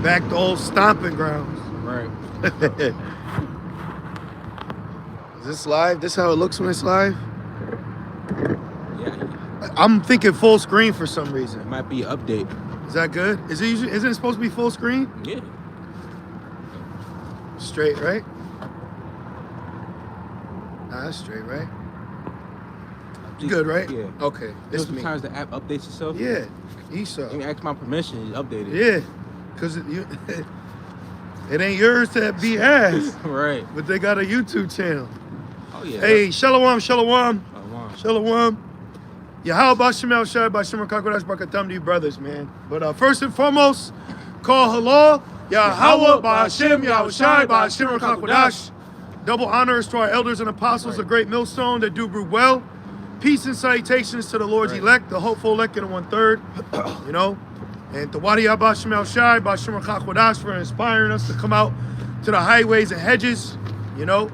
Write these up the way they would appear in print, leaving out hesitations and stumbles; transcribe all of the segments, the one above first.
Back to old stomping grounds. Right. Is this live? This how it looks when it's live? Yeah. I'm thinking full screen for some reason. It might be an update. Is that good? Is it usually, isn't it supposed to be full screen? Yeah. Straight, right? Nah, that's straight, right? Good, right? Yeah. Okay. This me. Sometimes the app updates itself. Yeah. Esau. You ask my permission, it's updated. Yeah. Because it ain't yours to be asked. Right. But they got a YouTube channel. Oh, yeah. Hey, Shalom, Shalom. Shalom. Shalom. Yahweh Shemel Shai Bashim Kakodash Barakatam to you brothers, man. But first and foremost, call halal. Yahweh Bashim Yahweh Shai Bashim Kakodash. Double honors to our elders and apostles, a great millstone that do brew well. Peace and salutations to the Lord's elect, the hopeful elect in the 1/3. You know, and to Wadi Bashim El Shai Bashim Kakodash for inspiring us to come out to the highways and hedges. You know,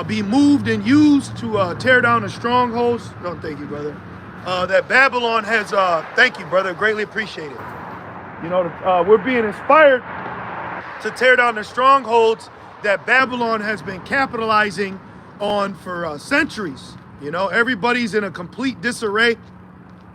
be moved and used to tear down the strongholds. No, thank you, brother. That Babylon has, thank you, brother, greatly appreciate it. You know, we're being inspired to tear down the strongholds that Babylon has been capitalizing on for centuries. You know, everybody's in a complete disarray,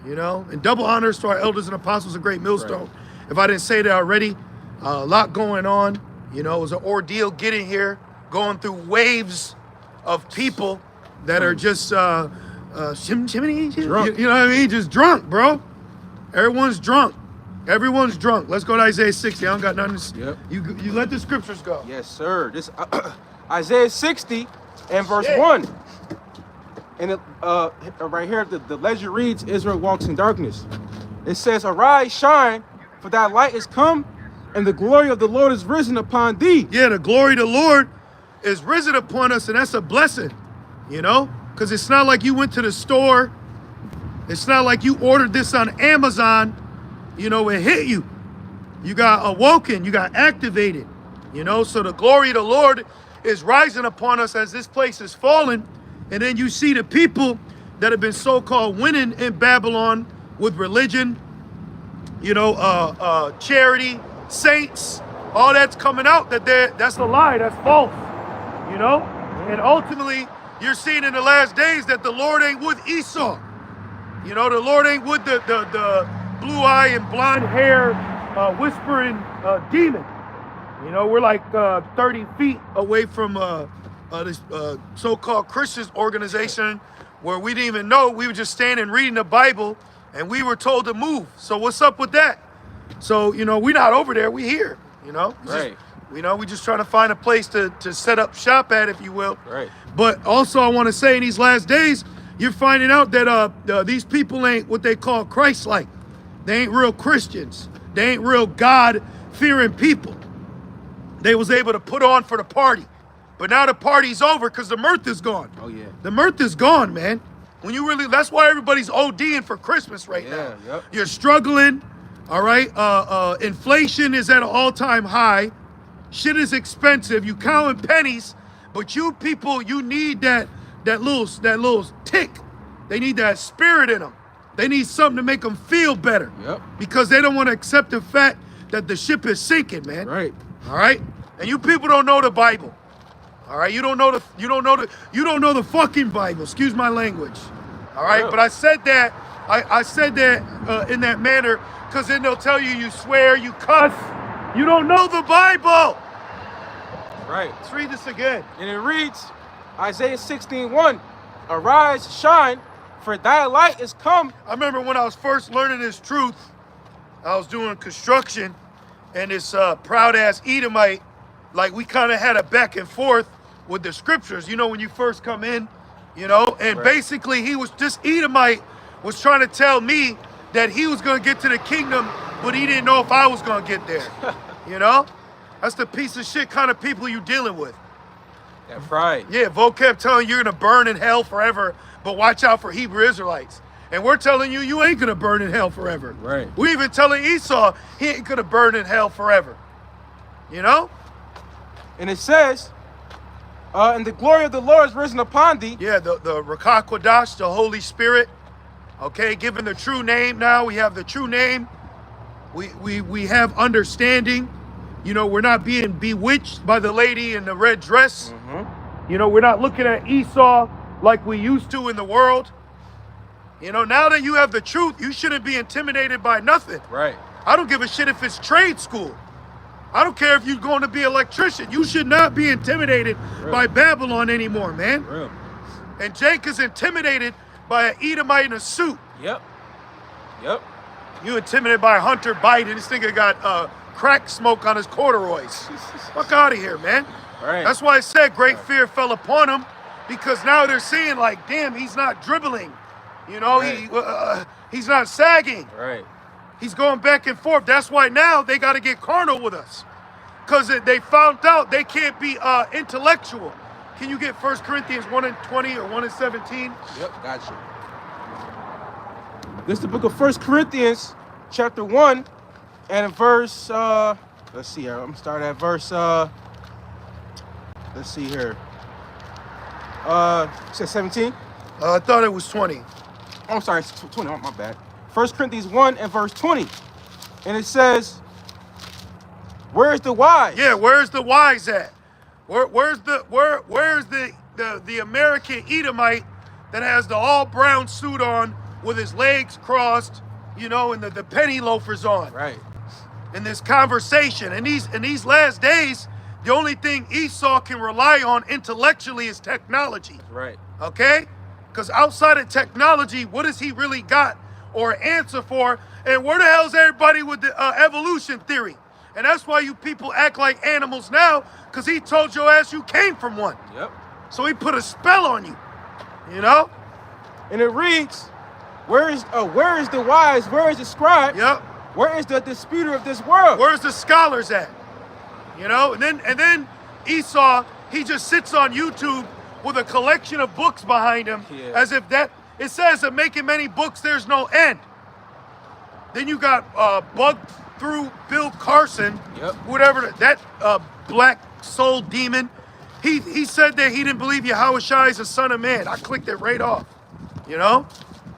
you know, and double honors to our elders and apostles, a great millstone. Right. If I didn't say that already, a lot going on. You know, it was an ordeal getting here, going through waves of people that are just, drunk. You know what I mean? Just drunk, bro. Everyone's drunk. Everyone's drunk. Let's go to Isaiah 60. I don't got nothing. Yep. You let the scriptures go. Yes, sir. This Isaiah 60 and verse 1. And it, right here, the legend reads, Israel walks in darkness. It says, arise, shine, for thy light is come, and the glory of the Lord is risen upon thee. Yeah, the glory of the Lord is risen upon us, and that's a blessing, you know? Because it's not like you went to the store. It's not like you ordered this on Amazon. You know, it hit you. You got awoken. You got activated. You know, so the glory of the Lord is rising upon us as this place is falling. And then you see the people that have been so-called winning in Babylon with religion, you know, charity, saints, all that's coming out. That's a lie. That's false. You know, and ultimately, you're seeing in the last days that the Lord ain't with Esau. You know, the Lord ain't with the blue eye and blonde hair whispering demon. You know, we're like 30 feet away from this so-called Christian organization where we didn't even know. We were just standing reading the Bible and we were told to move. So what's up with that? So, you know, we're not over there. We here, you know. Right. You know, we just trying to find a place to set up shop at, if you will. Right. But also I want to say in these last days, you're finding out that these people ain't what they call Christ-like. They ain't real Christians. They ain't real God-fearing people. They was able to put on for the party. But now the party's over because the mirth is gone. Oh, yeah. The mirth is gone, man. When you really, that's why everybody's ODing for Christmas right now. Yep. You're struggling, all right? Inflation is at an all-time high. Shit is expensive. You counting pennies, but you people, you need that little tick. They need that spirit in them. They need something to make them feel better. Yep. Because they don't want to accept the fact that the ship is sinking, man. Right. All right? And you people don't know the Bible. All right? You don't know the fucking Bible. Excuse my language. All right? Yeah. But I said that I said that in that manner because then they'll tell you swear, you cuss. You don't know the Bible. Right. Let's read this again. And it reads, Isaiah 16:1, arise, shine, for thy light is come. I remember when I was first learning this truth, I was doing construction, and this proud-ass Edomite, like we kind of had a back and forth with the scriptures, you know, when you first come in, you know, and basically this Edomite was trying to tell me that he was going to get to the kingdom, but he didn't know if I was going to get there, you know? That's the piece of shit kind of people you dealing with. That's right. Yeah, Vo kept telling you you're going to burn in hell forever, but watch out for Hebrew Israelites. And we're telling you, you ain't going to burn in hell forever. Right. We even telling Esau he ain't going to burn in hell forever. You know? And it says, and the glory of the Lord is risen upon thee. Yeah, the Rakah Kodash, the Holy Spirit. Okay, given the true name now. We have the true name. We have understanding. You know, we're not being bewitched by the lady in the red dress. Mm-hmm. You know, we're not looking at Esau like we used to in the world. You know, now that you have the truth, you shouldn't be intimidated by nothing. Right. I don't give a shit if it's trade school. I don't care if you're going to be an electrician. You should not be intimidated by Babylon anymore, man. Real. And Jake is intimidated by an Edomite in a suit. Yep. Yep. You intimidated by Hunter Biden. This nigga got crack smoke on his corduroys. Fuck out of here, man. Right. That's why I said great fear fell upon him, because now they're seeing like, damn, he's not dribbling. You know, he's not sagging. Right. He's going back and forth. That's why now they got to get carnal with us, because they found out they can't be intellectual. Can you get 1 Corinthians 1:20 or 1:17? Yep, got you. This is the book of 1 Corinthians, chapter 1, and in verse, let's see here. I'm going to start at verse, let's see here. You said 17? I thought it was 20. Oh, I'm sorry, it's 20, oh, my bad. 1 Corinthians 1 and verse 20. And it says, where's the wise? Yeah, where's the wise at? Where's the American Edomite that has the all brown suit on with his legs crossed, you know, and the penny loafers on? Right. In this conversation, in these last days, the only thing Esau can rely on intellectually is technology. Right. Okay? Because outside of technology, what has he really got or answer for? And where the hell's everybody with the evolution theory? And that's why you people act like animals now, because he told your ass you came from one. Yep. So he put a spell on you, you know? And it reads, where is the wise? Where is the scribe? Yep. Where is the disputer of this world? Where's the scholars at? You know? And then Esau, he just sits on YouTube with a collection of books behind him, as if that, it says that making many books, there's no end. Then you got Bug Through Bill Carson, whatever, that black soul demon. He said that he didn't believe Yahushua is a son of man. I clicked it right off, you know?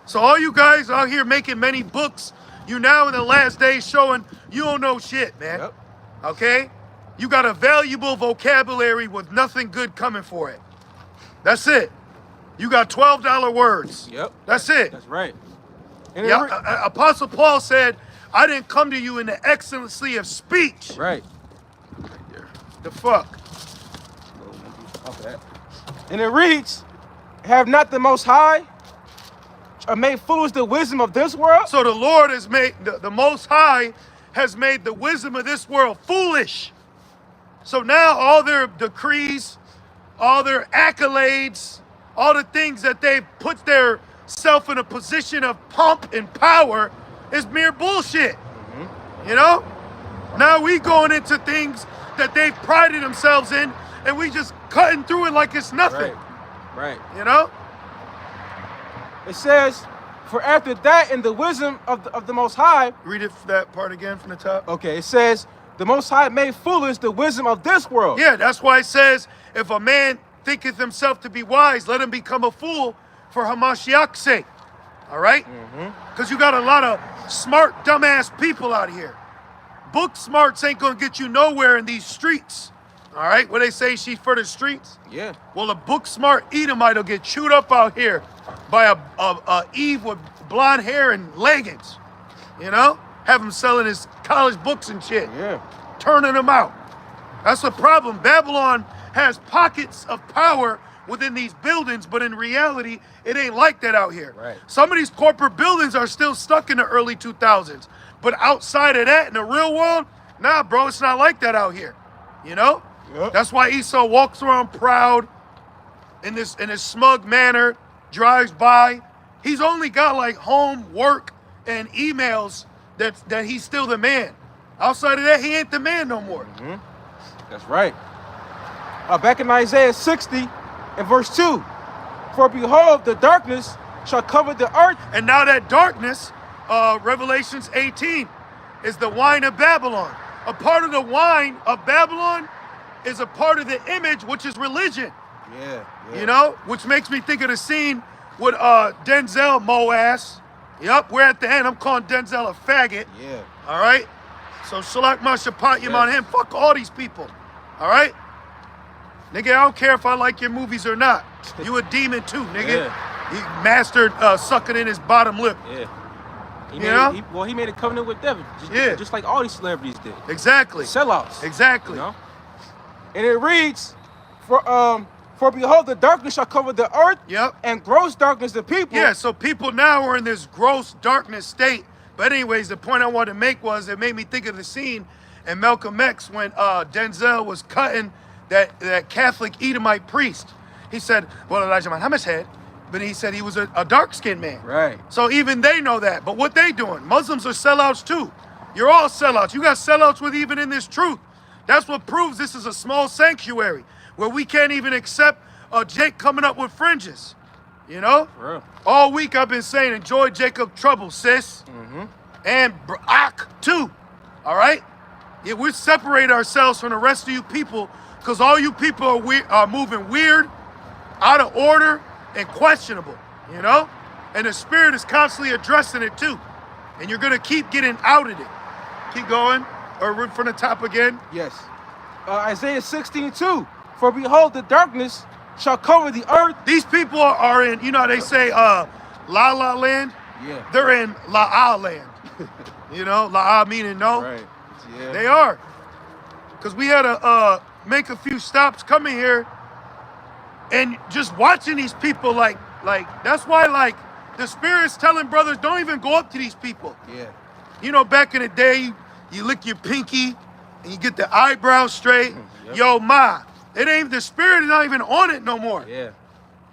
So all you guys out here making many books, you now in the last days showing you don't know shit, man. Yep. Okay? You got a valuable vocabulary with nothing good coming for it. That's it. You got $12 words. Yep. That's it. That's right. And yeah, Apostle Paul said, I didn't come to you in the excellency of speech. Right. Right there. The fuck? Okay. And it reads, have not the Most High made foolish the wisdom of this world? So the Lord has made, the Most High has made the wisdom of this world foolish. So now all their decrees, all their accolades, all the things that they've put their self in a position of pomp and power is mere bullshit. You know? Now we going into things that they've prided themselves in, and we just cutting through it like it's nothing. Right. You know? It says, for after that in the wisdom of the Most High. Read it, that part again from the top. Okay, it says, the Most High made foolish the wisdom of this world. Yeah, that's why it says, if a man thinketh himself to be wise, let him become a fool for Hamashiach's sake. All right? Because you got a lot of smart, dumbass people out here. Book smarts ain't going to get you nowhere in these streets. All right? What they say, she's for the streets? Yeah. Well, a book smart Edomite will get chewed up out here by a Eve with blonde hair and leggings. You know? Have him selling his college books and shit. Yeah. Turning them out. That's the problem. Babylon has pockets of power within these buildings, but in reality, it ain't like that out here. Right. Some of these corporate buildings are still stuck in the early 2000s. But outside of that, in the real world, nah, bro, it's not like that out here. You know? Yep. That's why Esau walks around proud in this smug manner, drives by. He's only got like home, work, and emails that he's still the man. Outside of that, he ain't the man no more. That's right. Back in Isaiah 60 and verse 2. For behold, the darkness shall cover the earth. And now that darkness, Revelations 18, is the wine of Babylon. A part of the wine of Babylon is a part of the image, which is religion. Yeah. You know, which makes me think of the scene with Denzel Moass. Yup, we're at the end. I'm calling Denzel a faggot. Yeah. All right? So Shalak Mashapat Yam on Yes. him. Fuck all these people. All right? Nigga, I don't care if I like your movies or not. You a demon too, nigga. Yeah. He mastered sucking in his bottom lip. Yeah. He made a covenant with Devin. Just like all these celebrities did. Exactly. Sellouts. Exactly. You know? And it reads, for behold, the darkness shall cover the earth, Yep. and gross darkness the people. Yeah, so people now are in this gross darkness state. But anyways, the point I wanted to make was it made me think of the scene in Malcolm X when Denzel was cutting that Catholic Edomite priest. He said, well, Elijah Muhammad's head, but he said he was a dark-skinned man. Right. So even they know that. But what they doing? Muslims are sellouts too. You're all sellouts. You got sellouts with even in this truth. That's what proves this is a small sanctuary where we can't even accept Jake coming up with fringes. You know? For real. All week I've been saying, enjoy Jacob trouble, sis. Mm-hmm. And Ak too. All right? Yeah, we separate ourselves from the rest of you people because all you people are moving weird, out of order, and questionable. You know? And the spirit is constantly addressing it too. And you're going to keep getting outed it. Keep going. Or read from the top again. Yes. Isaiah 16:2. For behold, the darkness shall cover the earth. These people are in, you know, they say La La Land. Yeah. They're in La Ah Land. You know, La Ah meaning no. Right. Yeah. They are. Because we had to make a few stops coming here and just watching these people like that's why like the spirit's telling brothers don't even go up to these people. Yeah. You know, back in the day, you lick your pinky and you get the eyebrows straight. Yep. Yo, ma, the spirit is not even on it no more. Yeah.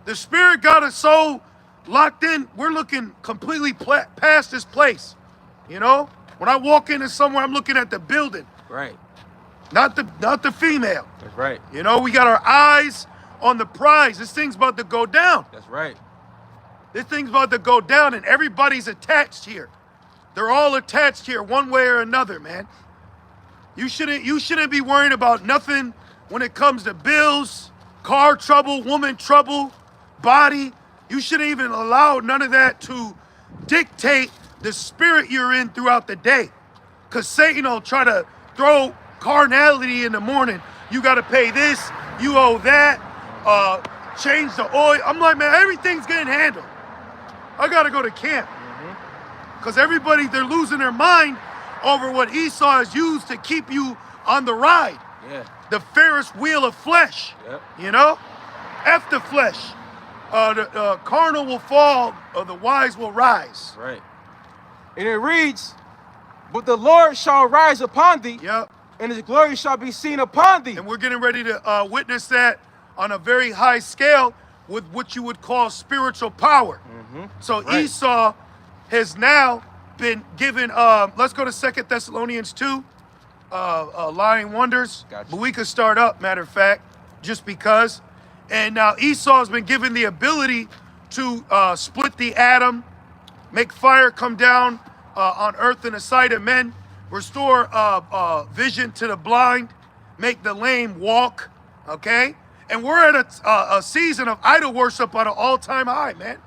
The spirit got us so locked in, we're looking completely past this place. You know? When I walk into somewhere, I'm looking at the building, Right. not the female. That's right. You know, we got our eyes on the prize. This thing's about to go down. That's right. This thing's about to go down, and everybody's attached here. They're all attached here one way or another, man. You shouldn't be worrying about nothing when it comes to bills, car trouble, woman trouble, body. You shouldn't even allow none of that to dictate the spirit you're in throughout the day. Because Satan will try to throw carnality in the morning. You got to pay this, you owe that, change the oil. I'm like, man, everything's getting handled. I got to go to camp. Because everybody, they're losing their mind over what Esau has used to keep you on the ride. Yeah. The Ferris wheel of flesh. Yep. You know? F the flesh. The carnal will fall, or the wise will rise. Right. And it reads, but the Lord shall rise upon thee, Yep. and his glory shall be seen upon thee. And we're getting ready to witness that on a very high scale with what you would call spiritual power. So Right. Esau has now been given, let's go to 2 Thessalonians 2, lying wonders. Gotcha. But we could start up, matter of fact, just because. And now Esau has been given the ability to split the atom, make fire come down on earth in the sight of men, restore vision to the blind, make the lame walk, okay? And we're at a season of idol worship at an all-time high, man.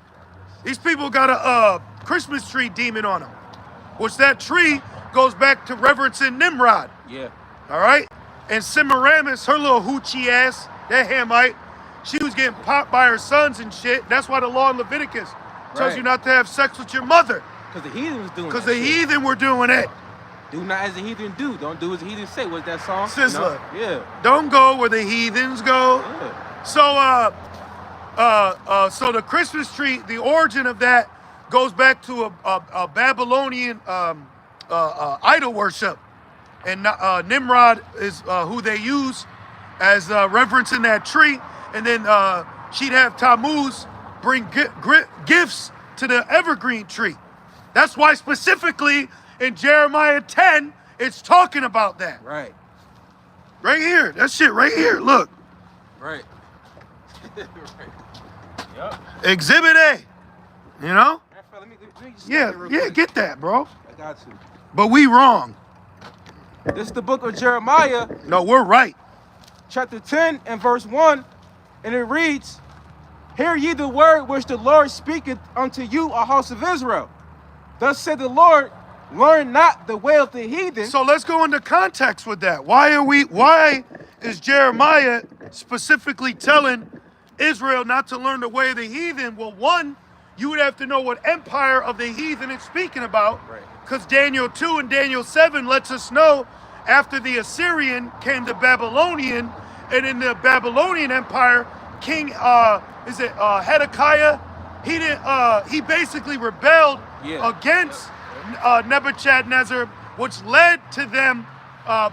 These people got a Christmas tree demon on them, which that tree goes back to reverencing Nimrod, Yeah. all right? And Semiramis, her little hoochie ass, that Hamite, she was getting popped by her sons and shit. That's why the law in Leviticus tells Right. you not to have sex with your mother. Because the heathen was doing Because that the shit. heathen were doing it. Do not as the heathen do. Don't do as the heathen say. What's that song? Sizzler. You know? Don't go where the heathens go. Yeah. So, so the Christmas tree, the origin of that goes back to a Babylonian idol worship, and Nimrod is who they use as reverencing that tree, and then she'd have Tammuz bring gifts to the evergreen tree. That's why specifically in Jeremiah 10, it's talking about that. Right. Right here, that shit right here, look. Right. Right. Yep. Exhibit A, you know? Let me just Yeah, real yeah, quick. get that, bro. I got to. But we wrong. This is the book of Jeremiah, No, we're right. chapter 10 and verse 1, and it reads, hear ye the word which the Lord speaketh unto you, a house of Israel. Thus said the Lord, learn not the way of the heathen. So let's go into context with that. Why is Jeremiah specifically telling Israel not to learn the way of the heathen? Well, one, you would have to know what empire of the heathen it's speaking about. Right. Because Daniel 2 and Daniel 7 lets us know after the Assyrian came the Babylonian, and in the Babylonian Empire, King Hezekiah, he basically rebelled against Nebuchadnezzar, which led to them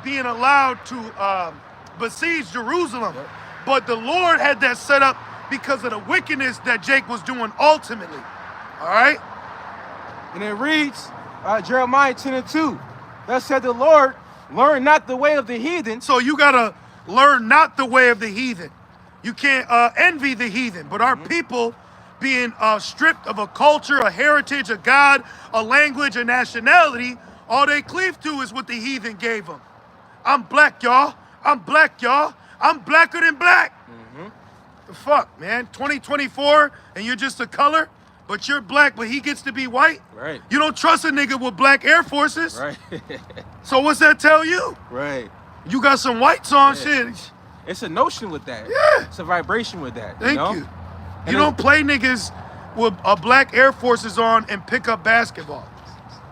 being allowed to besiege Jerusalem. Yep. But the Lord had that set up because of the wickedness that Jake was doing ultimately. All right? And it reads, Jeremiah 10 and 2. Thus said the Lord, learn not the way of the heathen. So you got to learn not the way of the heathen. You can't envy the heathen. But our people being stripped of a culture, a heritage, a God, a language, a nationality, all they cleave to is what the heathen gave them. I'm black, y'all. I'm black, y'all. I'm blacker than black. The fuck, man? 2024 and you're just a color, but you're black, but he gets to be white? Right. You don't trust a nigga with black Air Forces. Right. So what's that tell you? Right. You got some whites on shit. It's a notion with that. Yeah. It's a vibration with that. Thank know? you. And You don't play niggas with a black Air Forces on and pick up basketball.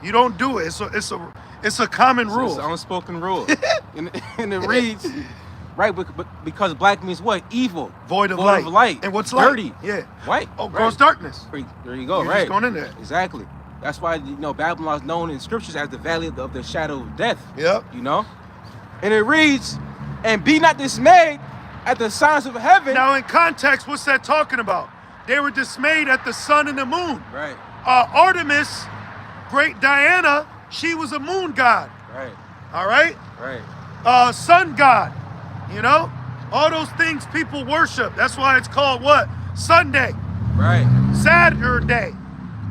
You don't do it. It's a common rule. It's an unspoken rule. and it reads, right, because black means what? Evil. Void of light. And what's light? Dirty. Yeah. White. Oh, gross darkness. There you go, You're right. just going in there. Exactly. That's why, Babylon is known in scriptures as the valley of the shadow of death. Yep. And it reads, and be not dismayed at the signs of heaven. Now, in context, what's that talking about? They were dismayed at the sun and the moon. Right. Artemis, great Diana, she was a moon god. Right. All right? Right. Sun god. All those things people worship. That's why it's called what? Sunday. Right. Saturday.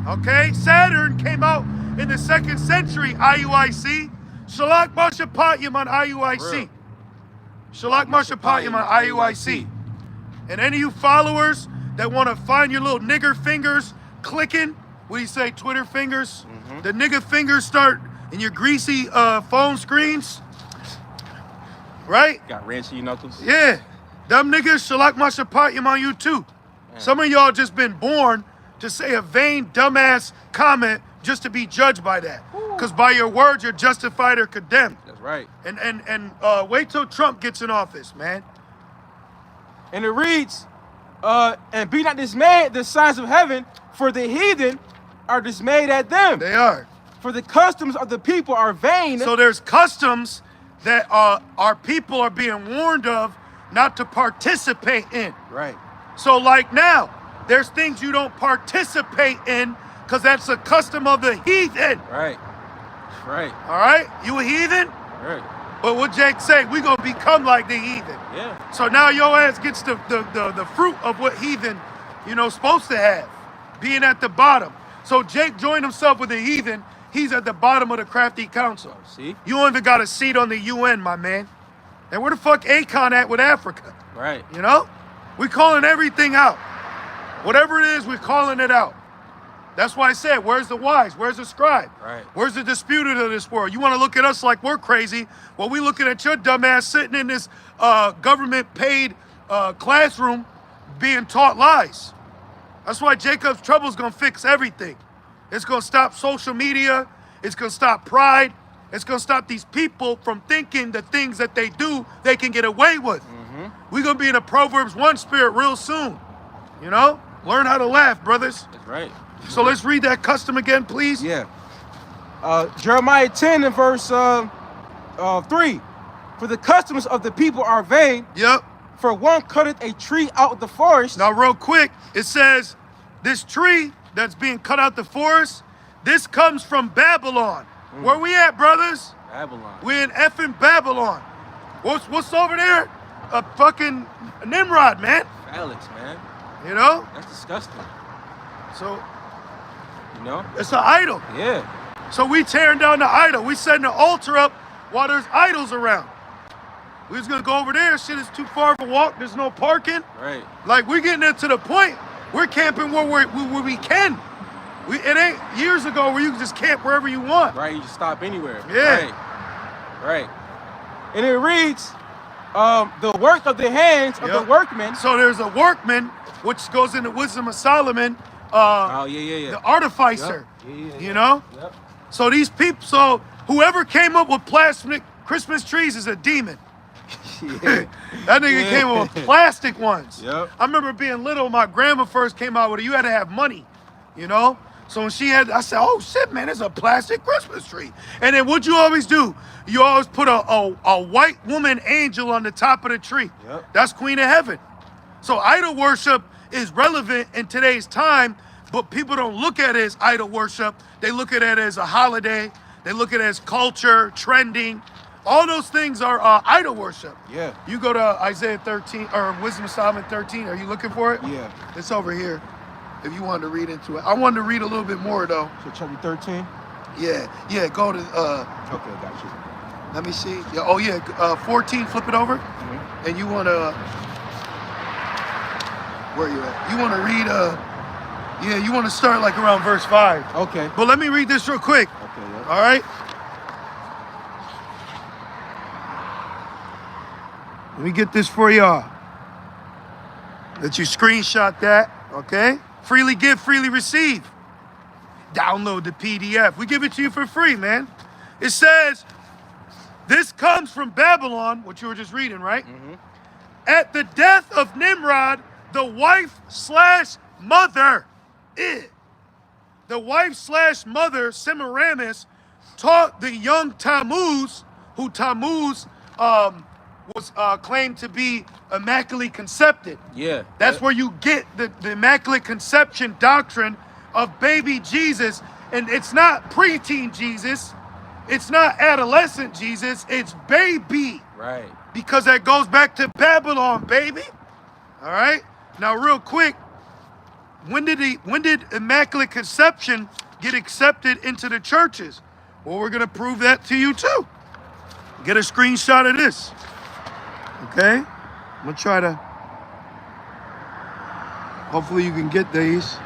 Okay? Saturn came out in the 2nd century, IUIC. Shalak Mashapatiyam on IUIC. Shalak Mashapatiyam on IUIC. And any of you followers that want to find your little nigger fingers clicking, what do you say, Twitter fingers? The nigger fingers start in your greasy phone screens. Right? Got ranch in your knuckles. Yeah. Them niggas, Shalak Mashapatiyam on you too. Some of y'all just been born to say a vain, dumbass comment just to be judged by that. Because by your words, you're justified or condemned. That's right. And wait till Trump gets in office, man. And it reads, and be not dismayed at the signs of heaven, for the heathen are dismayed at them. They are. For the customs of the people are vain. So there's customs that our people are being warned of not to participate in. Right. So like now, there's things you don't participate in because that's a custom of the heathen. Right. Right. All right? You a heathen? Right. But what Jake say, we gonna become like the heathen. Yeah. So now your ass gets the fruit of what heathen, supposed to have, being at the bottom. So Jake joined himself with the heathen. He's at the bottom of the crafty council. See? You don't even got a seat on the UN, my man. And where the fuck Akon at with Africa? Right. We calling everything out. Whatever it is, we're calling it out. That's why I said, where's the wise? Where's the scribe? Right. Where's the disputed of this world? You want to look at us like we're crazy? Well, we looking at your dumb ass sitting in this government-paid classroom being taught lies. That's why Jacob's Trouble's going to fix everything. It's going to stop social media. It's going to stop pride. It's going to stop these people from thinking the things that they do, they can get away with. We're going to be in a Proverbs 1 spirit real soon. Learn how to laugh, brothers. That's right. So let's read that custom again, please. Yeah. Jeremiah 10 and verse 3. For the customs of the people are vain. Yep. For one cutteth a tree out of the forest. Now, real quick, it says this tree that's being cut out the forest, this comes from Babylon. Where we at, brothers? Babylon. We're in effing Babylon. What's over there? A fucking Nimrod, man. Alex, man. That's disgusting. So, know? It's an idol. Yeah. So we tearing down the idol. We setting the altar up while there's idols around. We was gonna go over there. Shit is too far of a walk. There's no parking. Right. Like we're getting there to the point. We're camping where we can. It ain't years ago where you can just camp wherever you want. Right, you just stop anywhere. Yeah. Right. And it reads, the work of the hands of the workmen. So there's a workman, which goes into Wisdom of Solomon. The artificer. You know? Yep. So these people, so whoever came up with plastic Christmas trees is a demon. That nigga came up with plastic ones. Yep. I remember being little, my grandma first came out with it. You had to have money, you know? So when she had, I said, oh shit, man, it's a plastic Christmas tree. And then what'd you always do? You always put a white woman angel on the top of the tree. Yep. That's Queen of Heaven. So idol worship is relevant in today's time, but people don't look at it as idol worship. They look at it as a holiday. They look at it as culture, trending. All those things are idol worship. Yeah. You go to Isaiah 13 or Wisdom of Solomon 13. Are you looking for it? Yeah. It's over here. If you wanted to read into it, I wanted to read a little bit more though. So chapter 13. Yeah. Go to. Okay, got you. Let me see. Yeah. 14. Flip it over. Mm-hmm. And you want to. Where you at? You want to read. You want to start like around verse 5. Okay. But let me read this real quick. Okay. Yeah. All right. Let me get this for y'all. Let you screenshot that, okay? Freely give, freely receive. Download the PDF. We give it to you for free, man. It says, this comes from Babylon, what you were just reading, right? Mm-hmm. At the death of Nimrod, the wife/mother, the wife/mother, Semiramis, taught the young Tammuz, who Tammuz was claimed to be immaculately conceived. Yeah. That's where you get the immaculate conception doctrine of baby Jesus. And it's not preteen Jesus. It's not adolescent Jesus. It's baby. Right. Because that goes back to Babylon, baby. All right? Now, real quick, when did immaculate conception get accepted into the churches? Well, we're going to prove that to you too. Get a screenshot of this. Okay? I'm going to try to... Hopefully you can get these.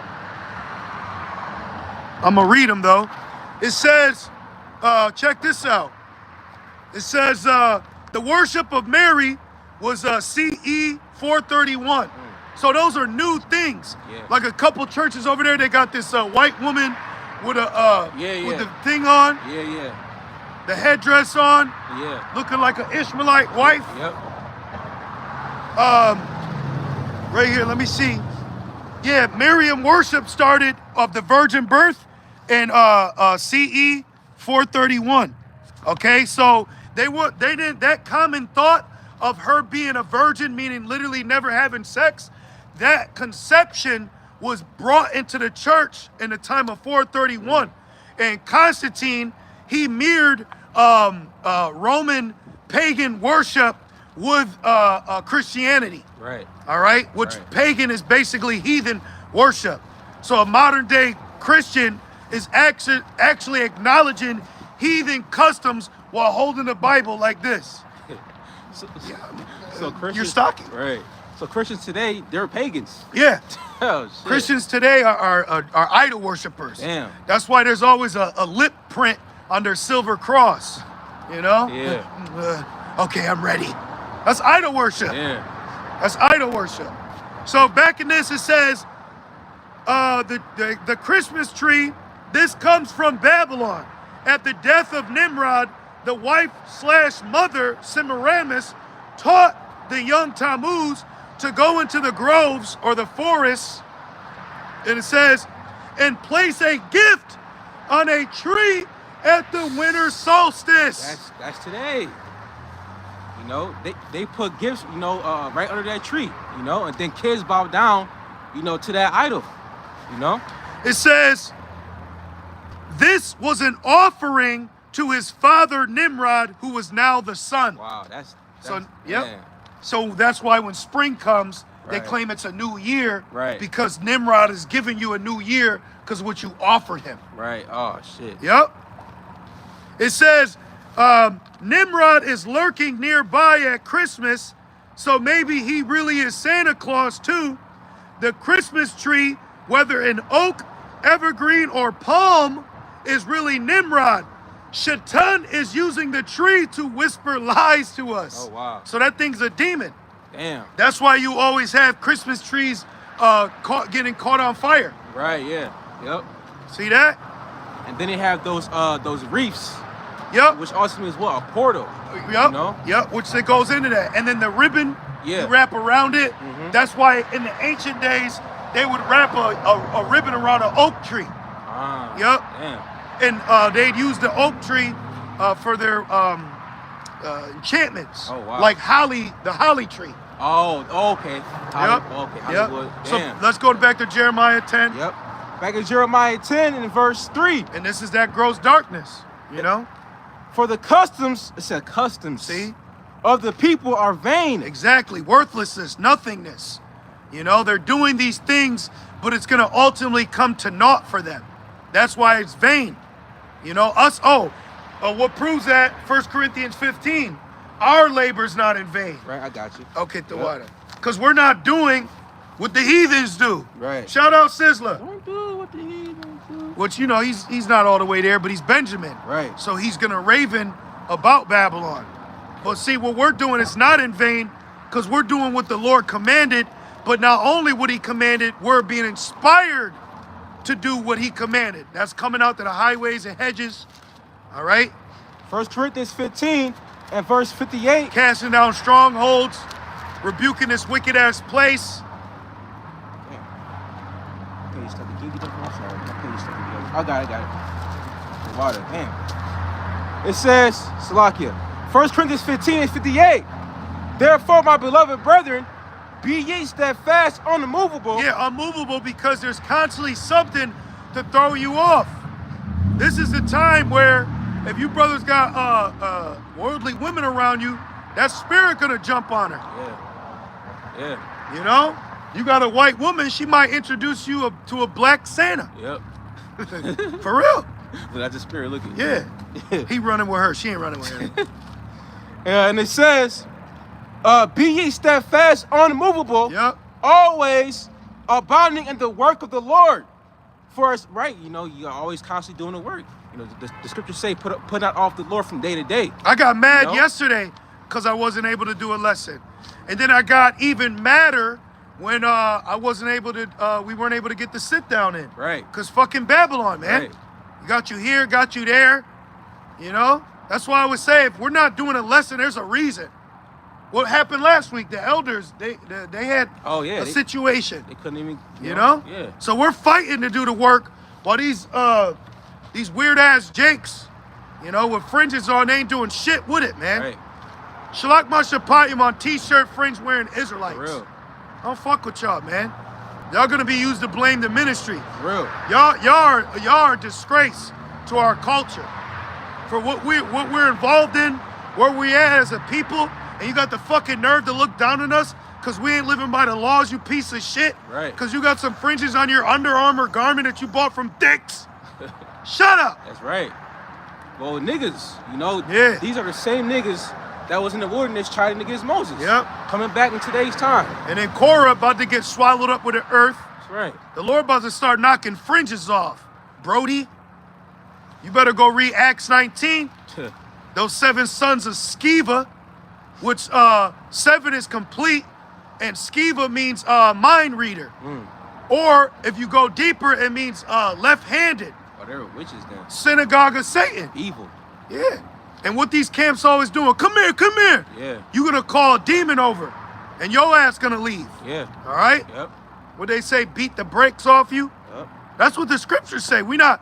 I'm going to read them, though. It says, check this out. It says, the worship of Mary was CE 431. So those are new things. Yeah. Like a couple churches over there, they got this white woman with a with the thing on, Yeah. the headdress on, Yeah. looking like an Ishmaelite wife. Yep. Right here, let me see. Yeah, Miriam worship started of the virgin birth in CE 431. Okay, so they didn't, that common thought of her being a virgin, meaning literally never having sex, that conception was brought into the church in the time of 431. And Constantine, he mirrored Roman pagan worship with Christianity. Right. All right, which pagan is basically heathen worship. So a modern day Christian is actually acknowledging heathen customs while holding the Bible like this. So Christians, you're stalking. Right. So Christians today, they're pagans. Yeah. Oh, shit. Christians today are idol worshipers. Damn. That's why there's always a lip print on their silver cross. You know? Yeah. Okay, I'm ready. That's idol worship. Yeah. That's idol worship. So back in this, it says, the Christmas tree, this comes from Babylon. At the death of Nimrod, the wife/mother, Semiramis, taught the young Tammuz to go into the groves or the forests, and it says, and place a gift on a tree at the winter solstice. That's today. You know, they put gifts, right under that tree, and then kids bow down, to that idol, It says, this was an offering to his father Nimrod, who was now the sun. Wow, that's So, yep. man. So that's why when spring comes, they Right. claim it's a new year. Right. Because Nimrod is giving you a new year because of what you offered him. Right. Oh shit. Yep. It says, Nimrod is lurking nearby at Christmas, so maybe he really is Santa Claus too. The Christmas tree, whether an oak, evergreen or palm is really Nimrod. Shaitan is using the tree to whisper lies to us. Oh, wow. So that thing's a demon. Damn. That's why you always have Christmas trees getting caught on fire. Right, yeah. Yep. See that? And then they have those reefs, Yep. which also means what? A portal. Yep. You know? Yep. Which that goes into that. And then the ribbon Yeah. you wrap around it. Mhm. That's why in the ancient days they would wrap a ribbon around an oak tree. Ah. Yep. Damn. And they'd use the oak tree for their enchantments. Oh, wow. Like the holly tree. Oh, okay. Yep. Okay, Yep. Hollywood. So Damn. let's go back to Jeremiah 10. Yep. Back in Jeremiah 10 and verse 3. And this is that gross darkness, you know? For the customs, it said customs. See? Of the people are vain. Exactly. Worthlessness, nothingness. You know, they're doing these things, but it's going to ultimately come to naught for them. That's why it's vain. You know, what proves that? 1 Corinthians 15. Our labor's not in vain. Right, I got you. Okay, the Yep. water. Because we're not doing what the heathens do. Right. Shout out Sizzler. Don't do what the heathens do. Which, you know, he's not all the way there, but he's Benjamin. Right. So he's going to raven about Babylon. But see, what we're doing is not in vain because we're doing what the Lord commanded. But not only what he commanded, we're being inspired to do what he commanded. That's coming out to the highways and hedges. All right? 1 Corinthians 15 and verse 58. Casting down strongholds, rebuking this wicked ass place. I got it. The water. Damn. It says, Salakia, 1 Corinthians 15 and 58. Therefore, my beloved brethren, be ye steadfast, unmovable. Yeah, unmovable because there's constantly something to throw you off. This is the time where if you brothers got worldly women around you, that spirit gonna jump on her. Yeah. You know? You got a white woman, she might introduce you to a black Santa. Yep. For real. But that's the spirit looking. Yeah. He running with her, she ain't running with him. Yeah, and it says, be ye steadfast, unmovable, Yep. always abounding in the work of the Lord. For us, right, you know, you're always constantly doing the work. You know, the scriptures say put out off the Lord from day to day. I got mad You know? yesterday because I wasn't able to do a lesson. And then I got even madder when I wasn't able to, we weren't able to get the sit down in. Right. Because fucking Babylon, man. Right. Got you here, got you there. You know? That's why I would say if we're not doing a lesson, there's a reason. What happened last week? The elders, they had a situation. They couldn't even, You know? Yeah. So we're fighting to do the work while these weird ass jakes, you know, with fringes on, they ain't doing shit with it, man. Right. Shalak Mashapayim on t-shirt, fringe wearing Israelites. For real. I don't fuck with y'all, man. Y'all gonna be used to blame the ministry. For real. Y'all are a disgrace to our culture for what we're involved in, where we at as a people, and you got the fucking nerve to look down on us because we ain't living by the laws, you piece of shit. Right. Because you got some fringes on your Under Armour garment that you bought from Dick's. Shut up. That's right. Well, niggas, you know, Yeah. these are the same niggas that was in the wilderness chiding against Moses. Yep. Coming back in today's time. And then Korah about to get swallowed up with the earth. That's right. The Lord about to start knocking fringes off. Brody, you better go read Acts 19. Those 7 sons of Sceva, which 7 is complete, and Sceva means mind reader. Or if you go deeper, it means left-handed. Oh, they were witches then. Synagogue of Satan. Evil. Yeah. And what these camps always doing, come here. Yeah. You're gonna call a demon over, and your ass gonna leave. Yeah. All right? Yep. What they say, beat the brakes off you? Yep. That's what the scriptures say. We're not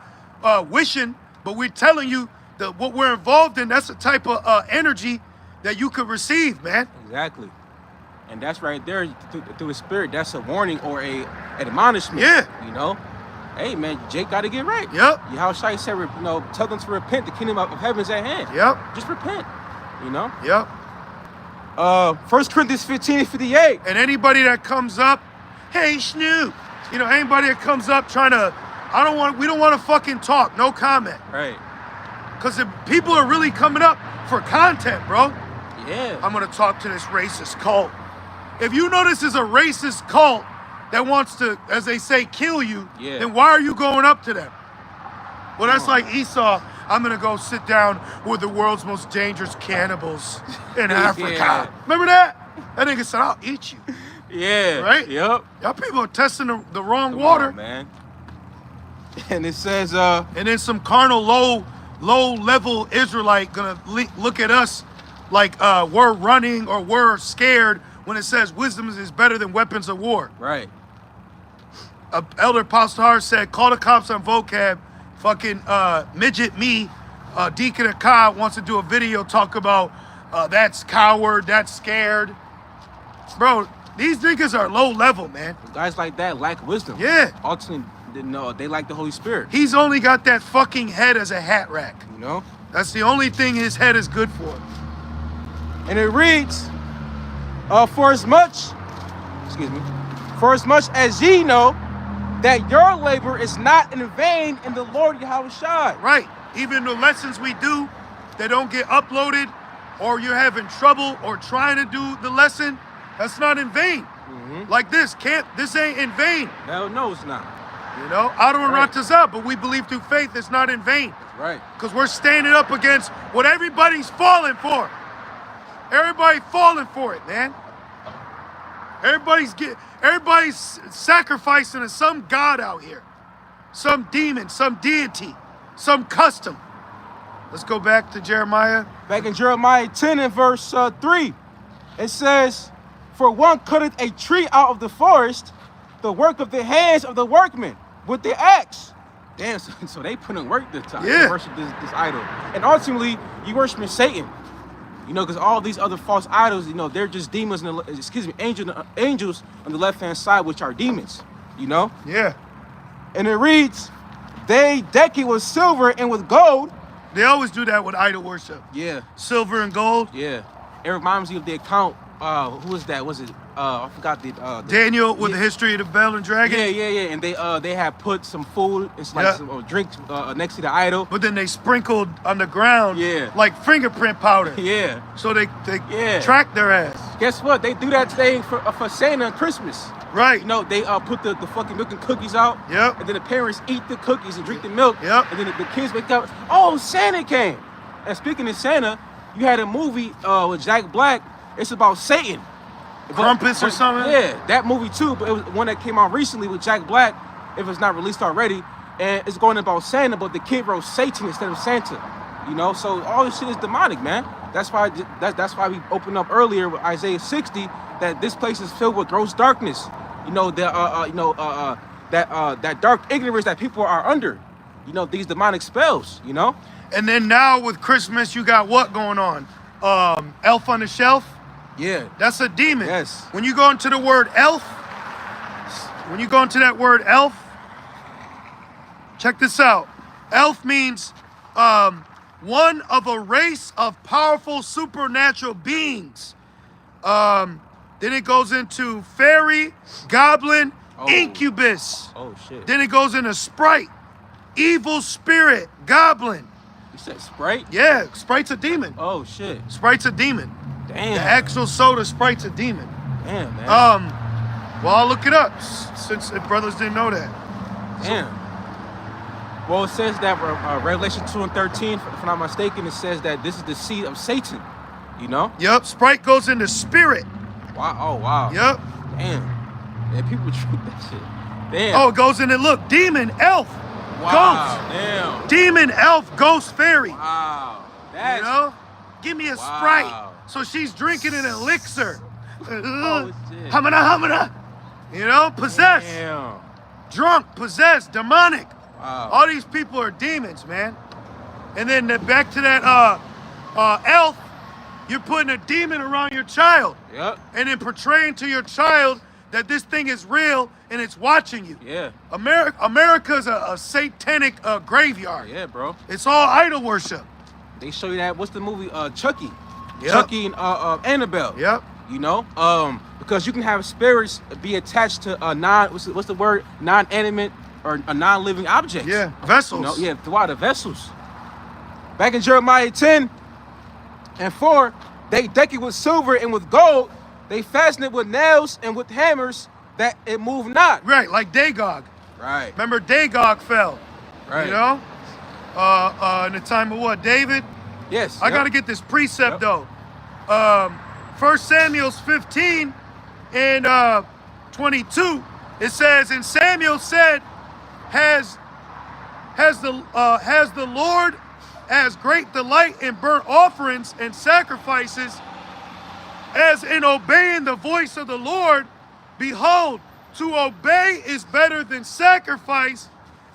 wishing, but we're telling you that what we're involved in, that's the type of energy that you could receive, man. Exactly. And that's right there through the spirit. That's a warning or a admonishment. Yeah. You know? Hey, man, Jake got to get right. Yep. Yahushua said, you know, tell them to repent. The kingdom of heaven's at hand. Yep. Just repent. You know? Yep. 1 Corinthians 15 and 58. And anybody that comes up, hey, Snoop, you know, anybody that comes up trying to, we don't want to fucking talk. No comment. Right. Because people are really coming up for content, bro. Yeah. I'm going to talk to this racist cult. If you know this is a racist cult, that wants to, as they say, kill you, Yeah. then why are you going up to them? Well, that's like Esau. I'm going to go sit down with the world's most dangerous cannibals in Africa. Yeah. Remember that? That nigga said, I'll eat you. Yeah. Right? Yep. Y'all people are testing the wrong Come water. on, man. And it says, And then some carnal, low-level Israelite gonna look at us like we're running or we're scared when it says wisdom is better than weapons of war. right. Elder Apostle Hart said, call the cops on vocab. Fucking midget me, Deacon Akai wants to do a video talk about that's coward, that's scared. Bro, these niggas are low level, man. Guys like that lack wisdom. Yeah. Ultimately, no, they like the Holy Spirit. He's only got that fucking head as a hat rack. You know? That's the only thing his head is good for. And it reads, for as much as ye know that your labor is not in vain in the Lord Yahushua. Right. Even the lessons we do, they don't get uploaded, or you're having trouble or trying to do the lesson, that's not in vain. Like this ain't in vain. Hell no, it's not. You know, Adu and Right. Ratazah, but we believe through faith it's not in vain. Right. Because we're standing up against what everybody's falling for. Everybody falling for it, man. Everybody's sacrificing to some god out here. Some demon, some deity, some custom. Let's go back to Jeremiah. Back in Jeremiah 10 and verse 3, it says, for one cutteth a tree out of the forest, the work of the hands of the workmen, with the axe. Damn, so they put in work this time to worship this idol. And ultimately, you worshiping Satan. You know, because all these other false idols, you know, they're just demons, angels on the left-hand side, which are demons, you know? Yeah. And it reads, they deck it with silver and with gold. They always do that with idol worship. Yeah. Silver and gold. Yeah. It reminds me of the account, who was that? Was it, I forgot the Daniel with the history of the Bell and Dragon. Yeah. And they had put some food, it's like some drinks next to the idol. But then they sprinkled on the ground like fingerprint powder. Yeah. So they track their ass. Guess what? They do that today for Santa on Christmas. Right. You know, they put the fucking milk and cookies out. Yep. And then the parents eat the cookies and drink the milk. Yep. And then the kids wake up, oh, Santa came. And speaking of Santa, you had a movie with Jack Black. It's about Satan. Krampus or something? Yeah, that movie too, but it was one that came out recently with Jack Black, if it's not released already, and it's going about Santa, but the kid wrote Satan instead of Santa. You know, so all this shit is demonic, man. That's why we opened up earlier with Isaiah 60 that this place is filled with gross darkness. You know, that dark ignorance that people are under. You know, these demonic spells. You know. And then now with Christmas, you got what going on? Elf on the Shelf. Yeah. That's a demon. Yes. When you go into the word elf, check this out. Elf means one of a race of powerful supernatural beings. Then it goes into fairy, goblin, incubus. Oh shit. Then it goes into sprite, evil spirit, goblin. You said Sprite? Yeah, Sprite's a demon. Oh shit. Sprite's a demon. Damn. The actual soda Sprite's a demon. Damn, man. Well, I'll look it up since if brothers didn't know that. Damn. Well, it says that Revelation 2 and 13, if I'm not mistaken, it says that this is the seed of Satan. You know? Yep, Sprite goes into spirit. Wow. Oh, wow. Yep. Damn. Man, people drink that shit. Damn. Oh, it goes into, look, demon, elf, wow. ghost. Damn. Demon, elf, ghost, fairy. Wow. That's... You know? Give me a Sprite. So she's drinking an elixir. Oh, shit. Hamana. You know, possessed. Damn. Drunk, possessed, demonic. Wow. All these people are demons, man. And then back to that elf, you're putting a demon around your child. Yep. And then portraying to your child that this thing is real and it's watching you. Yeah. America's a satanic graveyard. Yeah, bro. It's all idol worship. They show you that. What's the movie? Chucky. Yep. Chucky and Annabelle. Yep. You know, because you can have spirits be attached to what's the word? Non-animate or a non-living object. Yeah. Vessels. You know, yeah, throughout the vessels. Back in Jeremiah 10 and 4, they deck it with silver and with gold. They fasten it with nails and with hammers. that it moved not. Right, like Dagog. Right. Remember Dagog fell. Right. You know? In the time of what? David? Yes. I got to get this precept though. 1 Samuel 15 and 22. It says, and Samuel said, has the Lord as great delight in burnt offerings and sacrifices as in obeying the voice of the Lord? Behold, to obey is better than sacrifice,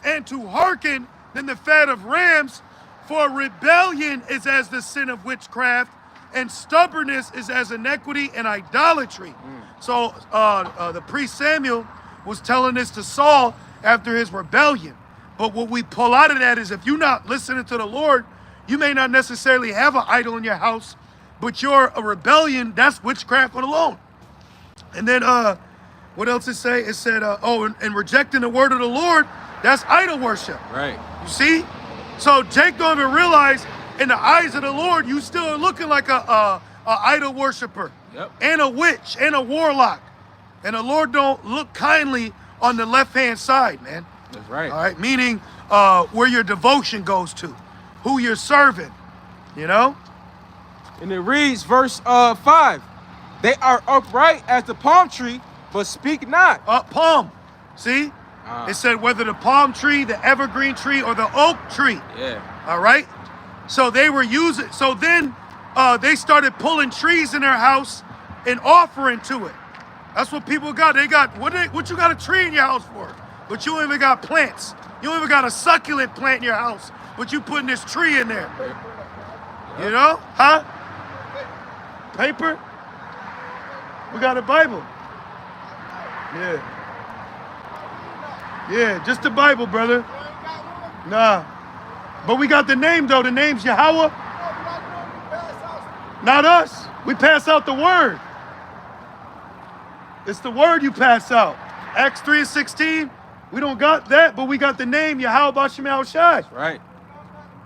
and to hearken than the fat of rams. For rebellion is as the sin of witchcraft, and stubbornness is as iniquity and idolatry. So the priest Samuel was telling this to Saul after his rebellion. But what we pull out of that is if you're not listening to the Lord, you may not necessarily have an idol in your house, but you're a rebellion, that's witchcraft alone. And then what else it say? It said, and rejecting the word of the Lord, that's idol worship. Right. You see? So Jake don't even realize in the eyes of the Lord, you still are looking like a idol worshiper. Yep. And a witch and a warlock. And the Lord don't look kindly on the left-hand side, man. That's right. All right, meaning where your devotion goes to, who you're serving, you know? And it reads, verse 5, they are upright as the palm tree, but speak not. Palm, see? It said whether the palm tree, the evergreen tree, or the oak tree. Yeah. All right? So they were using, so then they started pulling trees in their house and offering to it. That's what people got. They got, what you got a tree in your house for? But you don't even got plants. You don't even got a succulent plant in your house, but you putting this tree in there. You know? Huh? Paper? We got a Bible. Yeah. Yeah, just the Bible, brother. Nah. But we got the name, though. The name's Yahweh. Not us. We pass out the word. It's the word you pass out. Acts 3:16. We don't got that, but we got the name Yahweh B'Shem Yahushai. Right.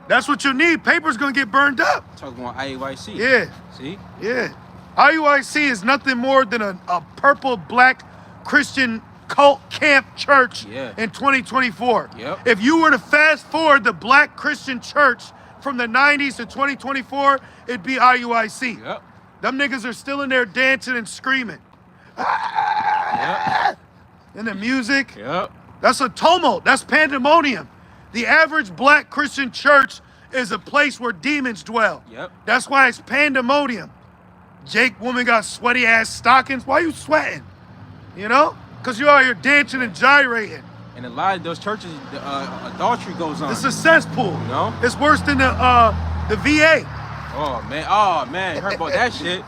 That's what you need. Paper's going to get burned up. Talking about IUIC. Yeah. See? Yeah. IUIC is nothing more than a purple-black Christian cult camp church in 2024. Yep. If you were to fast forward the black Christian church from the 90s to 2024, it'd be IUIC. Yep. Them niggas are still in there dancing and screaming. Yep. And the music. Yep. That's a tumult. That's pandemonium. The average black Christian church is a place where demons dwell. Yep. That's why it's pandemonium. Jake, woman got sweaty ass stockings. Why you sweating? You know? Because you're out here dancing and gyrating. And a lot of those churches, adultery goes on. It's a cesspool. You know? It's worse than the VA. Oh man, heard about that shit.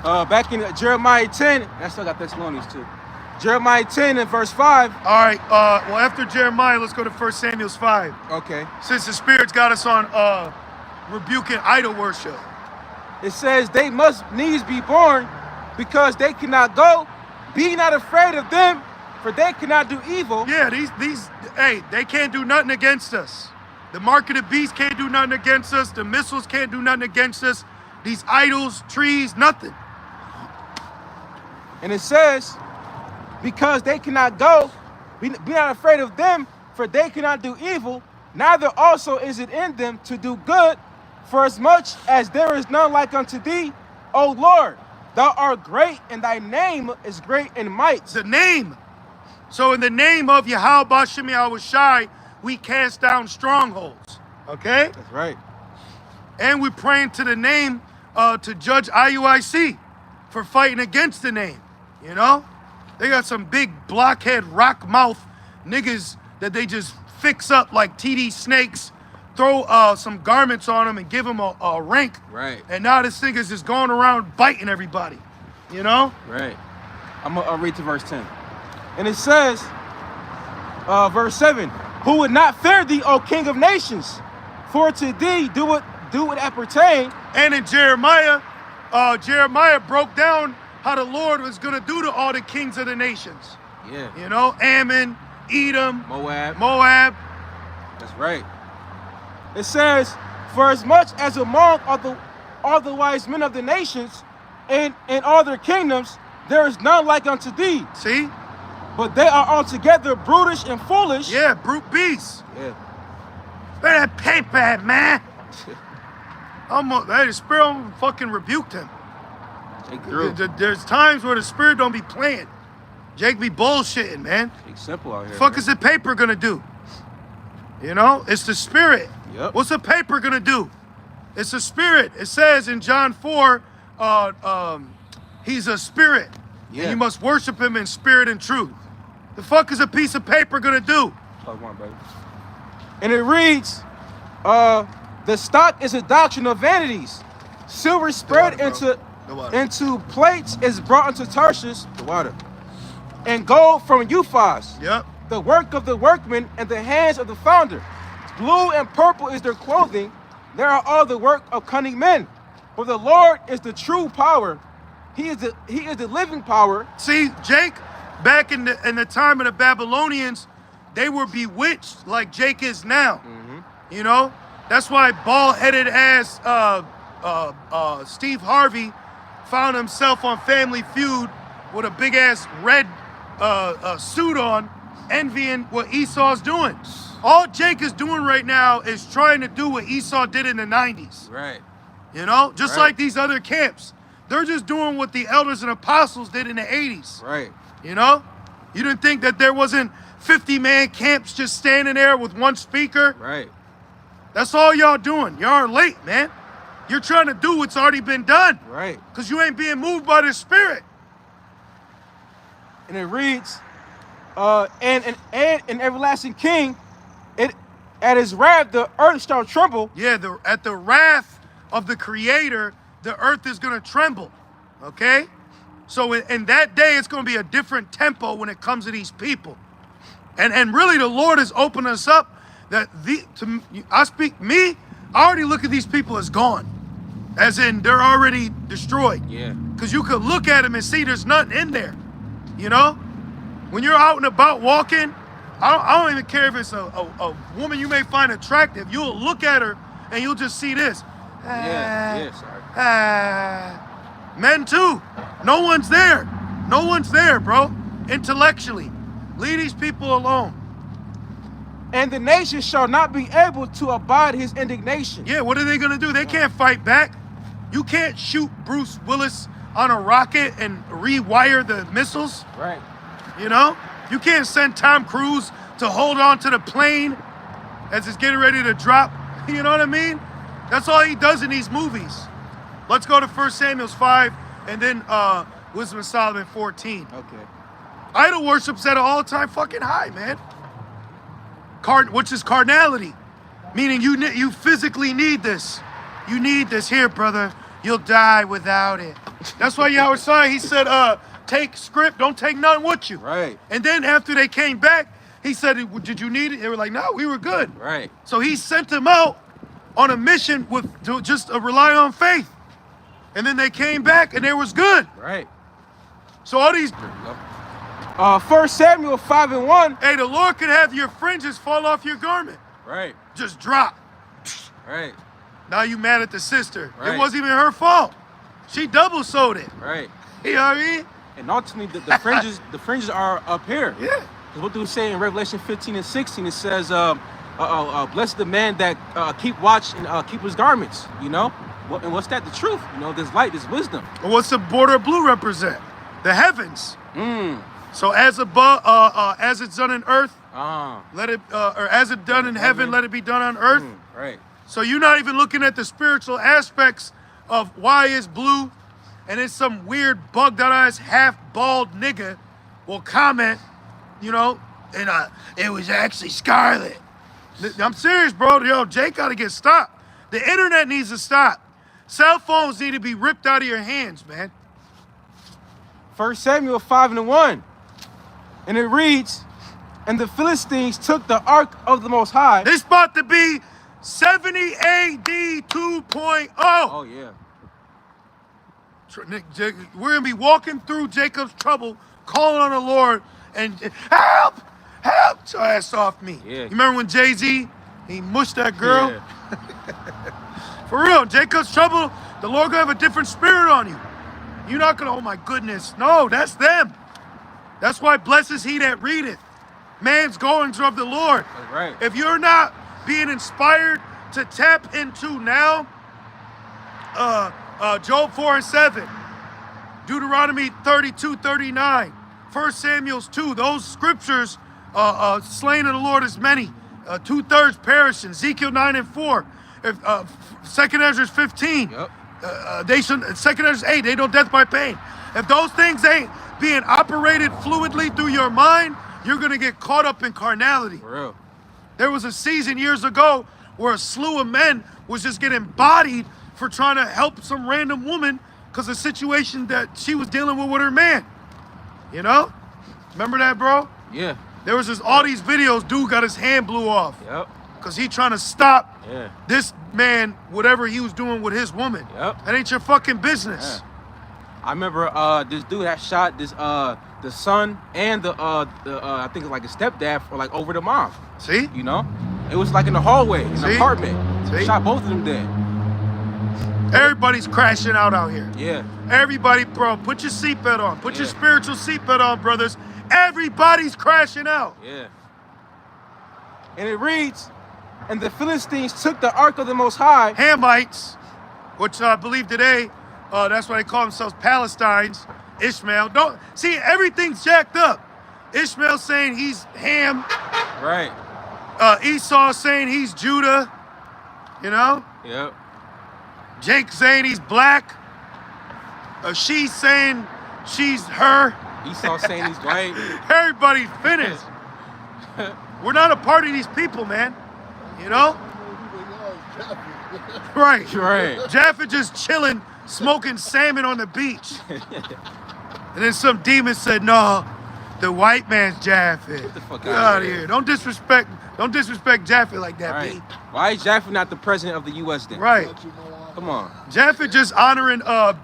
Back in Jeremiah 10, I still got Thessalonians too. Jeremiah 10 and verse 5. All right, well, after Jeremiah, let's go to 1 Samuel 5. Okay. Since the Spirit's got us on rebuking idol worship. It says, they must needs be born because they cannot go. Be not afraid of them, for they cannot do evil. Yeah, hey, they can't do nothing against us. The mark of the beast can't do nothing against us. The missiles can't do nothing against us. These idols, trees, nothing. And it says, because they cannot go, be not afraid of them, for they cannot do evil, neither also is it in them to do good, for as much as there is none like unto thee, O Lord, thou art great, and thy name is great in might. The name. So in the name of Yahweh B'Shem Yahushai, we cast down strongholds. Okay? That's right. And we're praying to the name to judge IUIC for fighting against the name. You know? They got some big blockhead rock mouth niggas that they just fix up like TD snakes, throw some garments on them and give them a rank. Right. And now this nigga's just going around biting everybody. You know? Right. I'll read to verse 10. And it says, verse 7, who would not fear thee, O King of nations, for to thee do what appertain. And in Jeremiah, Jeremiah broke down how the Lord was going to do to all the kings of the nations. Yeah. You know, Ammon, Edom, Moab. That's right. It says, for as much as among all the wise men of the nations and all their kingdoms, there is none like unto thee. See? But they are altogether brutish and foolish. Yeah, brute beasts. Yeah. Where that paper at, man? Hey, the spirit fucking rebuked him. Jake grew. There's times where the spirit don't be playing. Jake be bullshitting, man. Jake's simple out here. Fuck is the paper gonna do? You know, it's the spirit. Yep. What's the paper gonna do? It's the spirit. It says in John 4, he's a spirit. Yeah. And you must worship him in spirit and truth. The fuck is a piece of paper gonna do? Plug one, baby. And it reads, the stock is a doctrine of vanities. Silver spread into plates is brought into Tarshish, the water. And gold from Euphaz. Yep. The work of the workman and the hands of the founder. Blue and purple is their clothing. They are all the work of cunning men. For the Lord is the true power. He is the living power. See, Jake, back in the time of the Babylonians, they were bewitched like Jake is now. Mm-hmm. You know? That's why bald-headed ass Steve Harvey found himself on Family Feud with a big-ass red suit on, envying what Esau's doing. All Jake is doing right now is trying to do what Esau did in the 90s. Right. You know? Just Right. like these other camps. They're just doing what the elders and apostles did in the 80s. Right. You know? You didn't think that there wasn't 50-man camps just standing there with one speaker? Right. That's all y'all doing. Y'all are late, man. You're trying to do what's already been done. Right. Because you ain't being moved by the Spirit. And it reads, and an everlasting king, it at his wrath the earth shall tremble. Yeah, at the wrath of the Creator, the earth is going to tremble. Okay? So in that day, it's going to be a different tempo when it comes to these people. And really, the Lord has opened us up that I already look at these people as gone. As in, they're already destroyed. Yeah. Because you could look at them and see there's nothing in there. You know? When you're out and about walking, I don't even care if it's a woman you may find attractive. You'll look at her and you'll just see this. Sorry. Men too. No one's there. No one's there, bro. Intellectually. Leave these people alone. And the nation shall not be able to abide his indignation. Yeah, what are they going to do? They can't fight back. You can't shoot Bruce Willis on a rocket and rewire the missiles. Right. You know? You can't send Tom Cruise to hold on to the plane as it's getting ready to drop. You know what I mean? That's all he does in these movies. Let's go to 1 Samuel 5 and then Wisdom of Solomon 14. Okay. Idol worship's at an all-time fucking high, man. Which is carnality. Meaning you physically need this. You need this here, brother. You'll die without it. That's why Yahweh Shai, he said, take script, don't take none with you. Right. And then after they came back, he said, did you need it? They were like, no, we were good. Right. So he sent them out on a mission to just rely on faith. And then they came back and they was good. Right. So all these... 1 Samuel 5 and 1. Hey, the Lord could have your fringes fall off your garment. Right. Just drop. Right. Now you mad at the sister. Right. It wasn't even her fault. She double sewed it. Right. You know what I mean? And ultimately, the fringes are up here. Yeah. Because what do we say in Revelation 15 and 16? It says, blessed the man that keep watch and keep his garments, you know? And what's that? The truth. You know, there's light, there's wisdom. And what's the border of blue represent? The heavens. So as above, as it's done in earth, let it, or as it done in heaven, let it be done on earth. Right. So you're not even looking at the spiritual aspects of why it's blue, and it's some weird bugged-out-ass half-bald nigga will comment, you know, and it was actually scarlet. I'm serious, bro. Yo, Jake got to get stopped. The internet needs to stop. Cell phones need to be ripped out of your hands, man. 1 Samuel 5 and 1. And it reads, and the Philistines took the ark of the Most High. This about to be 70 AD 2.0. Oh, yeah. We're going to be walking through Jacob's trouble, calling on the Lord, and help, help, your ass off me. Yeah. You remember when Jay-Z, he mushed that girl? Yeah. For real, Jacob's trouble, the Lord going to have a different spirit on you. You're not gonna, oh my goodness. No, that's them. That's why blessed is he that readeth. Man's goings are of the Lord. That's right. If you're not being inspired to tap into now, Job 4 and 7, Deuteronomy 32, 39, 1 Samuel 2, those scriptures, slain of the Lord is many, 2/3 perishing, Ezekiel 9 and 4, if 2nd Ezra 15, Yep. they should, 2nd Ezra 8, they don't death by pain. If those things ain't being operated fluidly through your mind, you're gonna get caught up in carnality. For real. There was a season years ago where a slew of men was just getting bodied for trying to help some random woman because of the situation that she was dealing with her man. You know? Remember that, bro? Yeah. There was just all these videos, dude got his hand blew off Yep. because he trying to stop Yeah. this man, whatever he was doing with his woman. Yep. That ain't your fucking business. I remember this dude that shot this the son and the I think it's like a stepdad for like over the mom. See? You know? It was like in the hallway, in See? an apartment. See? Shot both of them dead. Everybody's crashing out here. Yeah. Everybody, bro, put your seatbelt on. Put your Yeah. spiritual seatbelt on, brothers. Everybody's crashing out. Yeah. And it reads, and the Philistines took the ark of the Most High. Hamites, which I believe today, that's why they call themselves Palestines. Ishmael. Don't see, everything's jacked up. Ishmael saying he's Ham. Right. Esau saying he's Judah. You know? Yep. Jake saying he's black. She's saying she's her. Esau saying he's white. Everybody's finished. We're not a part of these people, man. You know? Right. Right. Jaffa just chilling, smoking salmon on the beach. And then some demon said, no, the white man's Jaffa. Get the fuck Get out out of here. Don't disrespect Jaffa like that, Right. B. Why is Jaffa not the president of the U.S. then? Right. Come on. Jaffa just honoring a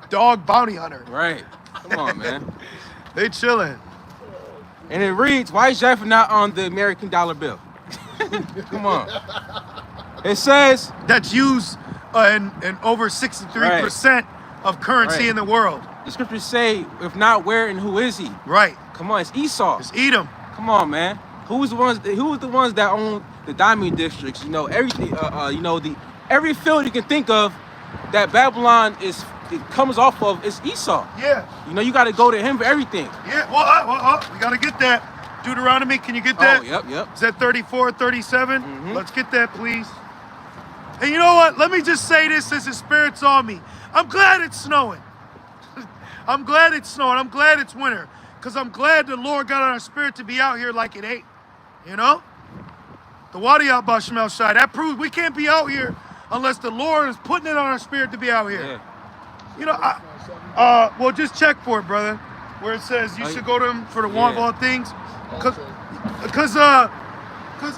dog bounty hunter. Right. Come on, man. They chilling. And it reads, why is Jaffa not on the American dollar bill? Come on. It says, That's used in over 63% of currency Right. in the world. the scriptures say, if not where and who is he? Right. Come on, it's Esau. It's Edom. Come on, man. Who was the ones that own the diamond districts? You know, everything. Every field you can think of that Babylon comes off of is Esau. Yeah. You know, you got to go to him for everything. Yeah. Well, we got to get that. Deuteronomy, can you get that? Oh, yep. Is that 34, 37? Mhm. Let's get that, please. And you know what? Let me just say this since the Spirit's on me. I'm glad it's snowing. I'm glad it's snowing. I'm glad it's winter. Because I'm glad the Lord got on our spirit to be out here like it ain't. You know? The Wadiyah Bashmel Shai. That proves we can't be out here unless the Lord is putting it on our spirit to be out here. Yeah. You know, well, just check for it, brother. Where it says you should go to him for the want of all things. Cause,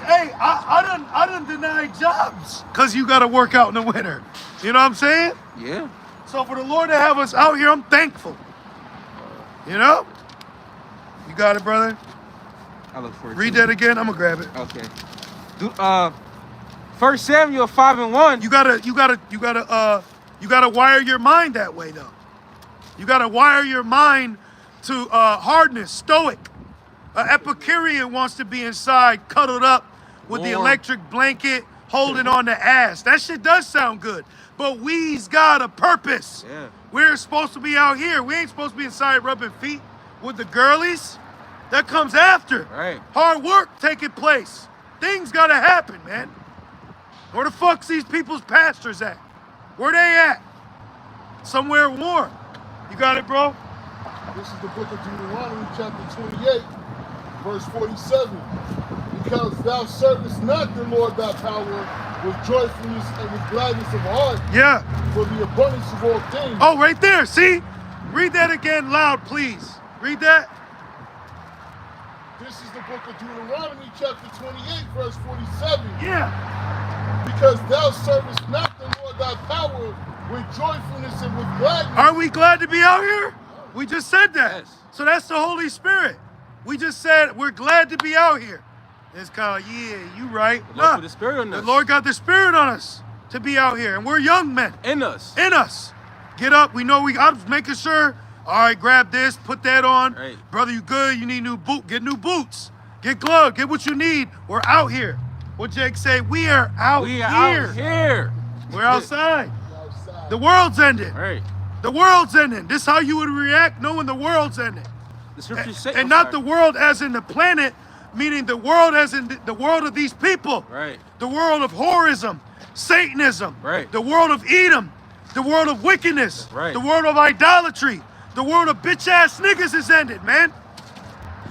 hey, I done denied jobs. Cause you gotta work out in the winter. You know what I'm saying? Yeah. So for the Lord to have us out here, I'm thankful. You know? You got it, brother? I look forward Read to that again. I'm gonna grab it. Okay. 1 Samuel 5:1. You gotta wire your mind that way, though. You gotta wire your mind to hardness, stoic. An Epicurean wants to be inside, cuddled up with the Warm. electric blanket, holding on to ass. That shit does sound good, but we's got a purpose. Yeah. We're supposed to be out here. We ain't supposed to be inside rubbing feet with the girlies. That comes after. Right. Hard work taking place. Things gotta happen, man. Where the fuck's these people's pastors at? Where they at? Somewhere warm. You got it, bro? This is the book of Deuteronomy, chapter 28, verse 47. Because thou servest not the Lord thy power with joyfulness and with gladness of heart Yeah. for the abundance of all things. Oh, right there. See? Read that again loud, please. Read that. This is the book of Deuteronomy, chapter 28, verse 47. Yeah. Because thou servest not the Lord thy power with joyfulness and with gladness. Are we glad to be out here? We just said that. Yes. So that's the Holy Spirit. We just said we're glad to be out here. It's kind of, yeah, you right. The Lord put the Spirit on The us. Lord got the Spirit on us to be out here. And we're young men. In us. In us. Get up. We know I'm making sure. All right, grab this, put that on. Right. Brother, you good? You need new boot. Get new boots. Get gloves. Get what you need. We're out here. What Jake say? We are out We here. are out here. We're outside. Outside. The world's ending. Right. The world's ending. This is how you would react knowing the world's ending. The scriptures say, And not the world as in the planet, meaning the world as in the world of these people. Right. The world of whorism, Satanism. Right. The world of Edom. The world of wickedness. Right. The world of idolatry. The world of bitch-ass niggas is ended, man.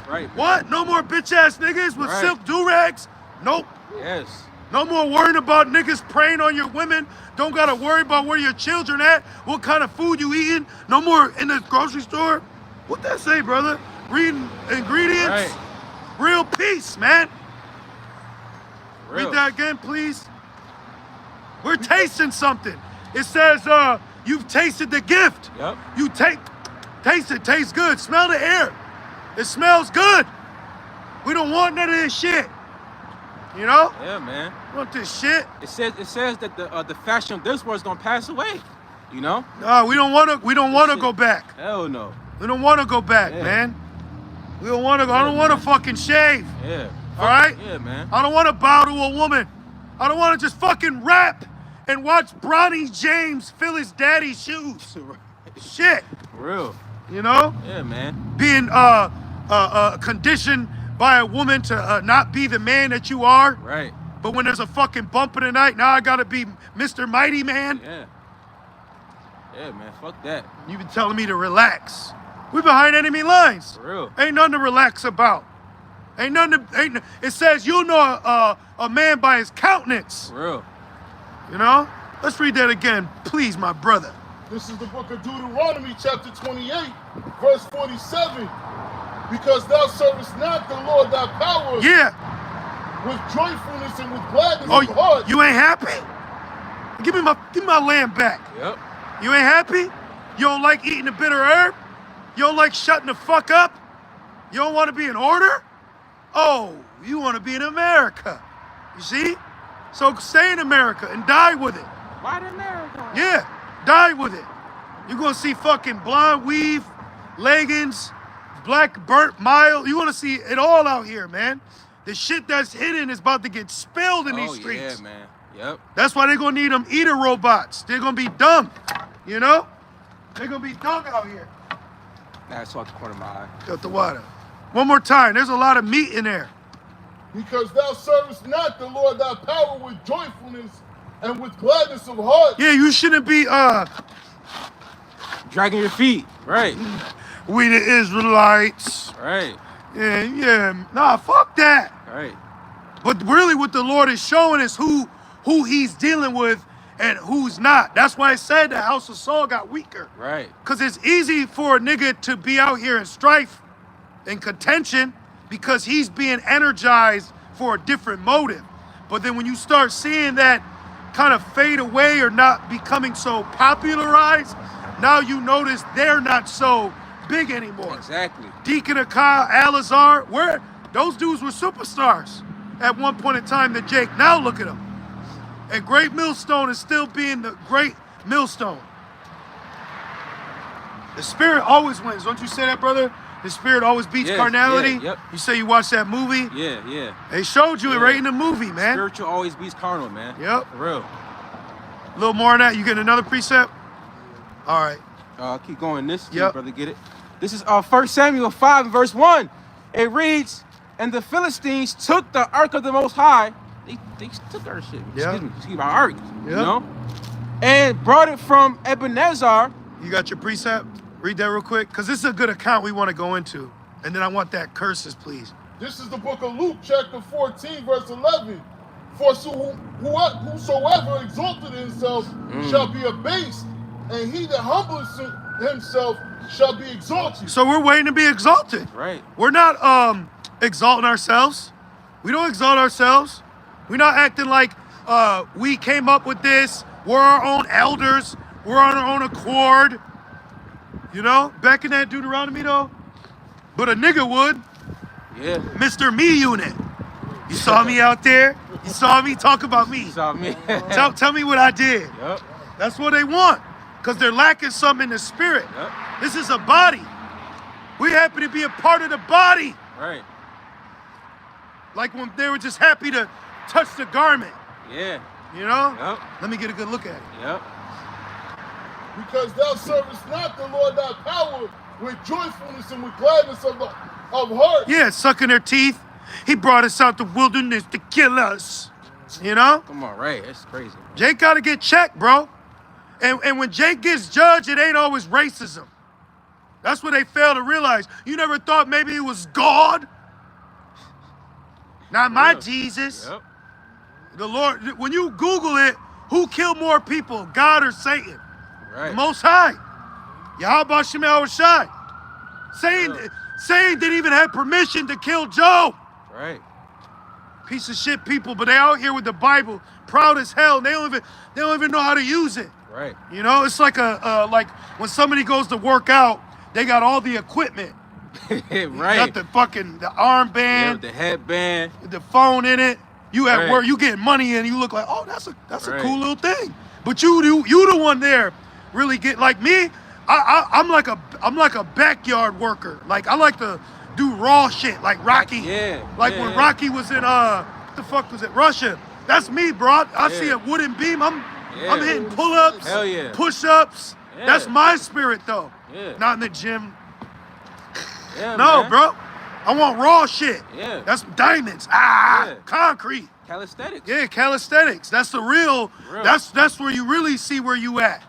Right. What? No more bitch-ass niggas with Right. silk do-rags? Nope. Yes. No more worrying about niggas preying on your women. Don't gotta worry about where your children at, what kind of food you eating. No more in the grocery store. What that say, brother? Reading ingredients. Right. Real peace, man. Real. Read that again, please. We're tasting something. It says, you've tasted the gift. Yep. You taste it, tastes good. Smell the air. It smells good. We don't want none of this shit. You know? Yeah, man. We want this shit. It says that the fashion of this world is gonna pass away. You know? No, we don't want to Shit. go back. Hell no. We don't want to go back, Yeah. man. We don't want to go. I don't want to fucking shave. Yeah. All right? Yeah, man. I don't want to bow to a woman. I don't want to just fucking rap and watch Bronny James fill his daddy's shoes. Shit. Real. You know? Yeah, man. Being conditioned by a woman to not be the man that you are. Right. But when there's a fucking bump in the night, now I gotta be Mr. Mighty Man. Yeah. Yeah, man. Fuck that. You been telling me to relax. We behind enemy lines. For real. Ain't nothing to relax about. It says you'll know a man by his countenance. For real. You know? Let's read that again, please, my brother. This is the book of Deuteronomy, chapter 28, verse 47. Because thou servest not the Lord thy power Yeah. with joyfulness and with gladness Oh, of heart. you ain't happy? Give me my land back. Yep. You ain't happy? You don't like eating a bitter herb? You don't like shutting the fuck up? You don't want to be in order? Oh, you want to be in America. You see? So stay in America and die with it. White America. Yeah, die with it. You're going to see fucking blonde weave, leggings, black burnt mile. You want to see it all out here, man. The shit that's hidden is about to get spilled in these streets. Yeah, man. Yep. That's why they're going to need them eater robots. They're going to be dumb, you know? They're going to be dumb out here. Nah, I saw the corner of my eye. Got the water. One more time. There's a lot of meat in there. Because thou servest not the Lord thy power with joyfulness and with gladness of heart. Yeah, you shouldn't be, Dragging your feet. Right. we the Israelites. Right. Yeah. Nah, fuck that. Right. But really what the Lord is showing is who he's dealing with and who's not. That's why I said the house of Saul got weaker. Right. Because it's easy for a nigga to be out here in strife and contention because he's being energized for a different motive. But then when you start seeing that kind of fade away or not becoming so popularized, now you notice they're not so big anymore. Exactly. Deacon Akai, Alazar, those dudes were superstars at one point in time to Jake. Now look at them. And Great Millstone is still being the Great Millstone. The spirit always wins. Don't you say that, brother? The spirit always beats Yes, carnality. yeah, yep. You say you watched that movie? Yeah. They showed you it Yeah. right in the movie, man. Spiritual always beats carnal, man. Yep. For real. A little more on that. You getting another precept? All right. Keep going. This, Yep. brother, get it. This is 1 Samuel 5, verse 1. It reads, and the Philistines took the ark of the Most High. They took our shit. Yeah. Excuse me, our ark. Yeah. You know? And brought it from Ebenezer. You got your precept? Read that real quick. Because this is a good account we want to go into. And then I want that curses, please. This is the book of Luke, chapter 14, verse 11. For whosoever exalted himself shall be abased, and he that humbles himself shall be exalted. So we're waiting to be exalted. Right. We're not exalting ourselves. We don't exalt ourselves. We're not acting like we came up with this. We're our own elders. We're on our own accord. You know, back in that Deuteronomy though. But a nigga would. Yeah. Mr. Me Unit. You saw me out there. You saw me talk about me. You saw me. Tell me what I did. Yep. That's what they want. because they're lacking something in the spirit. Yep. This is a body. We happen to be a part of the body. Right. Like when they were just happy to touch the garment. Yeah. You know? Yep. Let me get a good look at it. Yep. Because thou servest not the Lord thy power with joyfulness and with gladness of heart. Yeah, sucking their teeth. He brought us out the wilderness to kill us. You know? Come on, right? That's crazy. Jake got to get checked, bro. And when Jake gets judged, it ain't always racism. That's what they fail to realize. You never thought maybe it was God? Not my Jesus. Yep. The Lord, when you Google it, who killed more people, God or Satan? Right. The Most High. Yahweh Shemel Shai. Satan didn't even have permission to kill Job. Right. Piece of shit people, but they out here with the Bible, proud as hell. And they don't even know how to use it. Right. You know, it's like like when somebody goes to work out, they got all the equipment. Right. Got the armband, Yeah, the headband, the phone in it. You at Right. work, you getting money in, you look like, oh, that's a Right. cool little thing. But you the one there, really get like me. I'm like a backyard worker. Like I like to do raw shit, like Rocky. Yeah. Like yeah, when yeah. Rocky was in what the fuck was it? Russia. That's me, bro. I see Yeah. a wooden beam. I'm Yeah. hitting pull-ups, Hell yeah. push-ups. Yeah. That's my spirit though. Yeah. Not in the gym. Yeah, No, man. bro. I want raw shit. Yeah. That's diamonds. Ah, Yeah. concrete. Calisthenics. Yeah, calisthenics. That's the real. Real. That's where you really see where you at.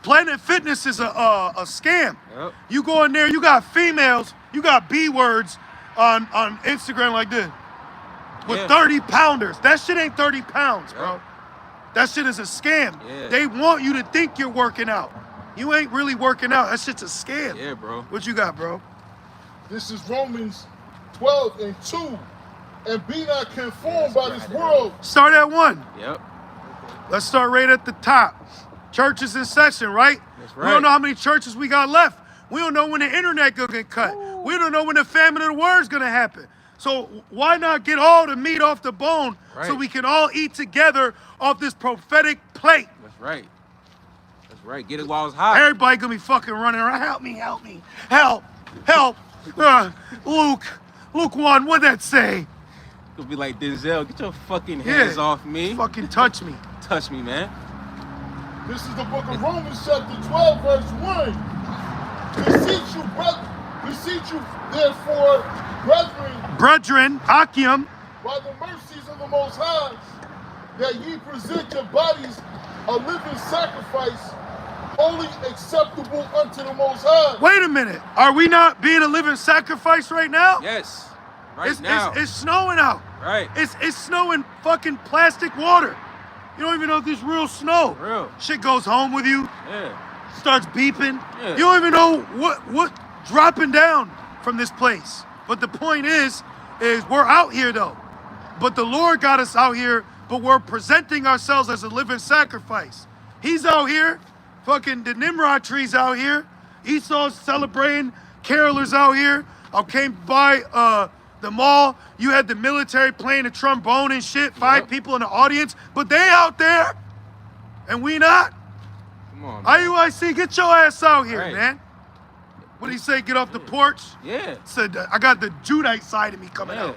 Planet Fitness is a scam. Yep. You go in there, you got females, you got B words on Instagram like this with Yeah. 30 pounders. That shit ain't 30 pounds, bro. Yep. That shit is a scam. Yeah. They want you to think you're working out. You ain't really working out. That shit's a scam. Yeah, bro. What you got, bro? This is Romans 12:2. And be not conformed by this world. Start at 1. Yep. Let's start right at the top. Churches in session, right? That's We don't right. know how many churches we got left. We don't know when the internet gonna get cut. We don't know when the famine of the word's gonna happen. So why not get all the meat off the bone so Right. we can all eat together off this prophetic plate? That's right. That's right. Get it while it's hot. Everybody gonna be fucking running around. Help me, help me, help. Luke 1, what'd that say? It'll be like Denzel. Get your fucking hands off me. Fucking touch me. Touch me, man. This is the book of Romans chapter 12, verse 1. Beseech you, therefore, Brethren, Akim, by the mercies of the Most High, that ye present your bodies a living sacrifice, holy, acceptable unto the Most High. wait a minute. Are we not being a living sacrifice right now? Yes. Right now. It's snowing out. Right. It's snowing fucking plastic water. You don't even know if this real snow. Real. Shit goes home with you, Yeah. starts beeping. Yeah. You don't even know what dropping down from this place. But the point is we're out here though. But the Lord got us out here, but we're presenting ourselves as a living sacrifice. He's out here, fucking the Nimrod tree's out here. Esau's celebrating, carolers out here. I came by the mall, you had the military playing a trombone and shit, 5 Yep. people in the audience, but they out there, and we not. Come on, man. IUIC, get your ass out here, Right. man. What did he say, get off the porch? Yeah. Said, I got the Judite side of me coming Yeah. out.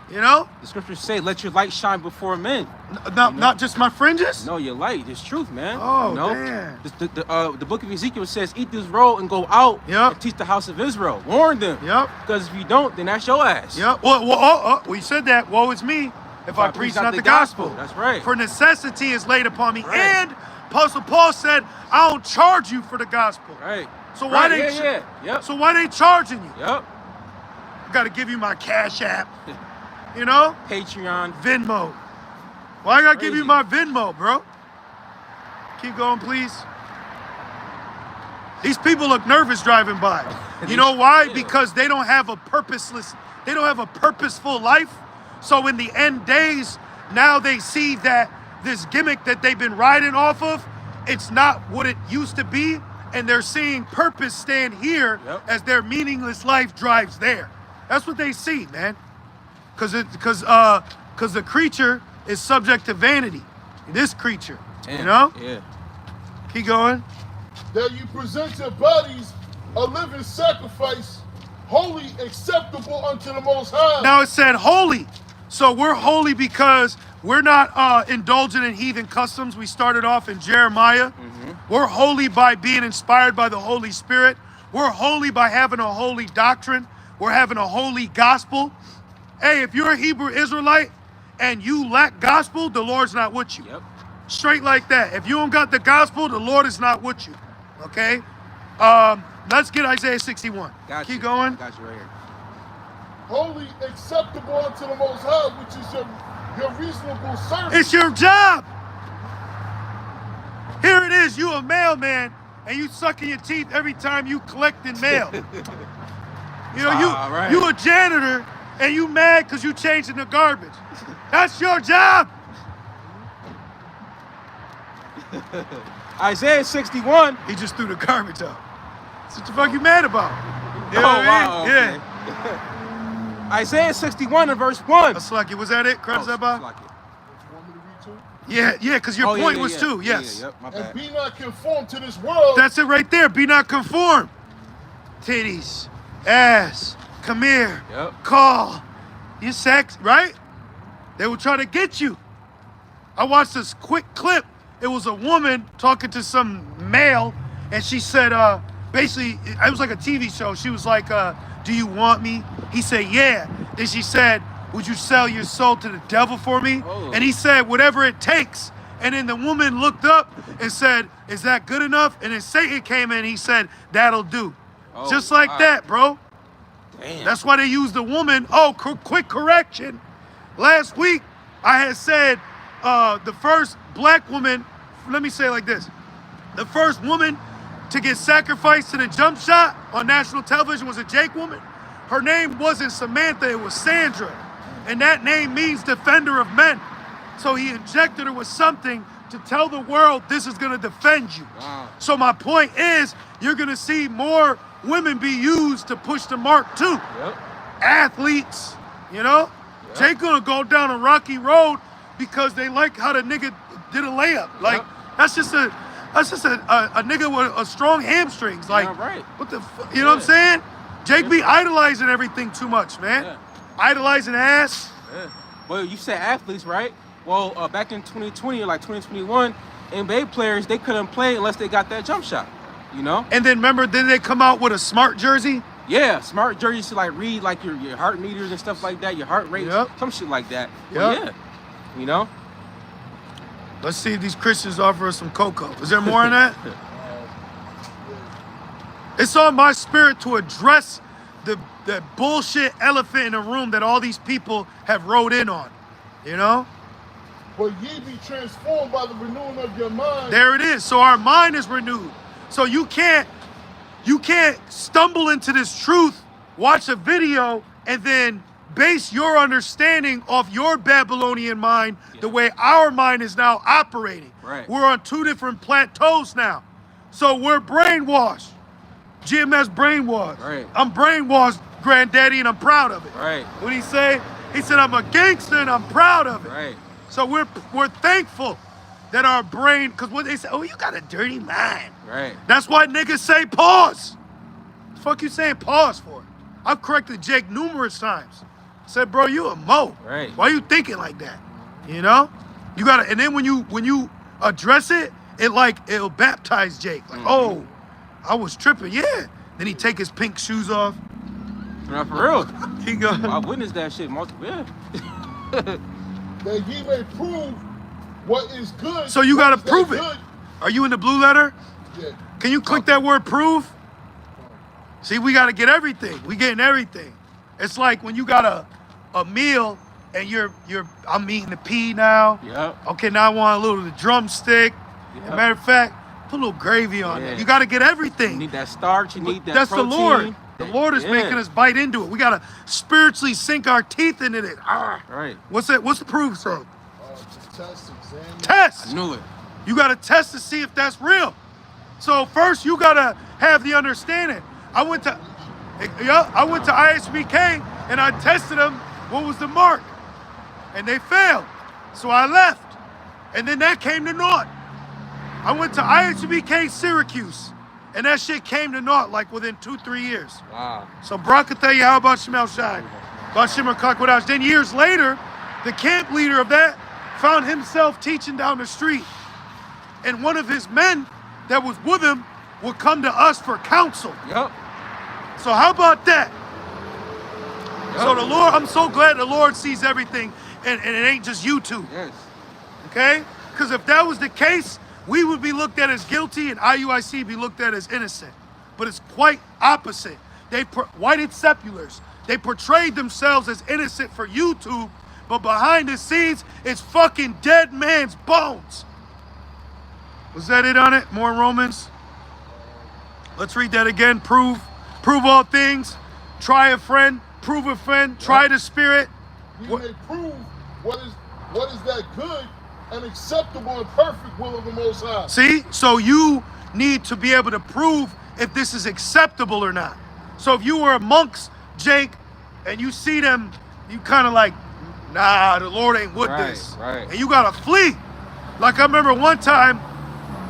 You know? The scriptures say, let your light shine before men. Not just my fringes? No, your light. It's truth, man. Oh, you know? damn. The book of Ezekiel says, eat this roll and go out Yep. and teach the house of Israel. Warn them. Yep. Because if you don't, then that's your ass. Yep. Well, we said that. Woe is me if I preach not the gospel. That's right. For necessity is laid upon me. Right. And Apostle Paul said, I don't charge you for the gospel. Right. So why Right, they yeah. Yep. So why they charging you? Yep. I gotta give you my Cash App. You know? Patreon. Venmo. Why I gotta give you Crazy. my Venmo, bro? Keep going, please. These people look nervous driving by. You know why? Yeah. Because they don't have a purposeful life. So in the end days, now they see that this gimmick that they've been riding off of, it's not what it used to be. And they're seeing purpose stand here Yep. as their meaningless life drives there. That's what they see, man. Because the creature is subject to vanity. This creature, Damn. you know? Yeah. Keep going. that you present your bodies a living sacrifice, holy, acceptable unto the Most High. Now it said holy. So we're holy because we're not indulging in heathen customs. We started off in Jeremiah. We're holy by being inspired by the Holy Spirit. We're holy by having a holy doctrine. We're having a holy gospel. Hey, if you're a Hebrew Israelite and you lack gospel, the Lord's not with you. Yep. Straight like that. If you don't got the gospel, the Lord is not with you. Okay? Let's get Isaiah 61. Got Keep you. going. Got you right here. Holy, acceptable unto the Most High, which is your reasonable service. It's your job. Here it is. You a mailman, and you sucking your teeth every time you collecting mail. You know, Right. you a janitor, and you mad because you changing the garbage. That's your job. Isaiah 61. He just threw the garbage out. That's what the fuck you mad about? You know what I mean? wow. Okay. Yeah. Isaiah 61 and verse 1. That's lucky. Was that it? Credits that by? Like it. You want me to read too? Yeah, because your point was two. Yes. Yep, my And bad. be not conformed to this world. That's it right there. Be not conformed. Titties, ass, come here, Yep. call. You sex, right? They will try to get you. I watched this quick clip. It was a woman talking to some male, and she said, basically, it was like a TV show. She was like, do you want me? He said, yeah. Then she said, would you sell your soul to the devil for me? Oh. And he said, whatever it takes. And then the woman looked up and said, is that good enough? And then Satan came in, he said, that'll do. Oh, Just like wow. that, bro. Damn. That's why they used the woman. Oh, quick correction. Last week, I had said the first black woman, let me say it like this. The first woman to get sacrificed to the jump shot on national television was a Jake woman. Her name wasn't Samantha, it was Sandra. And that name means defender of men. So he injected her with something to tell the world this is gonna defend you. Wow. So my point is, you're gonna see more women be used to push the mark too. Yep. Athletes, you know? Yep. Jake gonna go down a rocky road because they like how the nigga did a layup. Like, Yep. that's just a nigga with a strong hamstrings. Like, Yeah, right. what the you know what I'm saying? Jake be idolizing everything too much, man. Yeah. Idolizing ass. Yeah. Well, you said athletes, right? Well, back in 2020 or like 2021, NBA players, they couldn't play unless they got that jump shot, you know? And then remember, then they come out with a smart jersey. Yeah, smart jerseys to like read like your heart meters and stuff like that, your heart rate, Yep. some shit like that. Well, Yep. yeah, you know? Let's see if these Christians offer us some cocoa. Is there more in that? It's on my spirit to address the bullshit elephant in the room that all these people have rode in on. You know? But ye be transformed by the renewing of your mind. There it is. So our mind is renewed. So you can't stumble into this truth, watch a video, and then base your understanding off your Babylonian mind the way our mind is now operating. Right. We're on two different plateaus now. So we're brainwashed. GMS brainwashed. Right. I'm brainwashed, granddaddy, and I'm proud of it. Right. What did he say? He said, I'm a gangster and I'm proud of it. Right. So we're thankful that our brain, because what they say, oh, you got a dirty mind. Right. That's why niggas say pause. The fuck you saying pause for? I've corrected Jake numerous times. Said, bro, you a mo. Right. Why you thinking like that? You know? You gotta, and then when you address it, it'll baptize Jake. Like, oh, I was tripping, yeah. Then he take his pink shoes off. Not for real. He go, I witnessed that shit multiple. Yeah. That ye may prove what is good. so you gotta what is prove it. good. Are you in the blue letter? Yeah. Can you click that word prove? See, we got to get everything. We getting everything. It's like when you got a meal and I'm eating the pea now. Yep. Okay, now I want a little of the drumstick. Yep. As a matter of fact, put a little gravy on Yeah. it. You got to get You everything. need that starch. You need that That's protein. the Lord. The Lord is Yeah. making us bite into it. We got to spiritually sink our teeth into it. Ah. Right. What's that? What's the proof say? To test, examine. Test. I knew it. You got to test to see if that's real. So first you got to have the understanding. I went to ISBK and I tested them. What was the mark? And they failed. So I left. And then that came to naught. I went to ISBK Syracuse And that shit came to naught like within 2-3 years. Wow. So Barakatah Yahweh Shemel Shai, Bashim Kakwadash. Then years later, the camp leader of that found himself teaching down the street. And one of his men that was with him would come to us for counsel. Yep. So how about that? Yep. So the Lord, I'm so glad the Lord sees everything and it ain't just YouTube. Yes. Okay? Because if that was the case, we would be looked at as guilty and IUIC be looked at as innocent. But it's quite opposite. Whited sepulars, they portrayed themselves as innocent for YouTube, but behind the scenes, it's fucking dead man's bones. Was that it on it? More Romans? Let's read that again. Prove all things. Try a friend. Prove a friend. Try the spirit. We may prove what is that good and acceptable and perfect will of the Most High. See? So you need to be able to prove if this is acceptable or not. So if you were amongst Jake and you see them, you kind of like, nah, the Lord ain't with this. Right. And you got to flee. Like I remember one time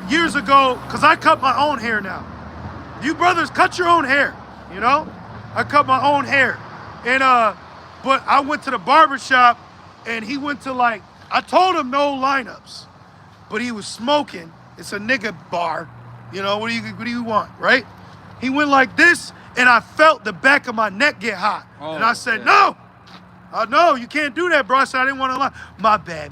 years ago, because I cut my own hair now. You brothers, cut your own hair, you know? I cut my own hair. And, but I went to the barber shop and he went to like, I told him no lineups, but he was smoking. It's a nigga bar. You know, what do you want, right? He went like this and I felt the back of my neck get hot. And I said, no, you can't do that, bro. I said, I didn't want to lie. My bad,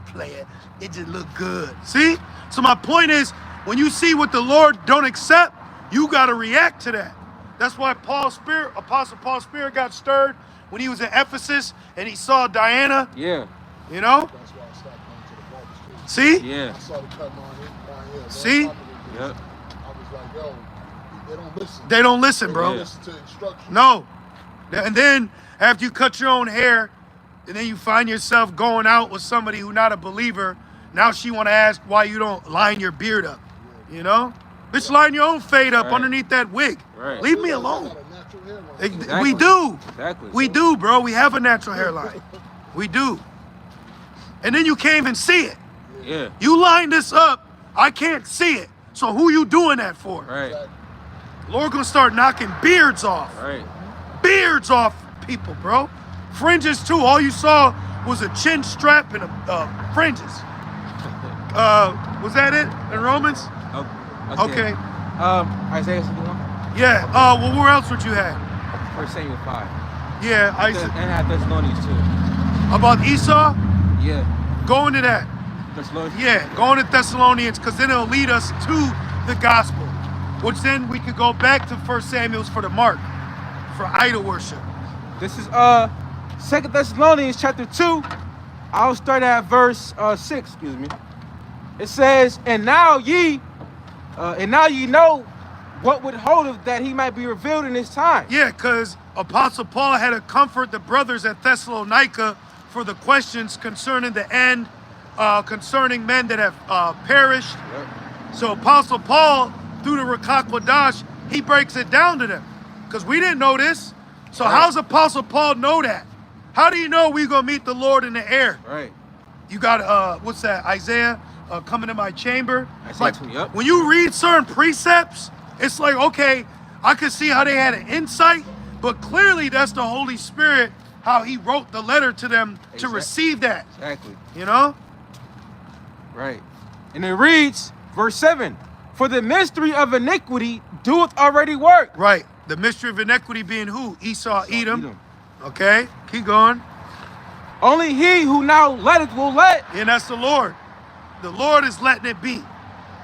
player. It just looked good. See? So my point is, when you see what the Lord don't accept, you got to react to that. That's why Apostle Paul's spirit got stirred when he was in Ephesus and he saw Diana. Yeah. You know? That's why I stopped going to the barber street. See? Yeah. I saw the cut my hair. See? Yep. I was like, yo, they don't listen. They don't listen, bro. They don't listen to instructions. No. And then after you cut your own hair, and then you find yourself going out with somebody who's not a believer, now she want to ask why you don't line your beard up. You know? Bitch, line your own fade up underneath that wig. Right. Leave me alone. Exactly. We do. Exactly. We do, bro. We have a natural hairline. We do. And then you can't even see it. Yeah. You line this up, I can't see it. So who you doing that for? Right. Lord gonna start knocking beards off. Right. Beards off people, bro. Fringes too. All you saw was a chin strap and fringes. Was that it in Romans? Oh, Okay. Isaiah 61. Yeah. Well, where else would you have? 1 Samuel 5. Yeah. And had Thessalonians too. About Esau? Yeah. Go into that. Thessalonians. Yeah. Go into Thessalonians, because then it'll lead us to the gospel, which then we could go back to 1 Samuel's for the mark, for idol worship. This is 2 Thessalonians chapter 2. I'll start at verse 6. Excuse me. It says, "And now ye know what withholdeth that he might be revealed in his time." Yeah, because Apostle Paul had to comfort the brothers at Thessalonica for the questions concerning the end, concerning men that have perished. Yep. So Apostle Paul, through the Ruach HaKodesh, he breaks it down to them. Because we didn't know this. So Right. how's Apostle Paul know that? How do you know we going to meet the Lord in the air? Right. You got, what's that, Isaiah, coming to my chamber? Isaiah Like, 2, yep. when you read certain precepts, it's like, okay, I could see how they had an insight, but clearly that's the Holy Spirit, how he wrote the letter to them to Exactly. receive that, Exactly. you know? Right. And it reads, verse 7, "For the mystery of iniquity doeth already work." Right. The mystery of iniquity being who? Esau, Edom. Okay, keep going. "Only he who now letteth will let." And that's the Lord. The Lord is letting it be.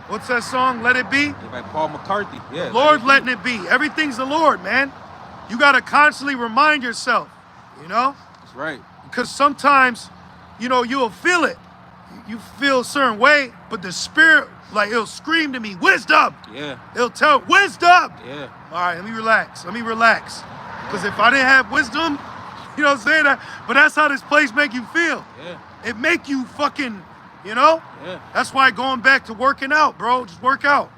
What's that song? Let it be? By Paul McCarthy. Yeah. Lord letting it be. Everything's the Lord, man. You got to constantly remind yourself, you know? That's right. Because sometimes, you know, you'll feel it. You feel a certain way, but the Spirit, like, it'll scream to me, wisdom. Yeah. It'll tell, wisdom. Yeah. All right, let me relax. Because if I didn't have wisdom, you know what I'm saying? But that's how this place make you feel. Yeah. It make you fucking, you know? Yeah. That's why going back to working out, bro. Just work out.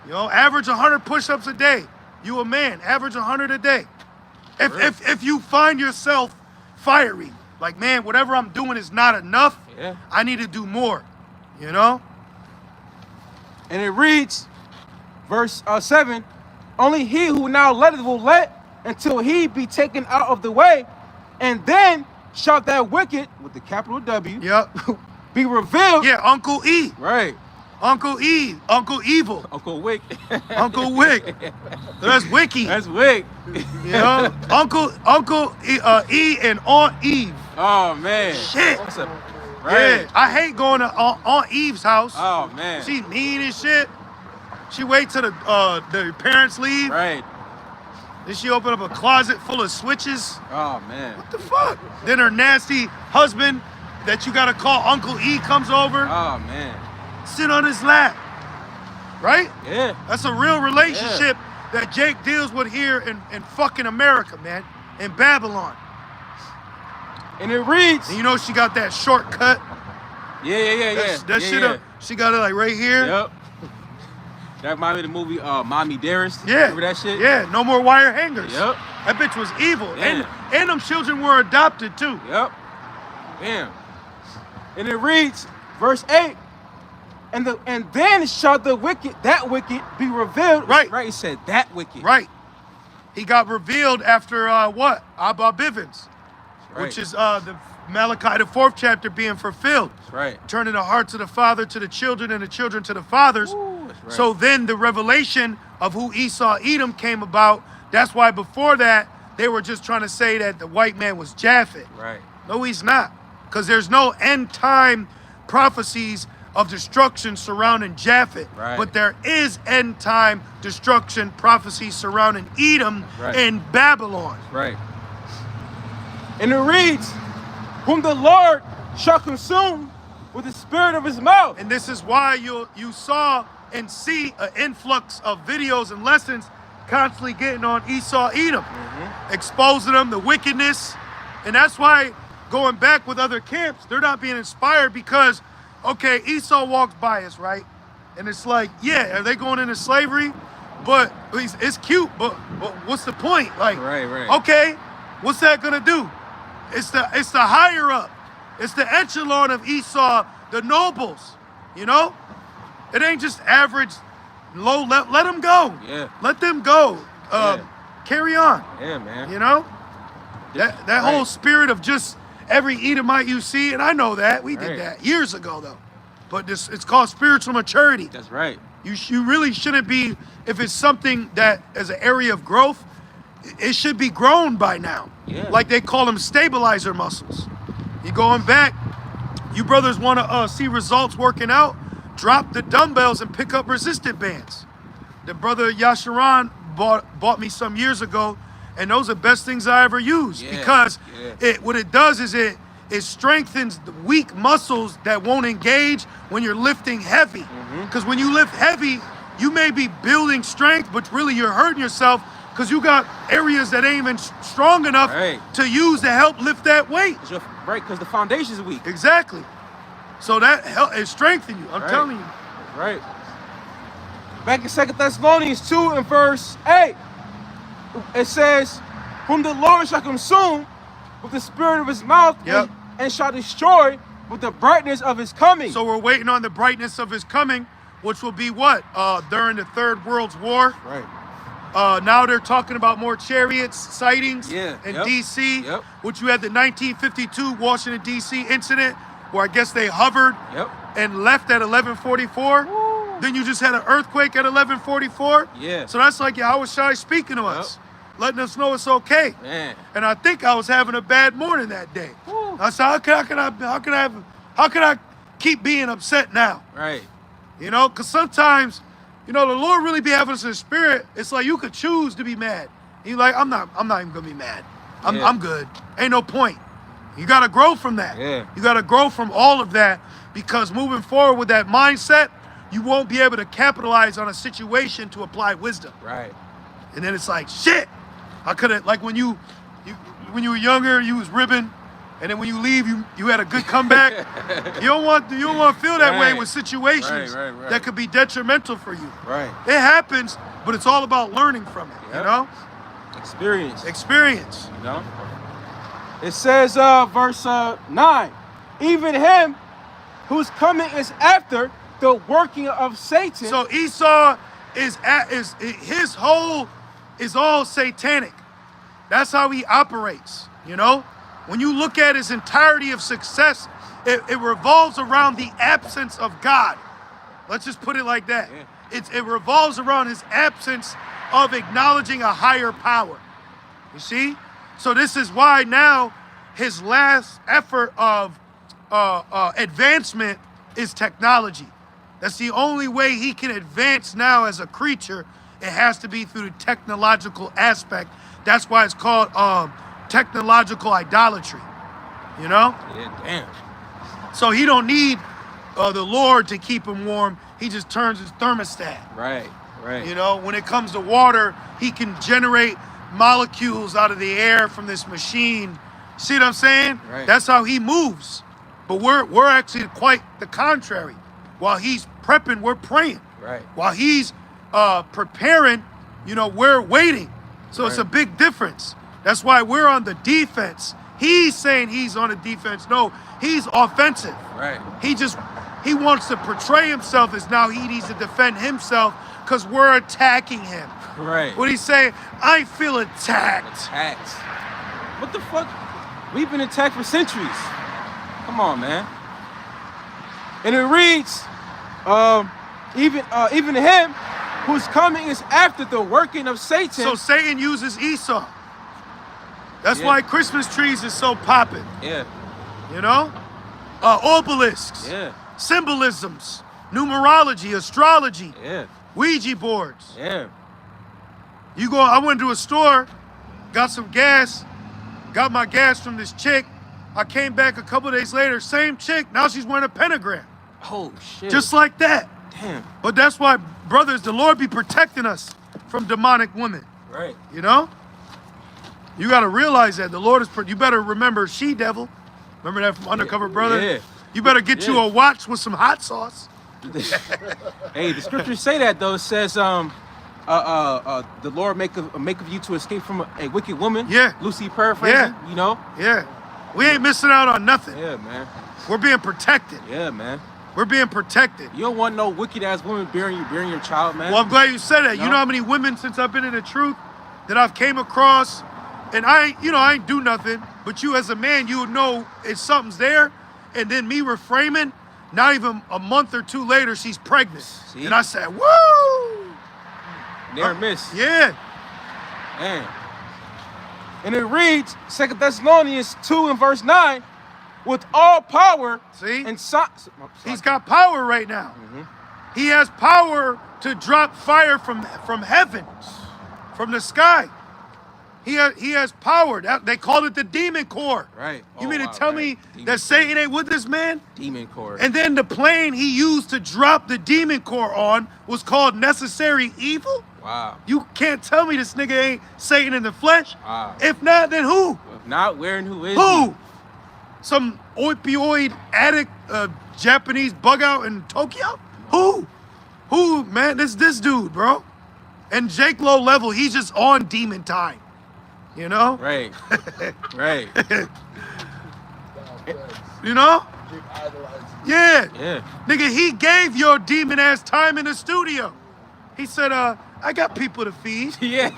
You know, average 100 push-ups a day. You a man, average 100 a day. If you find yourself fiery, like, man, whatever I'm doing is not enough, Yeah. I need to do more, you know? And it reads, Verse 7, only he who now letteth will let until he be taken out of the way, and then shall that wicked, with the capital W, Yep. be revealed. Yeah, Uncle E. Right. Uncle E. Uncle Evil. Uncle Wick. Uncle Wick. That's Wiki. That's Wick. You know? Uncle E and Aunt Eve. Oh, man. Shit. What's up? Right. Yeah, I hate going to Aunt Eve's house. Oh, man. She mean as shit. She wait till the parents leave. Right. Then she open up a closet full of switches. Oh, man. What the fuck? Then her nasty husband that you gotta call Uncle E comes over. Oh, man. Sit on his lap. Right? Yeah. That's a real relationship that Jake deals with here in fucking America, man. In Babylon. And it reads. And you know she got that shortcut. Yeah. That shit up. She got it like right here. Yep. That reminded me of the movie Mommy Dearest. Yeah. Remember that shit? Yeah, no more wire hangers. Yep. That bitch was evil. Yeah. And them children were adopted too. Yep. Damn. And it reads, verse 8, and then shall that wicked be revealed. Right. Right. It said that wicked. Right. He got revealed after what? Abba Bivens. Right. Which is the Malachi, the 4th chapter being fulfilled. That's right. Turning the hearts of the father to the children and the children to the fathers. Ooh, that's right. So then the revelation of who Esau Edom came about. That's why before that, they were just trying to say that the white man was Japhet. Right. No, he's not. Because there's no end time prophecies of destruction surrounding Japhet. Right. But there is end time destruction prophecies surrounding Edom Right. and Babylon. Right. And it reads, whom the Lord shall consume with the spirit of his mouth. And this is why you saw and see an influx of videos and lessons constantly getting on Esau Edom, exposing them, the wickedness. And that's why going back with other camps, they're not being inspired because, okay, Esau walks by us, right? And it's like, yeah, are they going into slavery? But it's cute, but what's the point? Like, Right. okay, what's that gonna do? It's the higher up. It's the echelon of Esau, the nobles, you know? It ain't just average low, let them go. Yeah. Let them go. Carry on, Yeah, man. you know? That whole Right. spirit of just every Edomite you see, and I know that, we did Right. that years ago though. But it's called spiritual maturity. That's right. You really shouldn't be, if it's something that is an area of growth, it should be grown by now. Yeah. Like they call them stabilizer muscles. You going back, you brothers want to see results working out, drop the dumbbells and pick up resistant bands. The brother Yasharan bought me some years ago, and those are the best things I ever used because what it does is it strengthens the weak muscles that won't engage when you're lifting heavy. Because when you lift heavy, you may be building strength, but really you're hurting yourself because you got areas that ain't even strong enough to use to help lift that weight. Right, because the foundation is weak. Exactly. So that it strengthens you. I'm telling you. Right. Back in 2 Thessalonians 2 and verse 8, it says, whom the Lord shall consume with the spirit of his mouth and shall destroy with the brightness of his coming. So we're waiting on the brightness of his coming, which will be what? During the Third World War. Right. Now they're talking about more chariots sightings in D.C., which you had the 1952 Washington, D.C. incident where I guess they hovered and left at 11:44. Then you just had an earthquake at 11:44. Yeah. So that's like Yahweh Shai speaking to us, letting us know it's okay. Man. And I think I was having a bad morning that day. I said, how can I keep being upset now? Right. You know, because sometimes, you know, the Lord really be having us in the spirit. It's like you could choose to be mad. You're like, I'm not even gonna be mad. I'm good. Ain't no point. You gotta grow from that. Yeah. You gotta grow from all of that because moving forward with that mindset, you won't be able to capitalize on a situation to apply wisdom. Right. And then it's like, shit. I could have, like when you were younger, you was ribbing, and then when you leave, you had a good comeback. You don't want to feel that way with situations that could be detrimental for you. Right. It happens, but it's all about learning from it. You know. Experience. You know. It says, verse 9, even him whose coming is after the working of Satan. So Esau is his whole is all satanic. That's how he operates, you know? When you look at his entirety of success, it revolves around the absence of God. Let's just put it like that. Yeah. It revolves around his absence of acknowledging a higher power. You see? So this is why now his last effort of advancement is technology. That's the only way he can advance now as a creature. It has to be through the technological aspect. That's why it's called technological idolatry. You know? Yeah, damn. So he don't need the Lord to keep him warm. He just turns his thermostat. Right, right. You know, when it comes to water, he can generate molecules out of the air from this machine. See what I'm saying? Right. That's how he moves. But we're actually quite the contrary. While he's prepping, we're praying. Right. While he's preparing, you know, we're waiting. So it's a Right. big difference. That's why we're on the defense. He's saying he's on the defense. No, he's offensive. Right. He wants to portray himself as now he needs to defend himself because we're attacking him. Right. What he's saying, I feel attacked. Attacked. What the fuck? We've been attacked for centuries. Come on, man. And it reads, even him who's coming is after the working of Satan. So Satan uses Esau. That's Yeah. why Christmas trees is so popping. Yeah. You know? Obelisks. Yeah. Symbolisms. Numerology. Astrology. Yeah. Ouija boards. Yeah. I went to a store, got some gas, got my gas from this chick. I came back a couple days later, same chick, now she's wearing a pentagram. Oh shit. Just like that. damn. But that's why, brothers, the Lord be protecting us from demonic women. Right. You know? You got to realize that. The Lord is, you better remember she-devil. Remember that from Undercover Brother? Yeah. You better get you a watch with some hot sauce. Hey, the scriptures say that though. It says, the Lord make of you to escape from a wicked woman. Yeah. Loosely paraphrasing. Yeah. You know. Yeah. We ain't missing out on nothing. Yeah, man. We're being protected. Yeah, man. We're being protected. You don't want no wicked ass woman bearing your child, man. Well, I'm glad you said that. No? You know how many women since I've been in the truth that I've came across, and I ain't do nothing, but you as a man, you would know if something's there, and then me reframing, not even a month or two later, she's pregnant. See? And I said, woo! Near miss. Yeah. Man. And it reads, 2 Thessalonians 2 and verse 9, with all power See? and He's got power right now. Mm-hmm. He has power to drop fire from heaven, from the sky. He has power. They called it the demon core. Right. You Oh, mean to wow, tell right. me Demon that Satan ain't with this man? demon core. And then the plane he used to drop the demon core on was called necessary evil? Wow. You can't tell me this nigga ain't Satan in the flesh. Wow. If not, then who? If not, where and who is Who? he? Some opioid addict Japanese bug out in Tokyo? Who? Who, man? This dude, bro. And Jake Low level, he's just on demon time. You know? Right. Right. You know? Jake idolizes. Yeah. Yeah. Nigga, he gave your demon ass time in the studio. He said, I got people to feed. Yeah.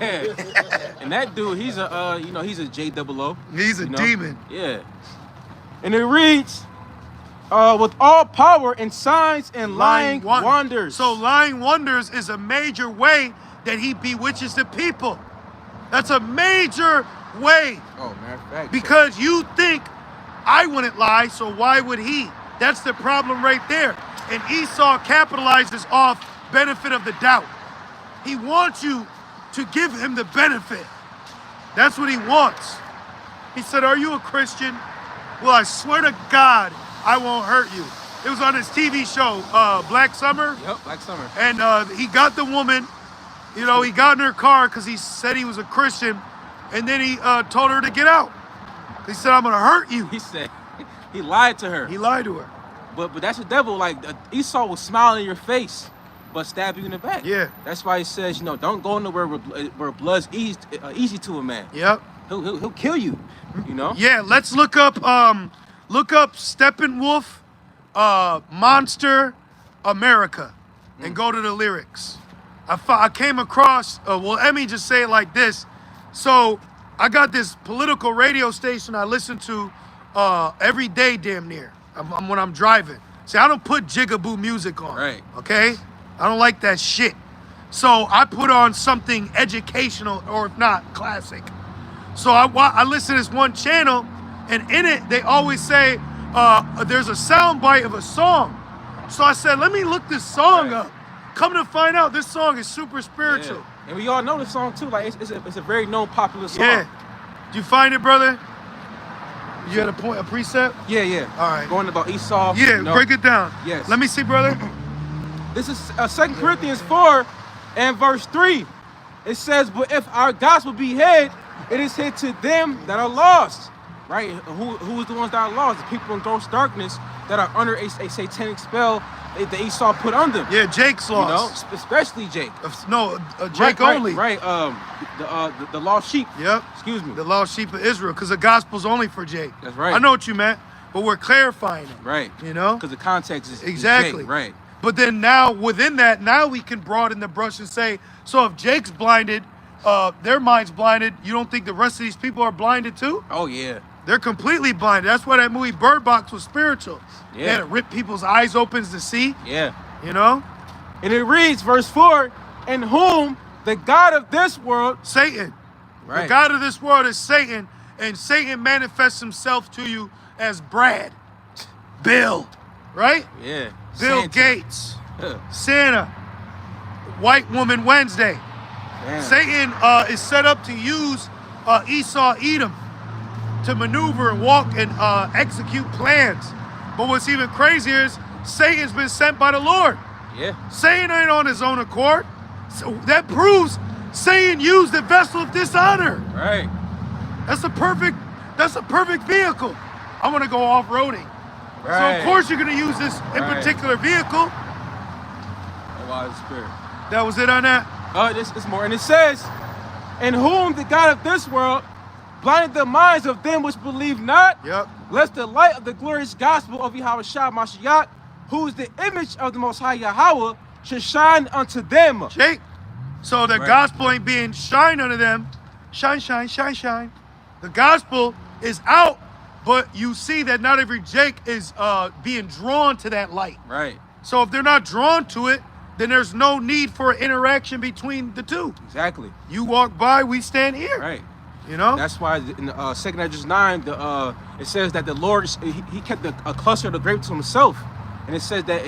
And that dude, he's a he's a J-double-O. He's a you know? demon. Yeah. And it reads, with all power and signs and lying wonders. So lying wonders is a major way that he bewitches the people. That's a major way. Oh, man, fact. Because you think I wouldn't lie, so why would he? That's the problem right there. And Esau capitalizes off benefit of the doubt. He wants you to give him the benefit. That's what he wants. He said, are you a Christian? Well, I swear to God, I won't hurt you. It was on his TV show, Black Summer. Yep, Black Summer. And he got the woman, you know, he got in her car because he said he was a Christian. And then he told her to get out. He said, I'm going to hurt you. He said, he lied to her. He lied to her. But that's the devil. Like, Esau will smile in your face, but stab you in the back. Yeah. That's why he says, don't go nowhere where blood's easy to a man. Yep. He'll kill you, you know? Yeah, let's look up Steppenwolf, Monster America, and go to the lyrics. I came across, well, let me just say it like this. So I got this political radio station I listen to every day damn near when I'm driving. See, I don't put jigaboo music on, Right. okay? I don't like that shit. So I put on something educational or if not, classic. So I listen to this one channel, and in it, they always say there's a sound bite of a song. So I said, let me look this song up. Come to find out, this song is super spiritual. Yeah. And we all know the song too. Like it's a very known popular song. Yeah. Did you find it, brother? You had a precept? Yeah, yeah. All right. Going about Esau. Yeah, you know. break it down. Yes. Let me see, brother. This is 2 Corinthians 4 and verse 3. It says, but if our gospel be hid, it is hid to them that are lost. Right? Who is the ones that are lost? The people in gross darkness that are under a satanic spell that Esau put on them. Yeah, Jake's lost. You know, especially Jake. No, Jake only. Right. The lost sheep. Yep. Excuse me. The lost sheep of Israel, because the gospel's only for Jake. That's right. I know what you meant, but we're clarifying it. Right. You know? Because the context is exactly Jake, right. But then now within that, now we can broaden the brush and say, so if Jake's blinded, their mind's blinded, you don't think the rest of these people are blinded too? Oh yeah. They're completely blinded. That's why that movie Bird Box was spiritual. Yeah. They had to rip people's eyes open to see. Yeah. You know? And it reads, verse 4, in whom the God of this world, Satan. Right. The God of this world is Satan, and Satan manifests himself to you as Brad, Bill, right? Yeah. Bill Santa. Gates, Santa, White Woman Wednesday. Damn. Satan is set up to use Esau Edom to maneuver and walk and execute plans. But what's even crazier is Satan's been sent by the Lord. Yeah. Satan ain't on his own accord. So that proves Satan used the vessel of dishonor. Right. That's a perfect vehicle. I want to go off-roading. Right. So of course you're gonna use this in particular vehicle. Oh, wow, the spirit. That was it on that? This is more. And it says, in whom the God of this world blinded the minds of them which believe not, Yep. lest the light of the glorious gospel of Yahweh Shah Mashiach, who is the image of the Most High Yahweh, should shine unto them. Jake. So the gospel ain't being shined unto them. Shine, shine, shine, shine. The gospel is out, but you see that not every Jake is being drawn to that light. Right. So if they're not drawn to it, then there's no need for interaction between the two. Exactly. You walk by, we stand here. Right. You know? That's why in 2 Edges 9, it says that the Lord, he kept a cluster of the grapes to himself. And it says that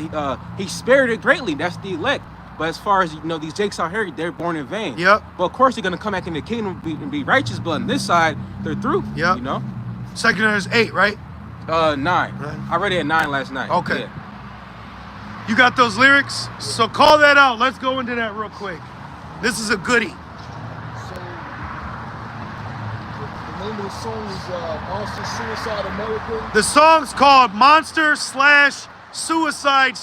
he spared it greatly. That's the elect. But as far as, these Jakes out here, they're born in vain. Yep. But of course, they're going to come back in the kingdom and be righteous. But on this side, they're through. Yep. 2 Edges 8, right? 9. I read it at 9 last night. Okay. Yeah. You got those lyrics? So call that out. Let's go into that real quick. This is a goodie. So, the name of the song is Monster Suicide America. The song's called Monster / Suicide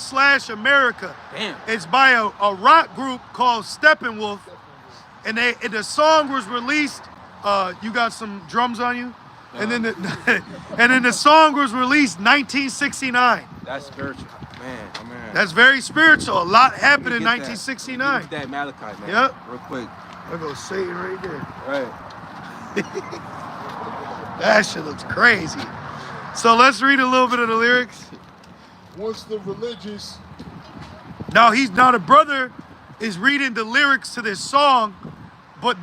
/ America. Damn. It's by a rock group called Steppenwolf. And the song was released. You got some drums on you? And then the song was released 1969. That's spiritual. Man, oh man. That's very spiritual. A lot happened in Let me get 1969. That. That Malachi, man. Yep. Real quick. There goes Satan right there. Right. That shit looks crazy. So let's read a little bit of the lyrics. Once the religious. Now the brother is reading the lyrics to this song, but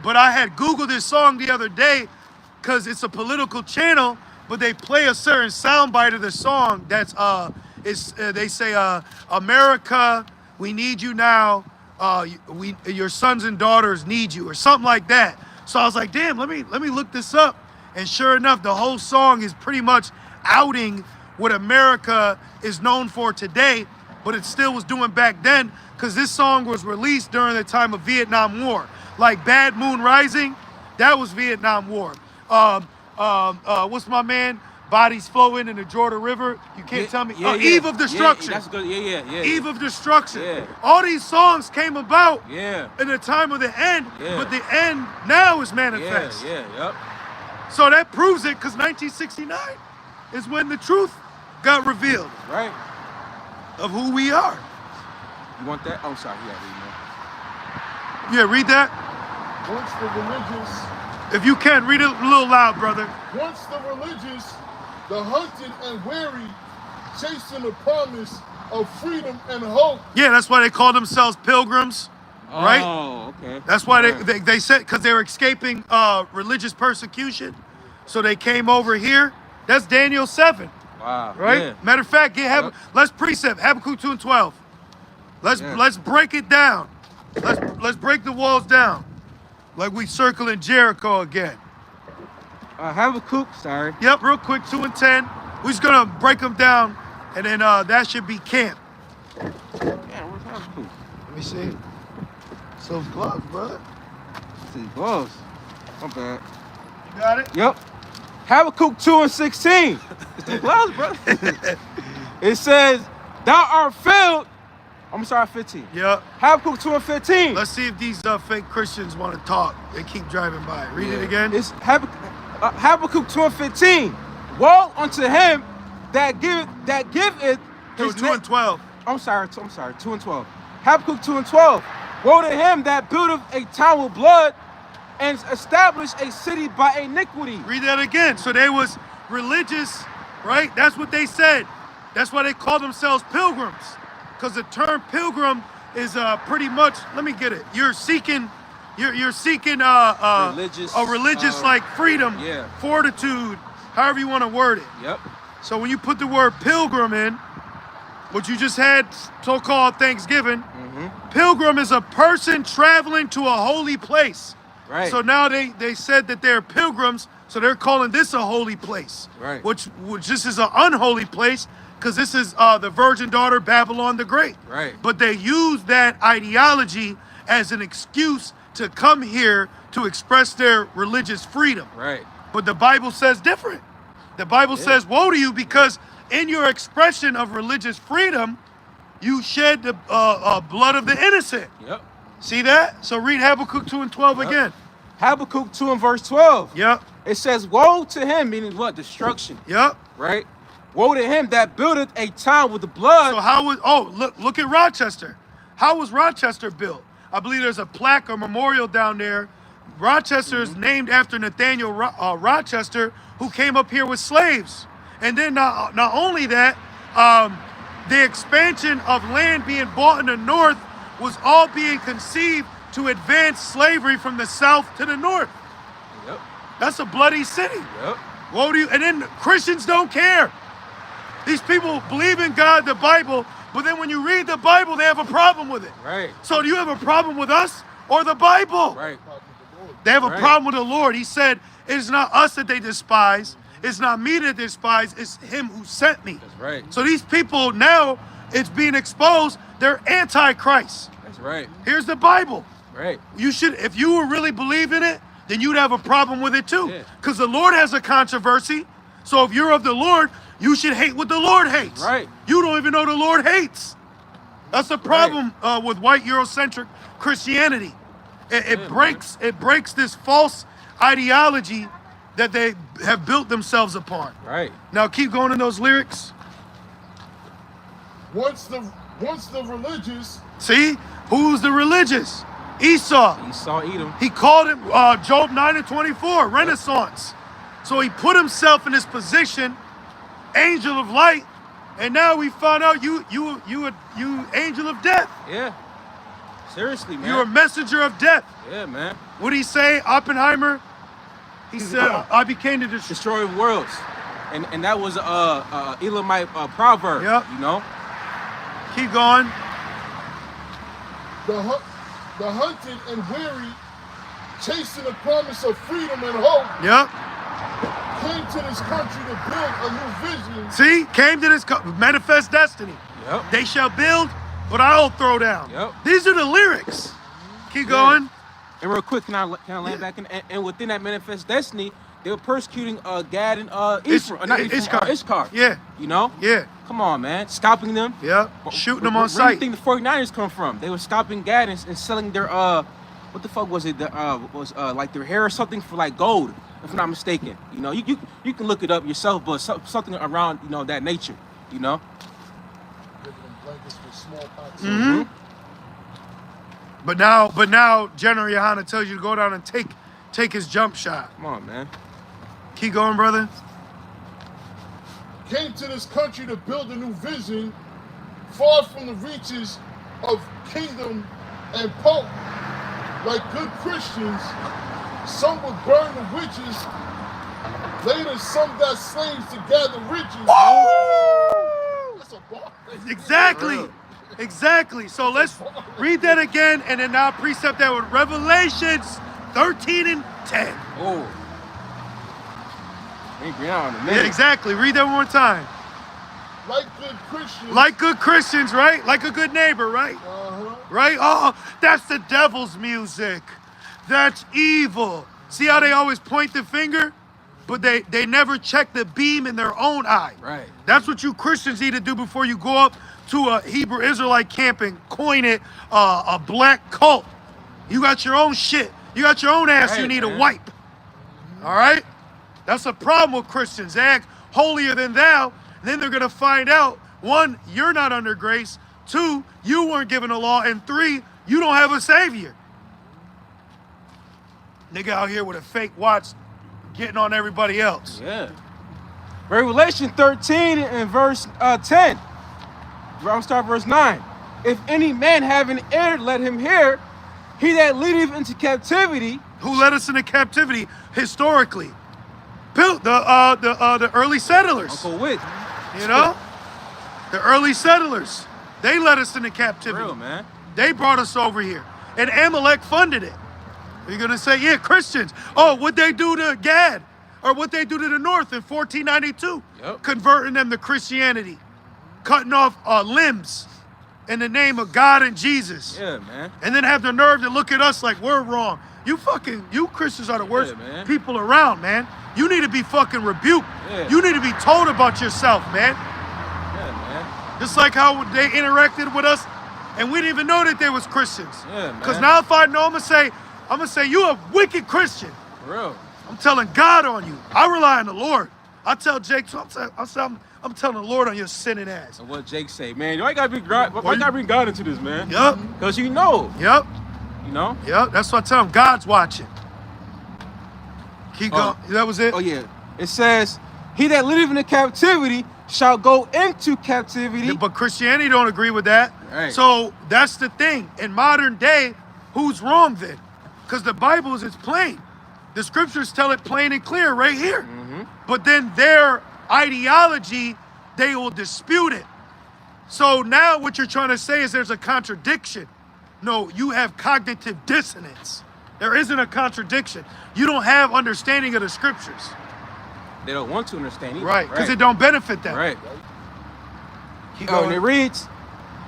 but I had Googled this song the other day because it's a political channel, but they play a certain soundbite of the song that's they say America, we need you now. Your sons and daughters need you, or something like that. So I was like, damn, let me look this up. And sure enough, the whole song is pretty much outing what America is known for today, but it still was doing back then, because this song was released during the time of Vietnam War. Like Bad Moon Rising, that was Vietnam War. What's my man? Bodies flowing in the Jordan River. You can't tell me. Eve of Destruction. That's good. Yeah. Eve of Destruction. Yeah. All these songs came about Yeah. in the time of the end, Yeah. but the end now is manifest. Yep. So that proves it, because 1969 is when the truth got revealed Right. of who we are. You want that? Oh, I'm sorry. Yeah, Yeah, read that. Once the religious, If you can, read it a little loud, brother. once the religious, the hunted and weary, chasing the promise of freedom and hope. Yeah, that's why they call themselves pilgrims, right? Oh, okay. That's why they said, because they were escaping religious persecution. So they came over here. That's Daniel 7, Wow. right? Yeah. Matter of fact, let's precept Habakkuk 2 and 12. Let's break it down. Let's break the walls down. Like we circling Jericho again. Habakkuk, sorry. Yep, real quick, 2 and 10. We're just gonna break them down, and then that should be camp. Yeah, where's Habakkuk? Let me see. So gloves, brother. See, gloves. My bad. You got it? Yep. Habakkuk 2 and 16. It's the gloves, bro. It says, thou art filled. I'm sorry, 15. Yep. Habakkuk 2 and 15. Let's see if these fake Christians want to talk. They keep driving by. Read it again. It's Habakkuk 2 and 15. Woe unto him that giveth his 2 and 12. I'm sorry, 2 and 12. Habakkuk 2 and 12. Woe to him that buildeth a town with blood and establish a city by iniquity. Read that again. So they was religious, right? That's what they said. That's why they call themselves pilgrims. Because the term pilgrim is pretty much, let me get it. You're seeking religious like freedom, fortitude, however you want to word it. Yep. So when you put the word pilgrim in, what you just had so-called Thanksgiving, pilgrim is a person traveling to a holy place. Right. So now they said that they're pilgrims, so they're calling this a holy place. Right. Which this is an unholy place, because this is the virgin daughter Babylon the Great. Right. But they use that ideology as an excuse to come here to express their religious freedom. Right. But the Bible says different. The Bible says, woe to you, because in your expression of religious freedom, you shed the blood of the innocent. Yep. See that? So read Habakkuk 2 and 12 again. Habakkuk 2 and verse 12. Yep. It says, woe to him, meaning what? Destruction. Yep. Right? Woe to him that buildeth a town with the blood. So how was, look at Rochester. How was Rochester built? I believe there's a plaque or memorial down there. Rochester is named after Nathaniel Rochester, who came up here with slaves. And then not only that, the expansion of land being bought in the north was all being conceived to advance slavery from the south to the north. Yep. That's a bloody city. Yep. Woe to you. And then Christians don't care. These people believe in God, the Bible, but then when you read the Bible, they have a problem with it. Right. So do you have a problem with us or the Bible? Right. They have a problem with the Lord. He said, it is not us that they despise. It's not me that they despise. It's him who sent me. That's right. So these people now, it's being exposed. They're anti-Christ. That's right. Here's the Bible. Right. You should, if you were really believe in it, then you'd have a problem with it too. Yeah. Because the Lord has a controversy. So if you're of the Lord, you should hate what the Lord hates. Right. You don't even know the Lord hates. That's the problem with white Eurocentric Christianity. It breaks this false ideology that they have built themselves upon. Right. Now keep going in those lyrics. Once the religious, See? Who's the religious? Esau. Esau, Edom. He called him Job 9 and 24, Renaissance. So he put himself in this position, angel of light, and now we found out you angel of death. Yeah. Seriously, man. You're a messenger of death. Yeah, man. What did he say, Oppenheimer? He said, I became the destroyer. Destroyer of worlds. And that was Elamite proverb. Yep. You know? Keep going. the hunted and weary, chasing the promise of freedom and hope, Yep. came to this country to build a new vision. See, came to this manifest destiny. Yep. They shall build, but I'll throw down. Yep. These are the lyrics. Keep going. And real quick, can I land back in? And within that manifest destiny, they were persecuting Gad and Ishkar. Yeah. You know? Yeah. Come on, man. Scalping them. Yeah. Shooting them on Where do sight. you think the 49ers come from? They were scalping Gad and selling their what the fuck was it? Like their hair or something for like gold, if I'm not mistaken. You know, you can look it up yourself, but something around that nature. You know. Giving them blankets with smallpox. Mm-hmm. But now General Yohana tells you to go down and take his jump shot. Come on, man. Keep going, brother. Came to this country to build a new vision, far from the reaches of kingdom and pope. Like good Christians, some would burn the witches. Later, some got slaves to gather riches. That's a bar. Exactly. So let's read that again, and then now precept that with Revelations 13 and 10. Oh. We ain't been out in a minute. Yeah, exactly. Read that one more time. Like good Christians. Like good Christians, right? Like a good neighbor, right? Right? Oh, that's the devil's music. That's evil. See how they always point the finger? But they never check the beam in their own eye. Right. That's what you Christians need to do before you go up to a Hebrew Israelite camp and coin it a black cult. You got your own shit. You got your own ass you need to wipe. All right? That's a problem with Christians. They act holier than thou. Then they're going to find out, one, you're not under grace. Two, you weren't given a law. And three, you don't have a savior. Nigga out here with a fake watch getting on everybody else. Yeah. Revelation 13 and verse 10. I'll start verse 9. If any man have an ear, let him hear. He that leadeth into captivity. Who led us into captivity historically? The early settlers. Uncle Witt. You know? The early settlers. They led us into captivity. Real, man. They brought us over here. And Amalek funded it. You're going to say, yeah, Christians. Oh, what they do to Gad? Or what they do to the North in 1492? Yep. Converting them to Christianity. Cutting off limbs in the name of God and Jesus. Yeah, man. And then have the nerve to look at us like we're wrong. You Christians are the worst people around, man. You need to be fucking rebuked. Yeah. You need to be told about yourself, man. Yeah, man. Just like how they interacted with us and we didn't even know that they was Christians. Yeah, man. Because now if I know, I'm gonna say you a wicked Christian. For real. I'm telling God on you. I rely on the Lord. I tell Jake, so I'm telling the Lord on your sinning ass. And what Jake say, man, why gotta bring God into this, man? Yup. Because you know. Yup. You know? Yep, that's what I tell him. God's watching. Keep going. That was it? Oh, yeah. It says, he that liveth in the captivity shall go into captivity. Yeah, but Christianity don't agree with that. Right. So that's the thing. In modern day, who's wrong then? Because the Bible is plain. The scriptures tell it plain and clear right here. Mm-hmm. But then their ideology, they will dispute it. So now what you're trying to say is there's a contradiction. No, you have cognitive dissonance. There isn't a contradiction. You don't have understanding of the scriptures. They don't want to understand either. Right, because it don't benefit them. Right. Keep Oh, going. and it reads,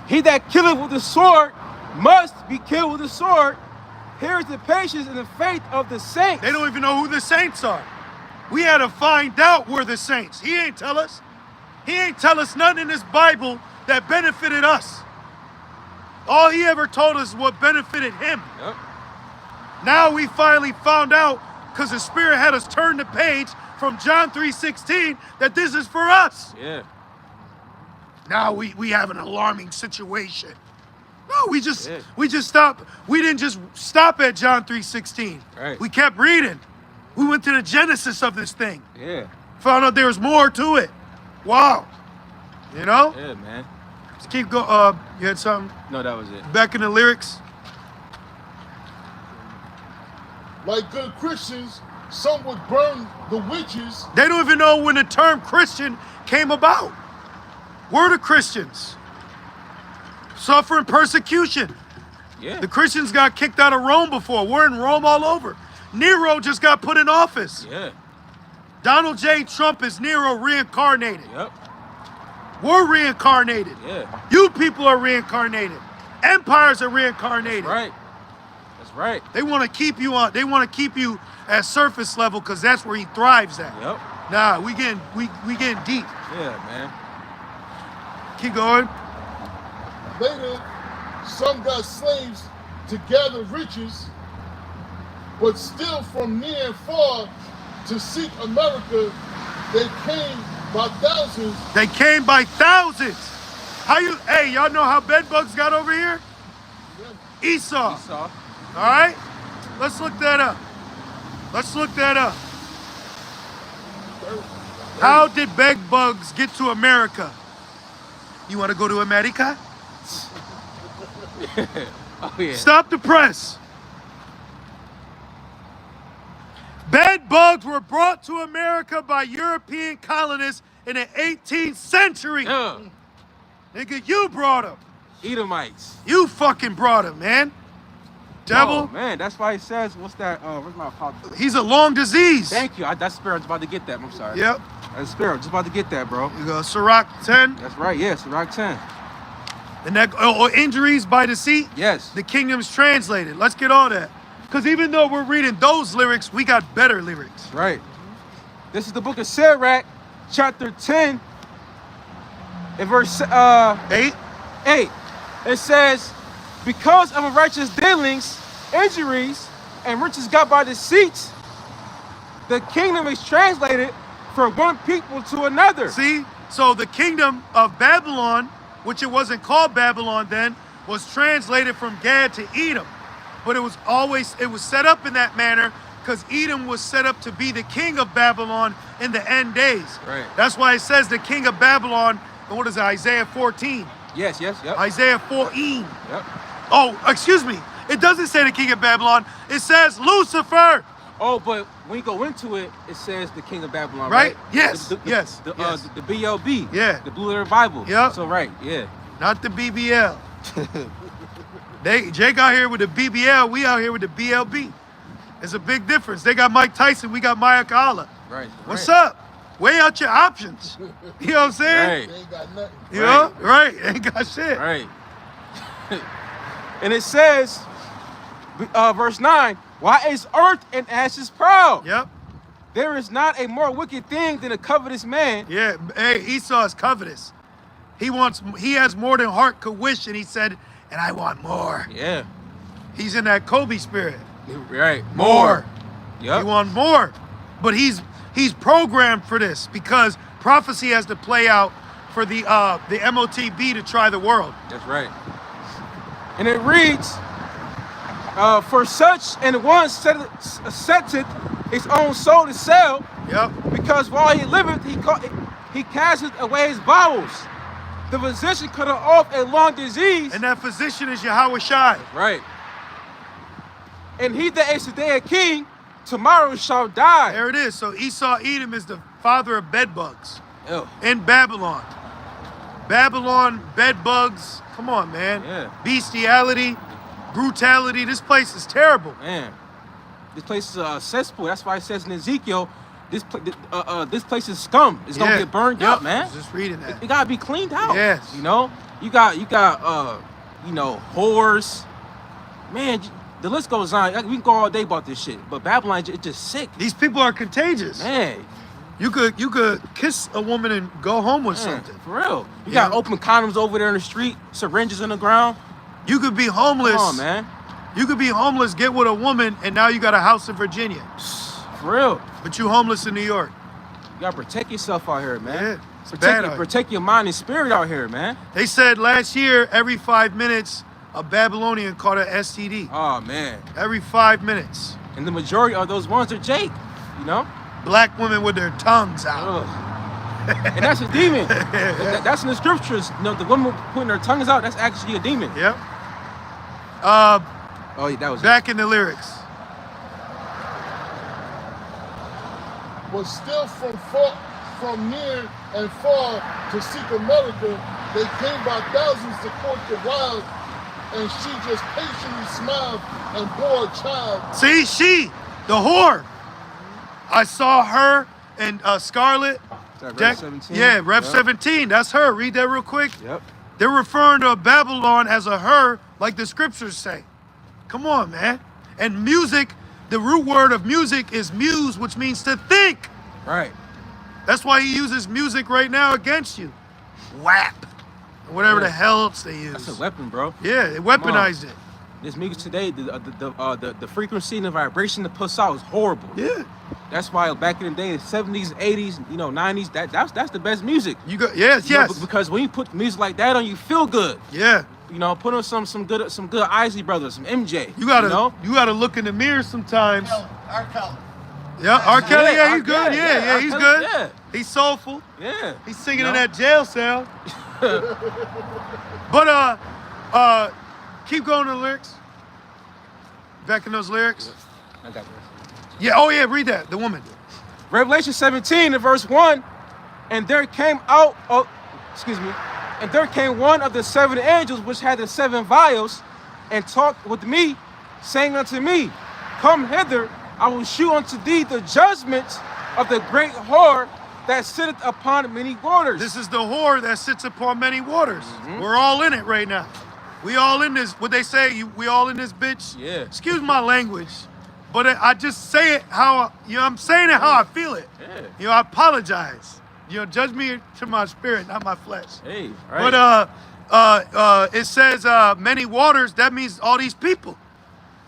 he that killeth with the sword must be killed with the sword. Here is the patience and the faith of the saints. They don't even know who the saints are. We had to find out we're the saints. He ain't tell us. He ain't tell us nothing in this Bible that benefited us. All he ever told us what benefited him. Yep. Now we finally found out, because the Spirit had us turn the page from John 3:16, that this is for us. Yeah. Now we have an alarming situation. No, we just stopped. We didn't just stop at John 3:16. Right. We kept reading. We went to the genesis of this thing. Yeah. Found out there was more to it. Wow. You know? Yeah, man. Let's keep going. You had something? No, that was it. Back in the lyrics. Like good Christians, some would burn the witches. They don't even know when the term Christian came about. We're the Christians. Suffering persecution. Yeah. The Christians got kicked out of Rome before. We're in Rome all over. Nero just got put in office. Yeah. Donald J. Trump is Nero reincarnated. Yep. We're reincarnated. Yeah. You people are reincarnated. Empires are reincarnated. That's right. That's right. They want to keep you on. They want to keep you at surface level because that's where he thrives at. Yep. Nah, we getting deep. Yeah, man. Keep going. Later, some got slaves to gather riches, but still from near and far to seek America, they came by thousands. They came by thousands. Hey, y'all know how bed bugs got over here? Yeah. Esau. Esau. All right? Let's look that up. How did bed bugs get to America? You want to go to America? Oh yeah. Stop the press. Bed bugs were brought to America by European colonists in the 18th century. Nigga, you brought them. Edomites. You fucking brought them, man. Devil. Oh, man, that's why he says, what's that? Where's my apology? He's a long disease. Thank you. That spirit, I was about to get that. I'm sorry. Yep. That spirit, just about to get that, bro. You go Sirach 10. That's right. Yes, Rock 10. The neck or injuries by deceit. Yes. The kingdom's translated. Let's get all that. Because even though we're reading those lyrics, we got better lyrics. Right. This is the book of Sirach, chapter 10, and verse 8. 8. It says, because of righteous dealings, injuries, and riches got by deceit, the kingdom is translated from one people to another. See? So the kingdom of Babylon, which it wasn't called Babylon then, was translated from Gad to Edom. But it was set up in that manner because Edom was set up to be the king of Babylon in the end days. Right. That's why it says the king of Babylon, and what is it, Isaiah 14? Yes, yep. Isaiah 14. Yep. Oh, excuse me. It doesn't say the king of Babylon. It says Lucifer. Oh, but when you go into it, it says the king of Babylon, Right? right? Yes, yes, The yes. the BLB. Yeah. The Blue Letter Bible. Yep. So, right, yeah. Not the BBL. Jake out here with the BBL. We out here with the BLB. There's a big difference. They got Mike Tyson. We got Maya Kala. Right. What's up? Weigh out your options. You know what I'm saying? Right. They ain't got nothing. You know? Right. Ain't got shit. Right. And it says, verse 9, why is earth and ashes proud? Yep. There is not a more wicked thing than a covetous man. Yeah. Hey, Esau is covetous. He has more than heart could wish, and he said, and I want more. Yeah. He's in that Kobe spirit. Right. More. Yep. He want more. But he's programmed for this because prophecy has to play out for the MOTB to try the world. That's right. And it reads, for such and one setteth his own soul to sell, Yep. because while he liveth, he casteth away his bowels. The physician cut off a long disease. And that physician is Yahweh Shai. Right. And he that is today a king, tomorrow shall die. There it is. So Esau Edom is the father of bedbugs Ew. in Babylon. Babylon, bedbugs. Come on, man. Yeah. Bestiality, brutality. This place is terrible. Man, this place is a cesspool. That's why it says in Ezekiel, this place is scum. It's gonna get burned up, man. I was just reading that. It gotta be cleaned out. Yes. You know, you got whores. Man, the list goes on. We can go all day about this shit. But Babylon, it's just sick. These people are contagious. Man, You could kiss a woman and go home with man, something. for real. You got Yeah. open condoms over there in the street, syringes on the ground. You could be homeless. Come on, man. You could be homeless, get with a woman, and now you got a house in Virginia. For real. But you homeless in New York. You gotta protect yourself out here, man. Yeah, it's bad out here. Protect your mind and spirit out here, man. They said last year, every 5 minutes, a Babylonian caught an STD. Oh man. Every 5 minutes. And the majority of those ones are Jake, you know? Black women with their tongues out. Ugh. And that's a demon. That's in the scriptures. You know, the woman putting her tongues out, that's actually a demon. Yep. Oh yeah, that was Back in the lyrics. But still from near and far to seek America, they came by thousands to court the wild, and she just patiently smiled and bore a child. See, the whore. I saw her and Scarlet. Is that Rev 17? Yeah, Rev Yep. 17. That's her. Read that real quick. Yep. They're referring to Babylon as a her, like the scriptures say. Come on, man. And music, the root word of music is muse, which means to think. Right. That's why he uses music right now against you. WAP. Or whatever Yeah. the hell else they use. That's a weapon, bro. Yeah, they weaponized it. This music today, the frequency and the vibration it puts out is horrible. Yeah. That's why back in the day, the 70s, 80s, 90s, that's the best music. You got yes, You know, yes. because when you put music like that on, you feel good. Yeah. You know, put on some good Isley Brothers, some MJ. You gotta you know? look in the mirror sometimes. R. Kelly. Yeah, R. Kelly, yeah, he's R. good. Kelly, Yeah, R. he's Kelly, good. yeah. He's soulful. Yeah. He's singing You in know? that jail cell. But keep going to the lyrics. Back in those lyrics. I got this. Yeah, oh yeah, read that. The woman. Revelation 17 and verse 1, and there came one of the 7 angels which had the 7 vials, and talked with me, saying unto me, Come hither, I will shew unto thee the judgments of the great whore that sitteth upon many waters. This is the whore that sits upon many waters. We're all in it right now. We all in this, what they say, we all in this bitch. Yeah. Excuse my language, but I just say it how, I'm saying it how I feel it. Yeah. I apologize. Judge me to my spirit, not my flesh. Hey, right. But it says many waters, that means all these people.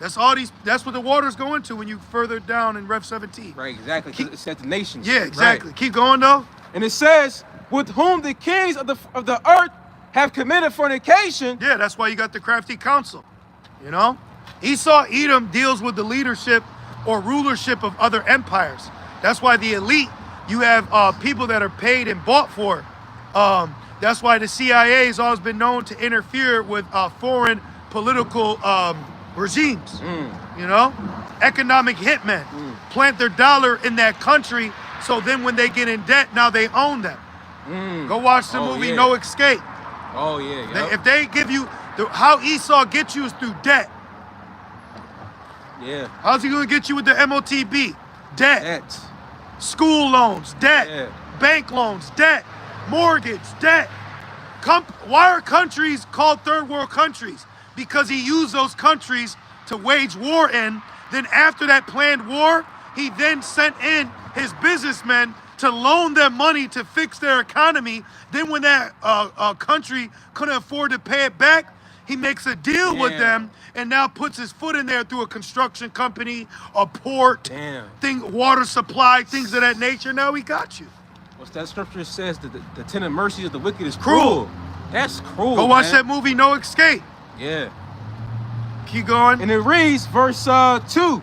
That's what the waters go into when you further down in Rev 17. Right, exactly. 'Cause it said the nations. Yeah, exactly. Right. Keep going though. And it says, with whom the kings of the earth have committed fornication. Yeah, that's why you got the crafty council. Esau Edom deals with the leadership or rulership of other empires. That's why the elite, you have people that are paid and bought for. That's why the CIA has always been known to interfere with foreign political regimes. Economic hitmen plant their dollar in that country, so then when they get in debt, now they own them. Go watch the movie yeah. No Escape. Oh yeah. If they give you how Esau gets you is through debt. Yeah. How's he gonna get you with the MOTB? Debt. That. School loans, debt. Yeah. Bank loans, debt. Mortgage, debt. Why are countries called third world countries? Because he used those countries to wage war in. Then after that planned war, he then sent in his businessmen to loan them money to fix their economy. Then when that country couldn't afford to pay it back, he makes a deal with them and now puts his foot in there through a construction company, a port, water supply, things of that nature. Now he got you. What's that scripture says that the tender mercies of the wicked is cruel. That's cruel. Go watch that movie No Escape. Yeah. Keep going. And it reads, verse 2.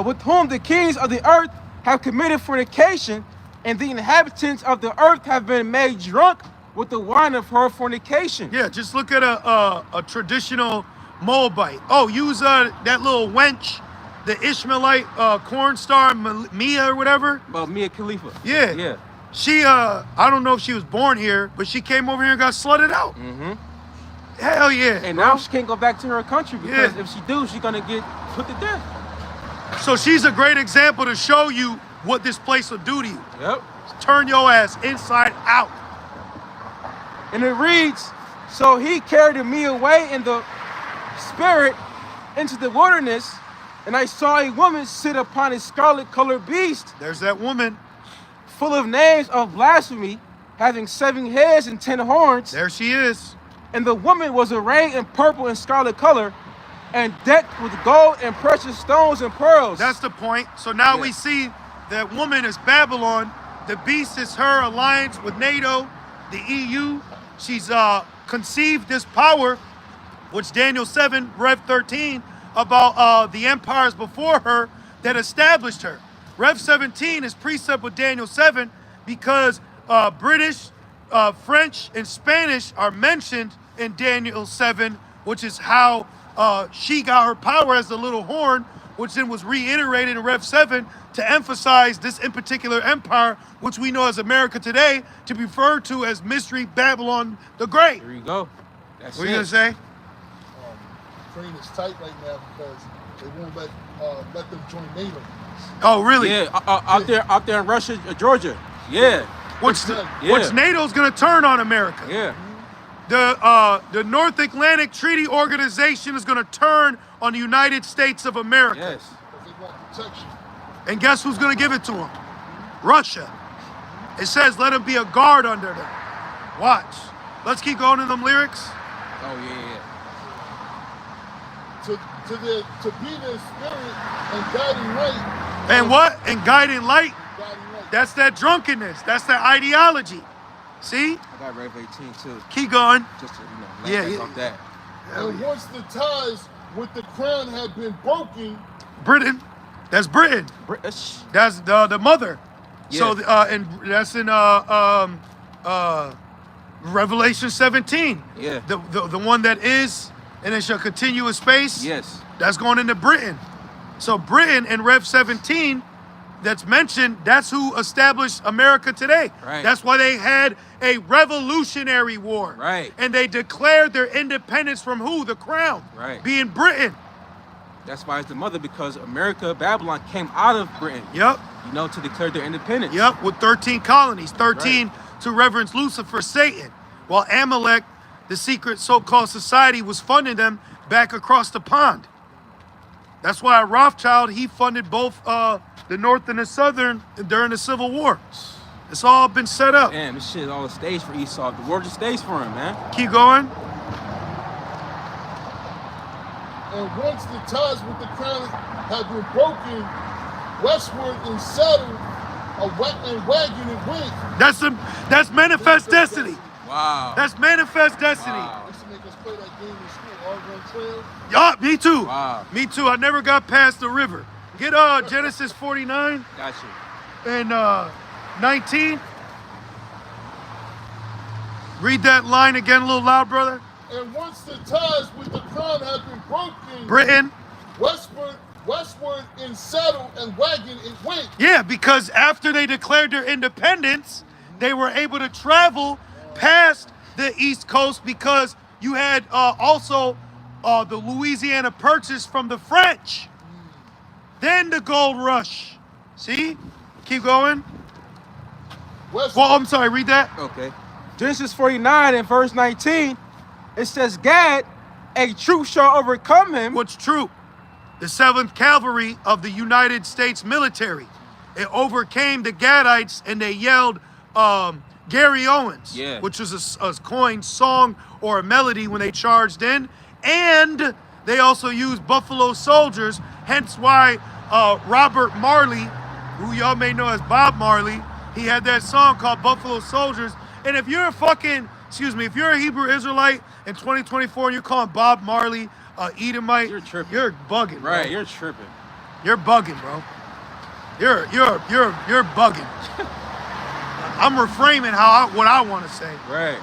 With whom the kings of the earth have committed fornication, and the inhabitants of the earth have been made drunk with the wine of her fornication. Yeah, just look at a traditional Moabite. Oh, use that little wench, the Ishmaelite corn star, Mia or whatever. Mia Khalifa. Yeah. Yeah. She, I don't know if she was born here, but she came over here and got slutted out. Hell yeah. And now she can't go back to her country because if she do, she's going to get put to death. So she's a great example to show you what this place will do to you. Yep. Turn your ass inside out. And it reads, so he carried me away in the spirit into the wilderness, and I saw a woman sit upon a scarlet-colored beast. There's that woman. Full of names of blasphemy, having 7 heads and 10 horns. There she is. And the woman was arrayed in purple and scarlet color, and decked with gold and precious stones and pearls. That's the point. So now we see that woman is Babylon. The beast is her alliance with NATO, the EU. She's conceived this power, which Daniel 7, Rev 13, about the empires before her that established her. Rev 17 is precept with Daniel 7 because British, French, and Spanish are mentioned in Daniel 7, which is how she got her power as the little horn, which then was reiterated in Rev 7 to emphasize this in particular empire, which we know as America today, to be referred to as Mystery Babylon the Great. There you go. That's what are you going to say? Ukraine is tight right now because they won't let them join NATO. Oh, really? Yeah, out there in Russia, Georgia. Yeah. Which NATO's going to turn on America. Yeah. The North Atlantic Treaty Organization is going to turn on the United States of America. Yes. Because they want protection. And guess who's going to give it to them? Russia. It says let him be a guard under them. Watch. Let's keep going to them lyrics. Oh, yeah. To be their spirit and guiding light. And what? And guiding light. That's that drunkenness. That's that ideology. See? I got Rev 18 too. Keep going. Just to, Yeah, back yeah. off that. And once the ties with the crown had been broken, Britain. That's Britain. British. That's the mother. So Yeah. and that's in Revelation 17. Yeah. The one that is and it shall continue in space. Yes. That's going into Britain. So Britain in Rev 17 that's mentioned, that's who established America today. Right. That's why they had a revolutionary war. Right. And they declared their independence from who? The crown. Right. Being Britain. That's why it's the mother, because America, Babylon came out of Britain. Yep. To declare their independence. Yep, with 13 colonies. 13 to reverence Lucifer, Satan. While Amalek, the secret so-called society, was funding them back across the pond. That's why Rothschild, he funded both the North and the Southern during the Civil War. It's all been set up. Damn, this shit is all a stage for Esau. The war just stays for him, man. Keep going. and once the ties with the crown had been broken, westward in saddle, and wagon and wig. That's manifest destiny. Wow. That's manifest destiny. Wow. Used to make us play that game in school, Oregon Trail. Yeah, me too. Wow. Me too. I never got past the river. Get Genesis 49 Got you. and 19. Read that line again a little loud, brother. And once the ties with the crown had been broken, Britain. westward in saddle and wagon it went. Yeah, because after they declared their independence, they were able to travel past the East Coast because you had also the Louisiana Purchase from the French. Then the gold rush. See? Keep going. Westward, Well, I'm sorry, read that. Okay. Genesis 49 and verse 19, it says, Gad, a troop shall overcome him. What's true? The 7th Cavalry of the United States military. It overcame the Gadites and they yelled Gary Owens, Yeah. which was a coined song or a melody when they charged in. And they also used Buffalo Soldiers, hence why Robert Marley, who y'all may know as Bob Marley, he had that song called Buffalo Soldiers. And if you're if you're a Hebrew Israelite in 2024 and you're calling Bob Marley Edomite, You're tripping. You're bugging, Right, bro. you're tripping. You're bugging, bro. You're bugging. I'm reframing what I want to say. Right.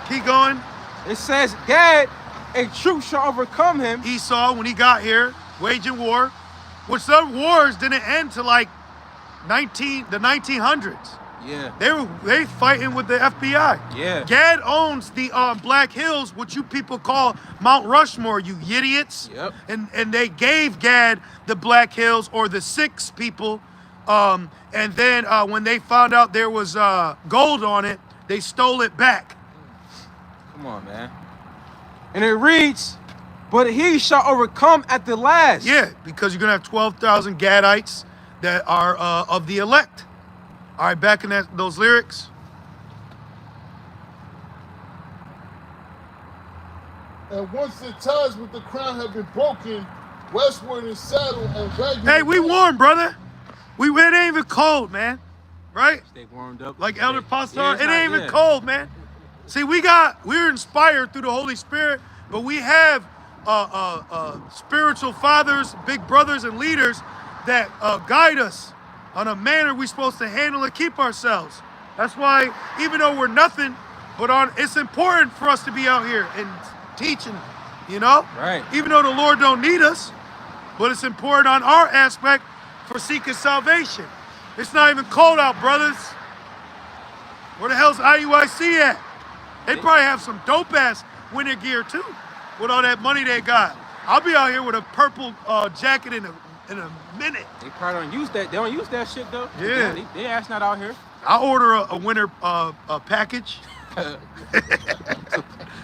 Keep going. It says, Gad, a troop shall overcome him. Esau, when he got here, waging war, which some wars didn't end till like the 1900s. Yeah. They fighting with the FBI. Yeah. Gad owns the Black Hills, which you people call Mount Rushmore, you idiots. Yep. And they gave Gad the Black Hills, or the Six people. And then when they found out there was gold on it, they stole it back. Come on, man. And it reads, but he shall overcome at the last. Yeah, because you're gonna have 12,000 Gadites that are of the elect. All right, back in those lyrics. And once the ties with the crown had been broken, westward in saddle and wagon. Hey, we warm, brother. It ain't even cold, man. Right? Stay warmed up. Like Elder Pastor, Yeah, it's it not- ain't even yeah. cold, man. See, we're inspired through the Holy Spirit, but we have spiritual fathers, big brothers, and leaders that guide us on a manner we're supposed to handle and keep ourselves. That's why, even though we're nothing, it's important for us to be out here and teaching, you know? Right. Even though the Lord don't need us, but it's important on our aspect for seeking salvation. It's not even cold out, brothers. Where the hell's IUIC at? They probably have some dope-ass winter gear, too, with all that money they got. I'll be out here with a purple jacket in a minute. They probably don't use that. They don't use that shit, though. Yeah. They ass not out here. I'll order a winter package.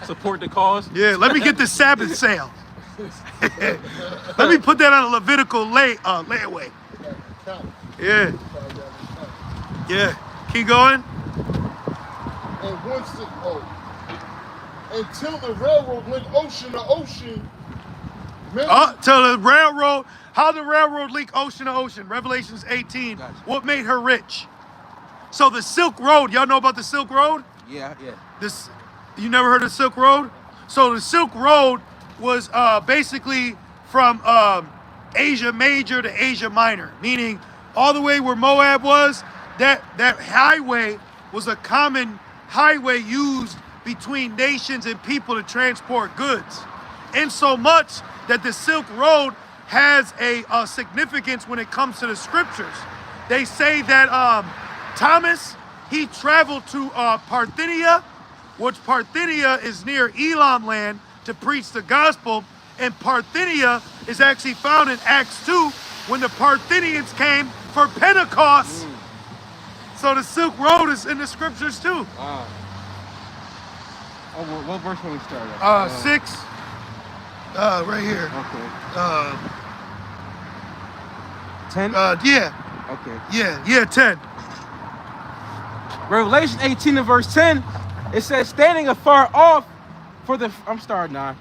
Support the cause. Yeah, let me get the Sabbath sale. Let me put that on a Levitical layaway. Yeah. Yeah. Keep going. And once until the railroad went ocean to ocean. Till the railroad. How the railroad link ocean to ocean? Revelations 18. Gotcha. What made her rich? So the Silk Road. Y'all know about the Silk Road? Yeah. This, you never heard of the Silk Road? So the Silk Road was basically from Asia Major to Asia Minor, meaning all the way where Moab was, that highway was a common highway used between nations and people to transport goods. In so much that the Silk Road has a significance when it comes to the scriptures. They say that Thomas, he traveled to Parthenia, which Parthenia is near Elam land, to preach the gospel. And Parthenia is actually found in Acts 2 when the Parthenians came for Pentecost. So the Silk Road is in the scriptures too. Wow. Oh, what verse when we start at? 6. Right here. Okay. 10? Yeah. Okay. Yeah, 10. Revelation 18 and verse 10, it says, standing afar off for the, I'm starting 9.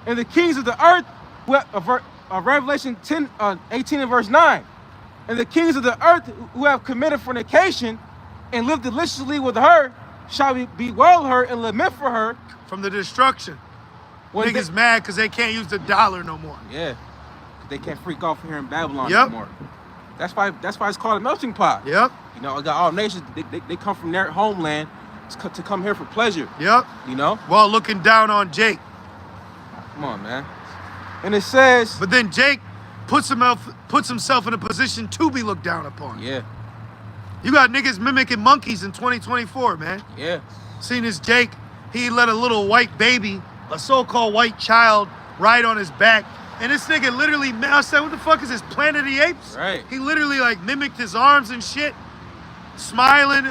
And the kings of the earth, Revelation 18 and verse 9. And the kings of the earth who have committed fornication and lived deliciously with her shall bewail her and lament for her. From the destruction. When Niggas mad because they can't use the dollar no more. Yeah. They can't freak off here in Babylon Yep. anymore. That's why it's called a melting pot. Yep. You know, I got all nations, they come from their homeland to come here for pleasure. Yep. You know? While looking down on Jake. Come on, man. And it says, But then Jake puts himself in a position to be looked down upon. yeah, You got niggas mimicking monkeys in 2024, man. yeah. Seen this Jake, he let a little white baby, a so-called white child, ride on his back. And this nigga literally, I said, what the fuck is this, Planet of the Apes? Right. He literally like mimicked his arms and shit, smiling,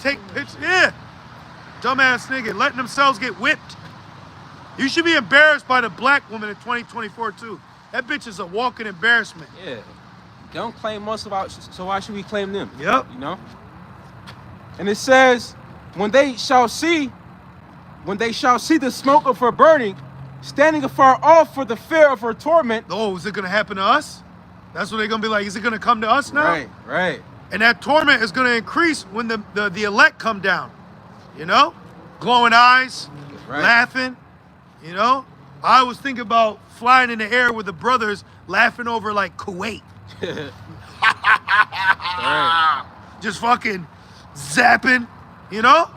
take pictures, yeah. Dumbass nigga, letting themselves get whipped. You should be embarrassed by the black woman in 2024 too. That bitch is a walking embarrassment. Yeah. They don't claim us about, so why should we claim them? Yep. You know? And it says, when they shall see the smoke of her burning, standing afar off for the fear of her torment. Oh, is it gonna happen to us? That's what they're gonna be like, is it gonna come to us now? Right. And that torment is gonna increase when the elect come down. You know? Glowing eyes, Right. laughing, you know? I was thinking about flying in the air with the brothers laughing over like Kuwait. Right. Just fucking zapping, you know?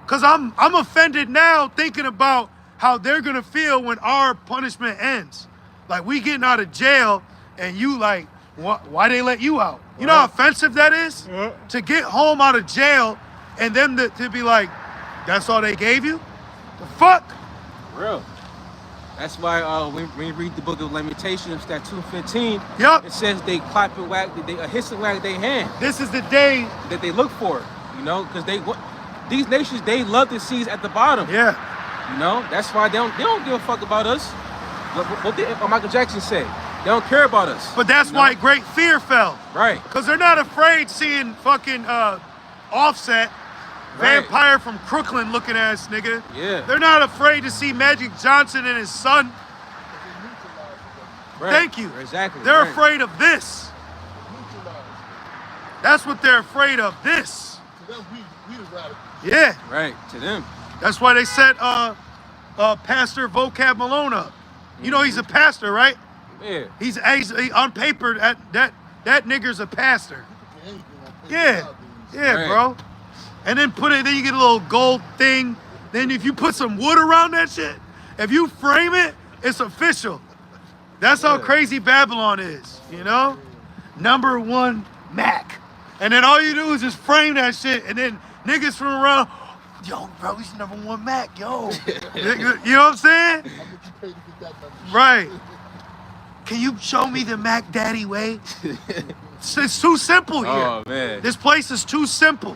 Cause I'm offended now thinking about how they're gonna feel when our punishment ends. Like we getting out of jail and you like, why they let you out? You know how offensive that is? Yeah. To get home out of jail and them to be like, that's all they gave you? The fuck? Real. That's why when you read the book of Lamentations, that 2:15, Yup. it says they clap and wag, they hiss and wag their hand. This is the day. That they look for, you know, because these nations, they love to see us at the bottom. Yeah. You know, that's why they don't give a fuck about us. What did Michael Jackson say? They don't care about us. But that's you know? why Great Fear fell. Right. Because they're not afraid seeing fucking Offset, Right. vampire from Crooklyn looking ass nigga. Yeah. They're not afraid to see Magic Johnson and his son. Right. Thank you. Exactly. They're right. afraid of this. That's what they're afraid of, this. To them, we the radicals. Yeah. Right. To them. That's why they set Pastor Vocab Malone up. You know he's a pastor, right? Yeah. He's on paper, that nigger's a pastor. Anything on paper Yeah. nowadays. Yeah, Right. bro. And then then you get a little gold thing. Then if you put some wood around that shit, if you frame it, it's official. That's how Yeah. crazy Babylon is, you know? Number 1 Mac. And then all you do is just frame that shit, and then niggas from around, yo, bro, he's number 1 Mac, yo. You know what I'm saying? How much you pay to get that membership? Right. Can you show me the Mac Daddy way? It's too simple here. Oh man. This place is too simple.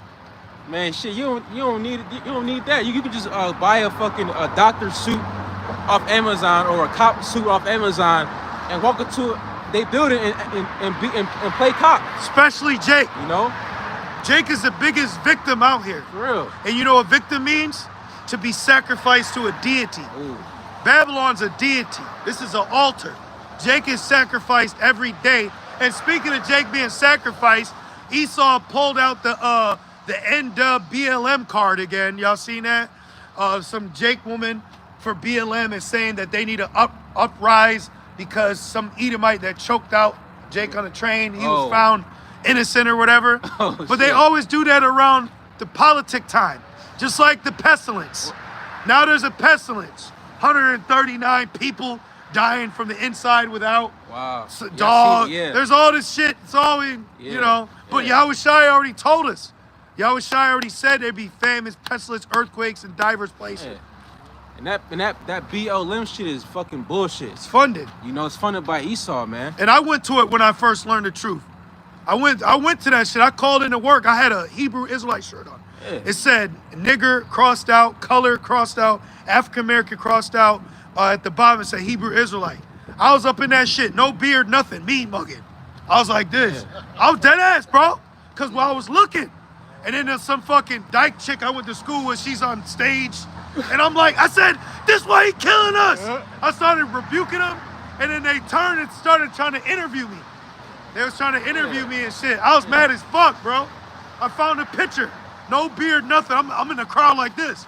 Man, shit, you don't need that. You can just buy a fucking doctor suit off Amazon or a cop suit off Amazon and walk into they building and play cop. Especially Jake. You know, Jake is the biggest victim out here. for real. And you know what victim means? To be sacrificed to a deity. Ooh. Babylon's a deity. This is an altar. Jake is sacrificed every day. And speaking of Jake being sacrificed, Esau pulled out the N-Dub BLM card again. Y'all seen that? Some Jake woman for BLM is saying that they need to uprise because some Edomite that choked out Jake on a train, he was found innocent or whatever. But they always do that around the politic time, just like the pestilence. Now there's a pestilence. 139 people dying from the inside without. Wow. Dog. Yeah. There's all this shit. It's all in, you know. But Yahweh Shai already told us. Yahweh Shai already said there'd be famines, pestilence, earthquakes in diverse places. Yeah. And that BLM shit is fucking bullshit. It's funded. You know, it's funded by Esau, man. And I went to it when I first learned the truth. I went to that shit. I called into work. I had a Hebrew Israelite shirt on. Yeah. It said nigger crossed out, color crossed out, African American crossed out. At the bottom it said Hebrew Israelite. I was up in that shit, no beard, nothing, mean mugging. I was like this. I was dead ass, bro. Cause while I was looking, and then there's some fucking dyke chick I went to school with. She's on stage, and I'm like, I said, this why he killing us. I started rebuking them, and then they turned and started trying to interview me. They was trying to interview me and shit. I was mad as fuck, bro. I found a picture. No beard, nothing. I'm in the crowd like this.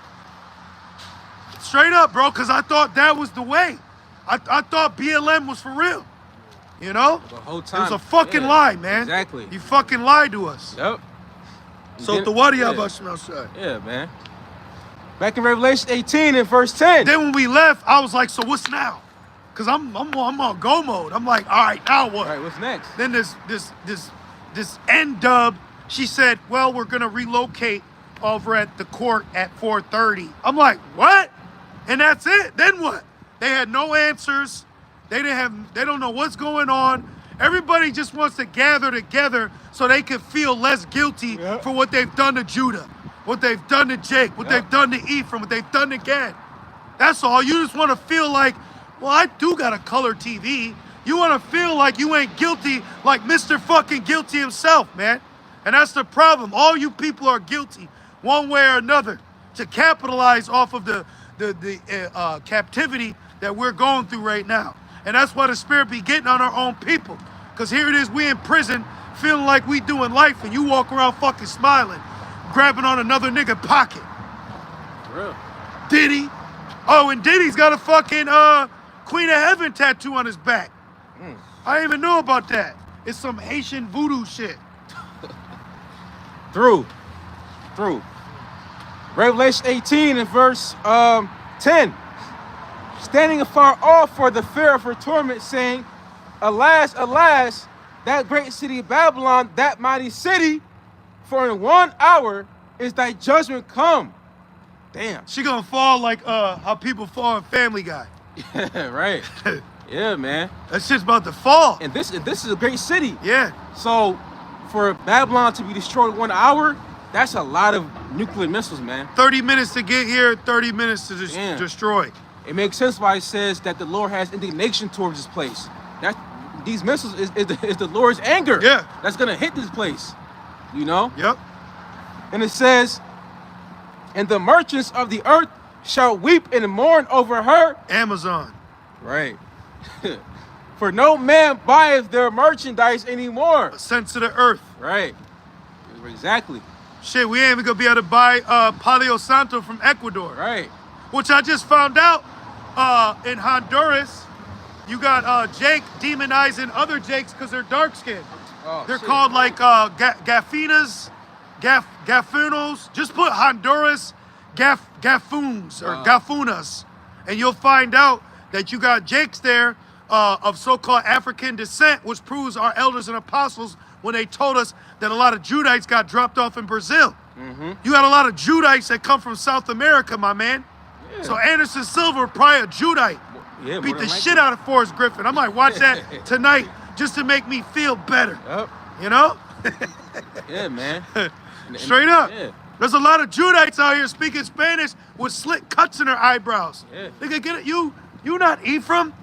Straight up, bro, because I thought that was the way. I thought BLM was for real. You know? The whole time. It was a fucking lie, man. Exactly. You fucking lied to us. Yep. So the what do y'all about Shemel Shai? Yeah, man. Back in Revelation 18 and verse 10. Then when we left, I was like, so what's now? Because I'm on go mode. I'm like, all right, now what? All right, what's next? Then this N-Dub, she said, well, we're gonna relocate over at the court at 4:30. I'm like, what? And that's it. Then what? They had no answers. They don't know what's going on. Everybody just wants to gather together so they can feel less guilty for what they've done to Judah, what they've done to Jake, what they've done to Ephraim, what they've done to Gad. That's all. You just want to feel like, well, I do got a color TV. You want to feel like you ain't guilty like Mr. fucking Guilty himself, man. And that's the problem. All you people are guilty one way or another to capitalize off of the captivity that we're going through right now. And that's why the Spirit be getting on our own people. Because here it is, we in prison, feeling like we doing life, and you walk around fucking smiling, grabbing on another nigga pocket. For real. Diddy. Oh, and Diddy's got a fucking Queen of Heaven tattoo on his back. I didn't even know about that. It's some Haitian voodoo shit. Through. Revelation 18 and verse 10. Standing afar off for the fear of her torment, saying, alas, alas, that great city of Babylon, that mighty city, for in 1 hour is thy judgment come. Damn. She gonna fall like how people fall in Family Guy. Yeah, right. Yeah, man. That shit's about to fall. And this is a great city. Yeah. So for Babylon to be destroyed in 1 hour, that's a lot of nuclear missiles, man. 30 minutes to get here, 30 minutes to destroy. It makes sense why it says that the Lord has indignation towards this place. That these missiles is the Lord's anger. Yeah. That's gonna hit this place. You know? Yep. And it says, and the merchants of the earth shall weep and mourn over her. Amazon. Right. For no man buyeth their merchandise anymore. Sent to the earth. Right. Exactly. Shit, we ain't even gonna be able to buy Palo Santo from Ecuador. Right. Which I just found out in Honduras, you got Jake demonizing other Jakes because they're dark skinned. Oh, they're shit. called like Gafinas, Gafunos. Just put Honduras Gafuns or Gafunas, and you'll find out that you got Jakes there of so-called African descent, which proves our elders and apostles when they told us that a lot of Judites got dropped off in Brazil. You got a lot of Judites that come from South America, my man. Yeah. So Anderson Silva probably a Judite. Yeah, beat the shit out of Forrest Griffin. I might watch that tonight just to make me feel better. Yep. You know? Yeah, man. Straight up. Yeah. There's a lot of Judites out here speaking Spanish with slick cuts in their eyebrows. Yeah. They can get it. You not Ephraim.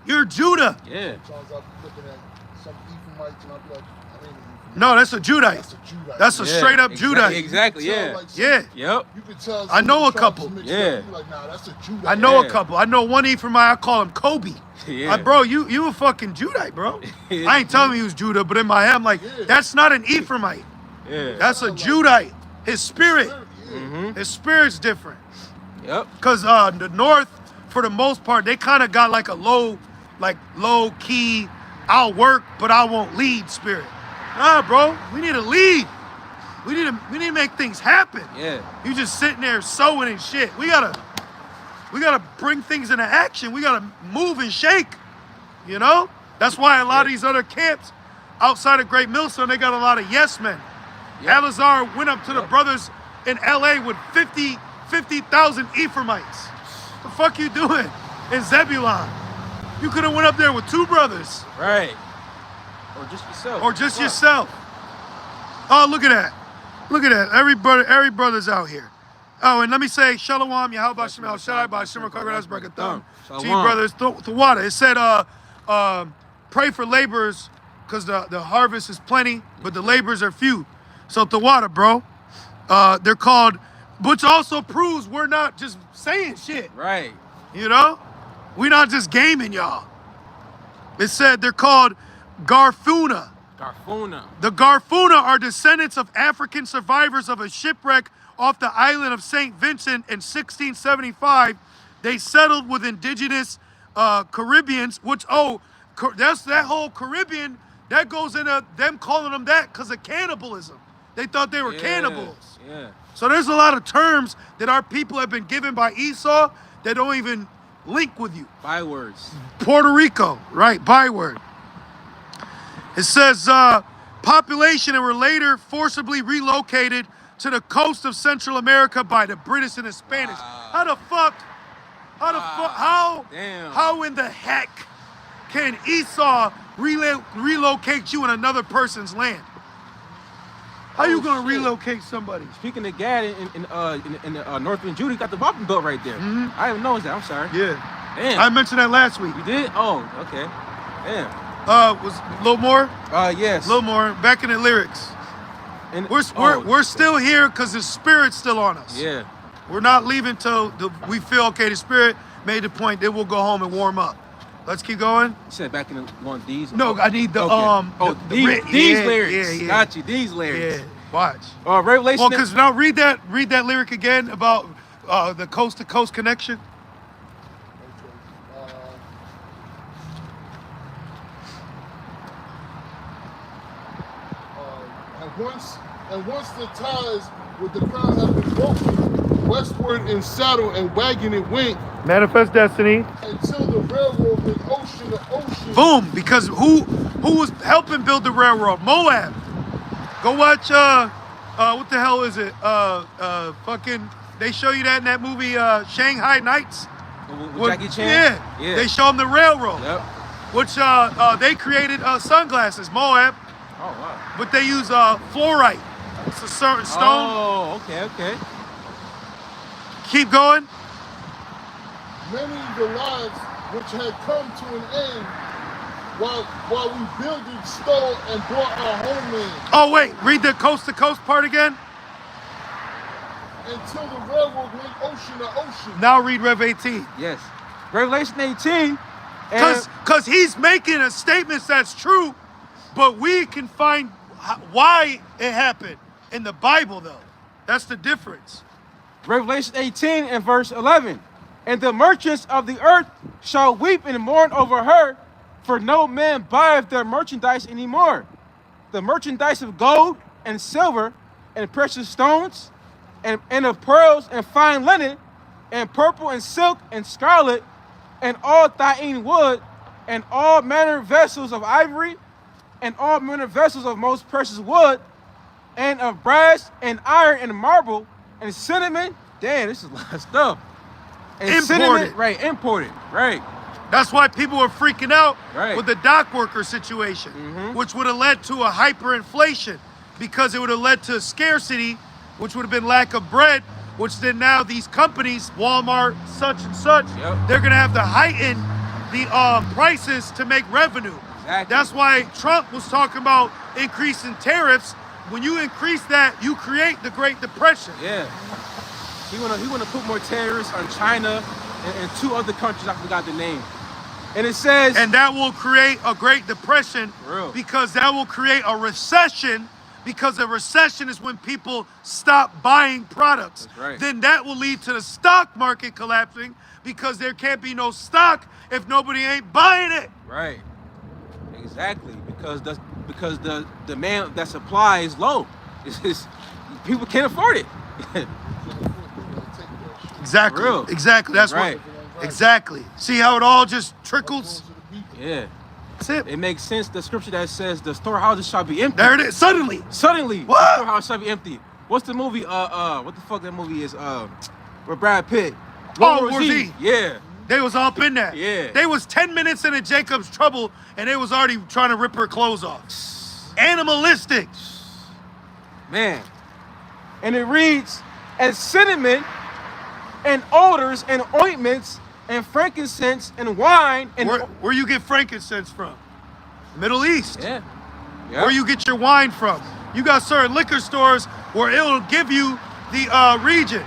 You're Judah. Yeah. Sometimes I'll be looking at some Ephraimites and I'll be like, I ain't an Ephraimite. No, that's a Judite. That's a Judite. That's a straight up Judite. Exactly, You can yeah. tell, like, Yeah. Yep. You can tell. I know a some couple. tribes mixed Yeah. up. You're like, nah, that's a Judite. I know Yeah. a couple. I know one Ephraimite. I call him Kobe. Yeah. Like, bro, you a fucking Judite, bro. Yeah. I ain't telling you he was Judah, but in my head, I'm like, Yeah. that's not an Ephraimite. Yeah. That's a Judite. His spirit. Mm-hmm. His spirit's different. Yep. Because the North, for the most part, they kind of got like a low key, I'll work, but I won't lead spirit. Nah, bro, we need to lead. We need to make things happen. Yeah. You just sitting there sewing and shit. We gotta bring things into action. We gotta move and shake. You know? That's why a lot of these other camps outside of Great Millstone, they got a lot of yes men. Yep. Alazar went up to the brothers in LA with 50,000 Ephraimites. The fuck you doing in Zebulon? You could have went up there with 2 brothers. Right. Or just yourself. Or just yourself. Oh, look at that. Look at that. Every brother's out here. Oh, and let me say, Shalom, Yahweh Shemel Shai, Bashim Kagadas Brakatham. To you brothers, Thawada. It said, pray for laborers, because the harvest is plenty, but the laborers are few. So Thawada, bro. They're called, which also proves we're not just saying shit. Right. You know? We're not just gaming y'all. It said they're called Garfuna. Garfuna. The Garfuna are descendants of African survivors of a shipwreck off the island of St. Vincent in 1675. They settled with indigenous Caribbeans, which, that's that whole Caribbean, that goes into them calling them that because of cannibalism. They thought they were cannibals. Yeah. So there's a lot of terms that our people have been given by Esau that don't even link with you. Bywords. Puerto Rico, right, byword. It says population and were later forcibly relocated to the coast of Central America by the British and the Spanish. How in the heck can Esau relocate you in another person's land? How you gonna relocate somebody? Speaking of Gad in northern Judah, you got the Wappen Belt right there. Mm-hmm. I didn't know that. I'm sorry. Yeah. Damn. I mentioned that last week. You did? Oh, okay. Damn. Was a little more? Yes. A little more. Back in the lyrics. And, We're still here because the spirit's still on us. Yeah. We're not leaving till we feel okay. The spirit made the point that we'll go home and warm up. Let's keep going. You said back in the one these. No, I need the these lyrics. Yeah. Got you. These lyrics. Yeah. Watch. Revelation. Well, because now read that lyric again about the coast to coast connection. And once the ties with the crown have been broken, westward in saddle and wagon it went. Manifest destiny. Until the railroad went ocean to ocean. Boom! Because who was helping build the railroad? Moab. Go watch. What the hell is it? Fucking. They show you that in that movie, Shanghai Nights. With Jackie Chan. Yeah. They show them the railroad. Yep. Which they created sunglasses, Moab. Oh wow. But they use fluorite. It's a certain stone. Oh, okay. Keep going. Many the lives which had come to an end while we builded, stole, and brought our homeland. Oh wait, read the coast to coast part again. Until the railroad went ocean to ocean. Now read Rev 18. Yes. Revelation 18. Because he's making a statement that's true, but we can find why it happened in the Bible, though. That's the difference. Revelation 18 and verse 11. And the merchants of the earth shall weep and mourn over her, for no man buyeth their merchandise anymore. The merchandise of gold and silver and precious stones and of pearls and fine linen and purple and silk and scarlet and all thyine wood and all manner vessels of ivory and all manner vessels of most precious wood and of brass and iron and marble and cinnamon. Damn, this is a lot of stuff. And Imported. Cinnamon, imported, right. That's why people were freaking out Right. with the dock worker situation, which would have led to a hyperinflation because it would have led to scarcity, which would have been lack of bread, which then now these companies, Walmart, such and such, they're going to have to heighten the prices to make revenue. Exactly. That's why Trump was talking about increasing tariffs. When you increase that, you create the Great Depression. Yeah. He wanna put more tariffs on China and 2 other countries, I forgot the name. And it says... And that will create a Great Depression For real. because that will create a recession because a recession is when people stop buying products. That's right. Then that will lead to the stock market collapsing because there can't be no stock if nobody ain't buying it. Right. Exactly. Because the demand that supply is low. It's just, people can't afford it. Exactly. Real. Exactly. That's Right. what. Exactly. See how it all just trickles? Yeah. That's it. It makes sense. The scripture that says the storehouses shall be empty. There it is. Suddenly. Suddenly, What? the storehouse shall be empty. What's the movie? What the fuck that movie is? With Brad Pitt. Oh, War Z. Yeah. They was up in that. Yeah. They was 10 minutes into Jacob's trouble and they was already trying to rip her clothes off. Animalistic. Man. And it reads, and cinnamon and odors and ointments and frankincense and wine and Where you get frankincense from? Middle East. yeah. Where you get your wine from? You got certain liquor stores where it'll give you the region.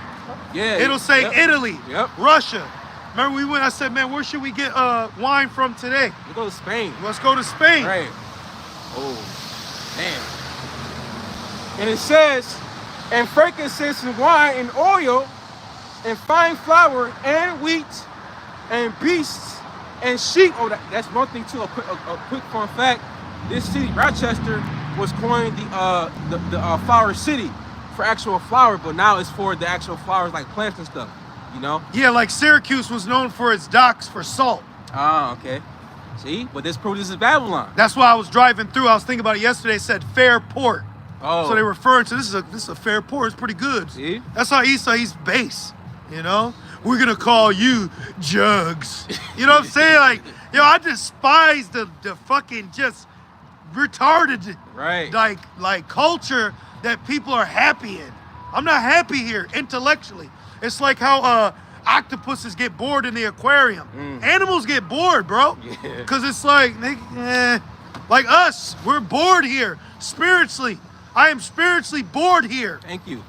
Yeah. It'll say Yep. Italy, Yep. Russia. Remember we went, I said, man, where should we get wine from today? We go to Spain. Let's go to Spain. Right. Oh, man. And it says, and frankincense and wine and oil and fine flour and wheat and beasts and sheep. Oh, that's one thing too. A quick fun fact: this city, Rochester, was coined the flower city for actual flour, but now it's for the actual flowers like plants and stuff. You know? Yeah, like Syracuse was known for its docks for salt. Ah, okay. See, but this produces Babylon. That's why I was driving through. I was thinking about it yesterday. It said fair port. Oh, So they referring to this is a fair port. It's pretty good. See? That's how Esau's base. You know, we're gonna call you Jugs. You know what I'm saying? Like, yo, I despise the fucking just retarded right. like culture that people are happy in. I'm not happy here intellectually. It's like how octopuses get bored in the aquarium. Animals get bored, bro. Yeah. Cause it's like, like us, we're bored here spiritually. I am spiritually bored here. Thank you.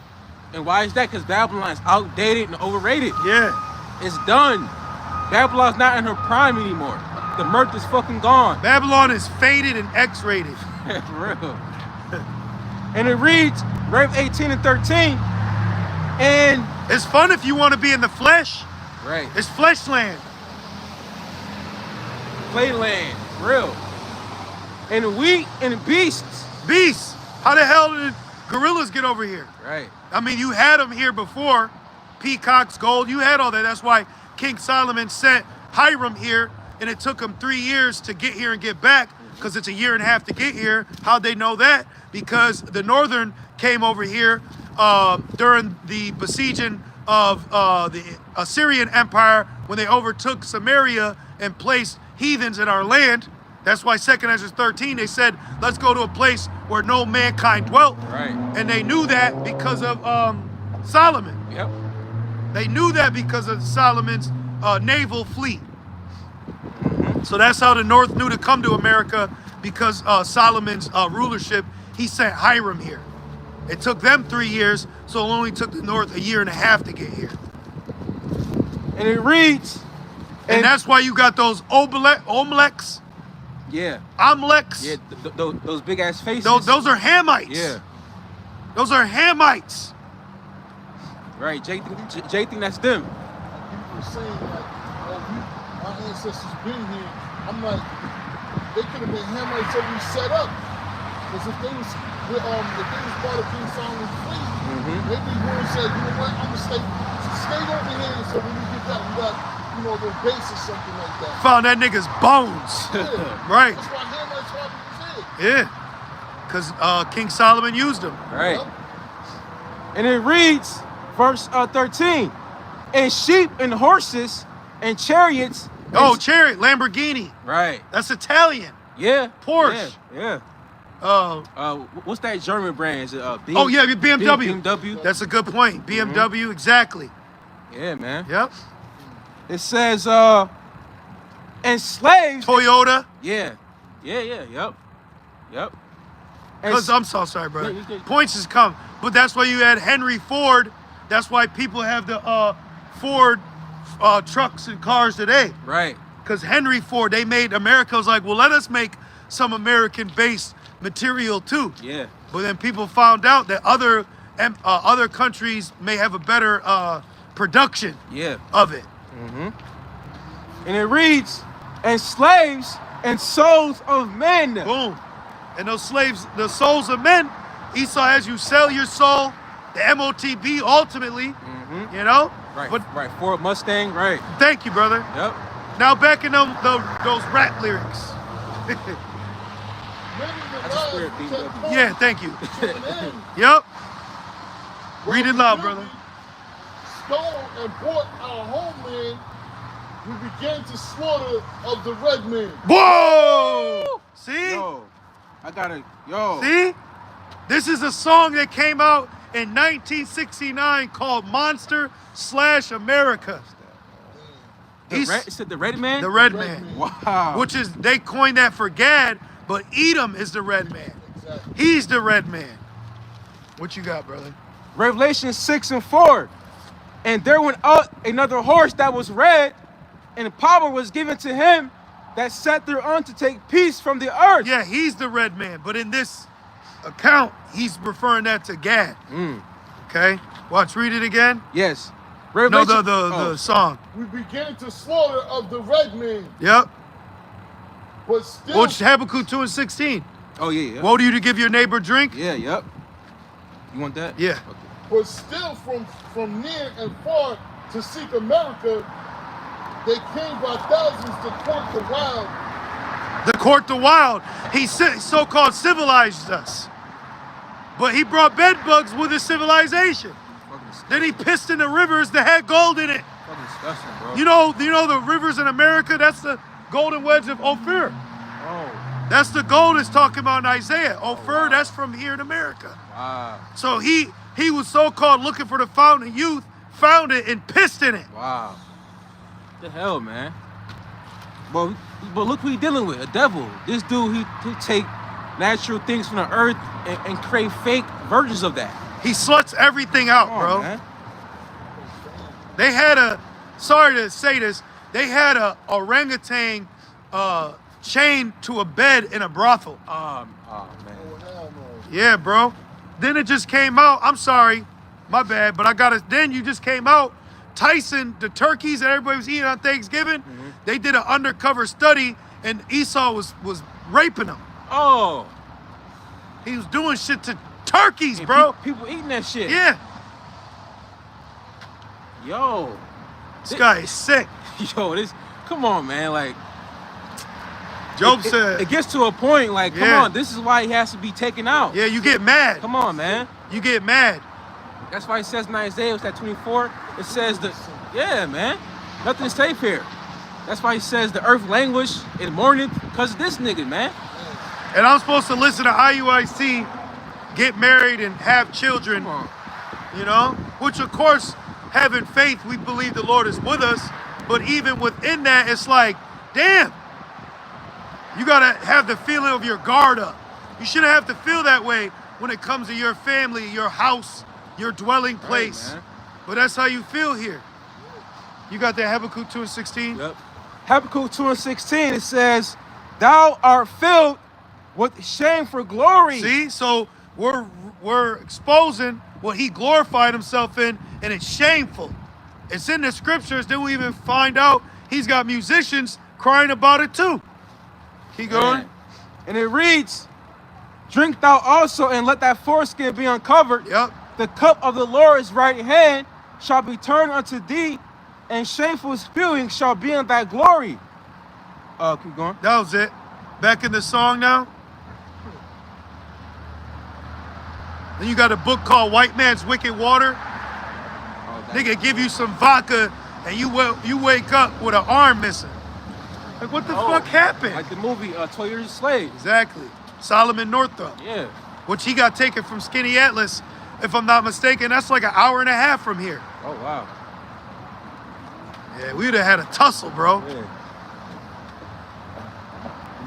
And why is that? Because Babylon's outdated and overrated. Yeah. It's done. Babylon's not in her prime anymore. The mirth is fucking gone. Babylon is faded and X-rated. For real. And it reads, Rev 18 and 13. And It's fun if you want to be in the flesh. right, It's flesh land. playland, for real. And wheat and beasts. Beasts. How the hell did gorillas get over here? Right. I mean, you had them here before. Peacocks, gold, you had all that. That's why King Solomon sent Hiram here, and it took him 3 years to get here and get back, because it's a year and a half to get here. How'd they know that? Because the northern came over here during the besieging of the Assyrian Empire when they overtook Samaria and placed heathens in our land. That's why 2nd Ezra 13, they said, let's go to a place where no mankind dwelt. Right. And they knew that because of Solomon. Yep. They knew that because of Solomon's naval fleet. So that's how the North knew to come to America, because Solomon's rulership. He sent Hiram here. It took them 3 years, so it only took the North a year and a half to get here. And it reads, And that's why you got those Omleks, yeah, Omleks. yeah, those big ass faces. Those are Hamites. Yeah. Those are Hamites. Right. Jay think that's them. People are saying like, oh, our ancestors been here. I'm like, they could have been Hamites already set up. Because if they was part of King Solomon's fleet, maybe Lord said, you know what, I'm gonna stay over here, so when we get that, we got, you know, the base or something like that. Found that nigga's bones. Yeah. Right. That's why Hamites probably was here. Yeah. Because King Solomon used them. Right. Yep. And it reads, verse 13, and sheep and horses and chariots. Oh, chariot, Lamborghini. Right. That's Italian. Yeah. Porsche. Yeah. What's that German brand? Is it Oh, yeah, BMW. BMW. That's a good point. BMW, exactly. Yeah, man. Yep. It says, and slaves. Toyota. Yeah. Yep. And Because I'm so sorry, brother. Yeah, you good. Points has come. But that's why you had Henry Ford. That's why people have the Ford trucks and cars today. right. Because Henry Ford, they made America was like, well, let us make some American-based material too. Yeah. But then people found out that other countries may have a better production Yeah. of it. And it reads, and slaves and souls of men. Boom. And those slaves, the souls of men, Esau has you sell your soul, the MOTB ultimately, you know? Right, But right. Ford Mustang, right. thank you, brother. Yep. Now back in those rap lyrics. That's a spirit beat, brother. Yeah, thank you. Yep. Read it loud, brother. Stole and bought our homeland. We began to slaughter of the red man. Whoa! See? Yo, I gotta, yo. See? This is a song that came out in 1969 called Monster / America. It said the red man? The red man. Wow. Which is, they coined that for Gad, but Edom is the red man. Exactly. He's the red man. What you got, brother? Revelation 6:4. And there went out another horse that was red, and power was given to him that sat thereon to take peace from the earth. Yeah, he's the red man, but in this account, he's referring that to Gad. Okay? Watch, read it again. Yes. No, Revelation, the song. We began to slaughter of the red man, Yep. but still, Which Habakkuk 2:16. Oh, yeah, yeah. Woe to you to give your neighbor drink? Yeah, yep. You want that? Yeah. Okay. but still from near and far to seek America, they came by thousands to court the wild. The court the wild. He so-called civilized us. But he brought bed bugs with his civilization. Fucking disgusting. Then he pissed in the rivers that had gold in it. Fucking disgusting, bro. You know the rivers in America, that's the golden wedge of Ophir. Oh, That's the gold it's talking about in Isaiah. Ophir, that's from here in America. wow. So he was so-called looking for the fountain of youth, found it and pissed in it. Wow. What the hell, man? But look who he dealing with, a devil. This dude, he take natural things from the earth and create fake versions of that. He sluts everything out, Come on, bro. man. They had sorry to say this, they had a orangutan chained to a bed in a brothel. Oh, man. Oh, hell no. Yeah, bro. Then it just came out. I'm sorry, my bad, but I got it. Then you just came out. Tyson, the turkeys that everybody was eating on Thanksgiving, they did an undercover study, and Esau was raping them. Oh. He was doing shit to turkeys, And bro. People eating that shit. Yeah, Yo. this guy is sick. Yo, this. Come on, man. Like. Job it, said, it gets to a point. Like, come Yeah. on. This is why he has to be taken out. yeah, you get mad. Come on, man. You get mad. That's why it says in Isaiah, it's that 24. It says that. Yeah, man. Nothing's safe here. That's why he says the earth languish in mourning because of this nigga, man. And I'm supposed to listen to IUIC, get married and have children, Come on. you know? Which, of course, having faith, we believe the Lord is with us. But even within that, it's like, damn, you got to have the feeling of your guard up. You shouldn't have to feel that way when it comes to your family, your house, your dwelling place. man. But that's how you feel here. You got that Habakkuk 2:16? Yep. Habakkuk 2:16, it says, thou art filled with shame for glory. See, so we're exposing what he glorified himself in, and it's shameful. It's in the scriptures. Then we even find out he's got musicians crying about it too. Keep going. Man. And it reads, drink thou also and let thy foreskin be uncovered. Yep. The cup of the Lord's right hand shall be turned unto thee, and shameful spewing shall be in thy glory. Keep going. That was it. Back in the song now. Then you got a book called White Man's Wicked Water. Nigga give you some vodka and you wake up with an arm missing. Like, what the fuck happened? Like the movie 12 Years a Slave. Exactly. Solomon Northup, Yeah. which he got taken from Skinny Atlas, if I'm not mistaken. That's like an hour and a half from here. Oh, wow. Yeah, we would have had a tussle, bro. Yeah. You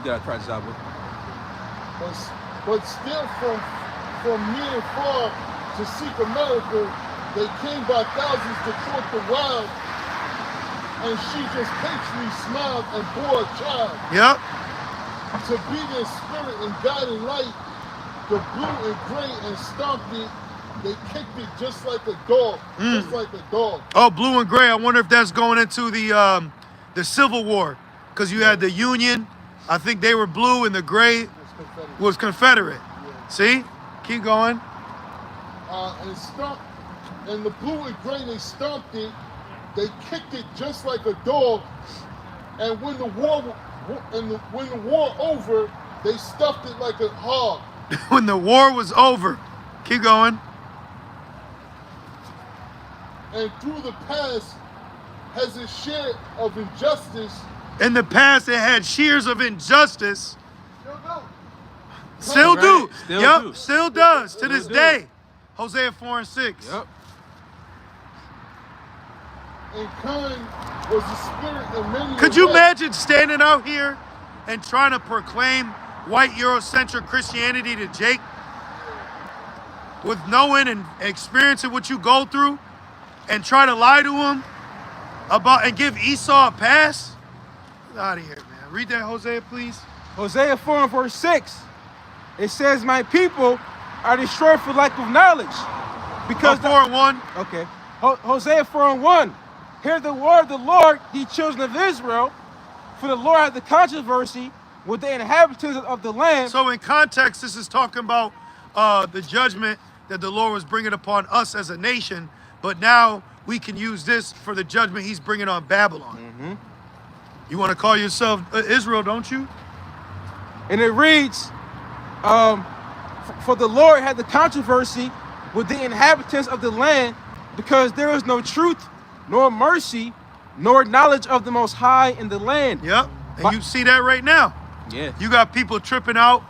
gotta try this out, bro. But still from near and far to seek America, they came by thousands to court the wild, and she just patiently smiled and bore a child Yep. to be their spirit and guiding light the blue and gray and stomped it. They kicked it just like a dog. Just like a dog. Oh, blue and gray. I wonder if that's going into the Civil War. Because you had the Union. I think they were blue and the gray was Confederate. Yeah. See? Keep going. And the blue and gray, they stomped it. They kicked it just like a dog. And when the war over, they stuffed it like a hog. When the war was over. Keep going. And through the past has its share of injustice. In the past, it had shears of injustice. Still do. Still do. Right. Still Yep. do. Still does to this do. day. Hosea 4:6. Yep. And kind was the spirit in many. Could you ways. imagine standing out here and trying to proclaim white Eurocentric Christianity to Jake? With knowing and experiencing what you go through and try to lie to him about and give Esau a pass? Get out of here, man. Read that, Hosea, please. Hosea 4 and verse 6. It says, my people are destroyed for lack of knowledge. Because 4:1. Okay. Hosea 4 and 1. Hear the word of the Lord, ye children of Israel, for the Lord hath the controversy with the inhabitants of the land. So in context, this is talking about the judgment that the Lord was bringing upon us as a nation, but now we can use this for the judgment he's bringing on Babylon. Mm-hmm. You want to call yourself Israel, don't you? And it reads, for the Lord had the controversy with the inhabitants of the land, because there is no truth, nor mercy, nor knowledge of the Most High in the land. Yep. And you see that right now. Yeah. You got people tripping out,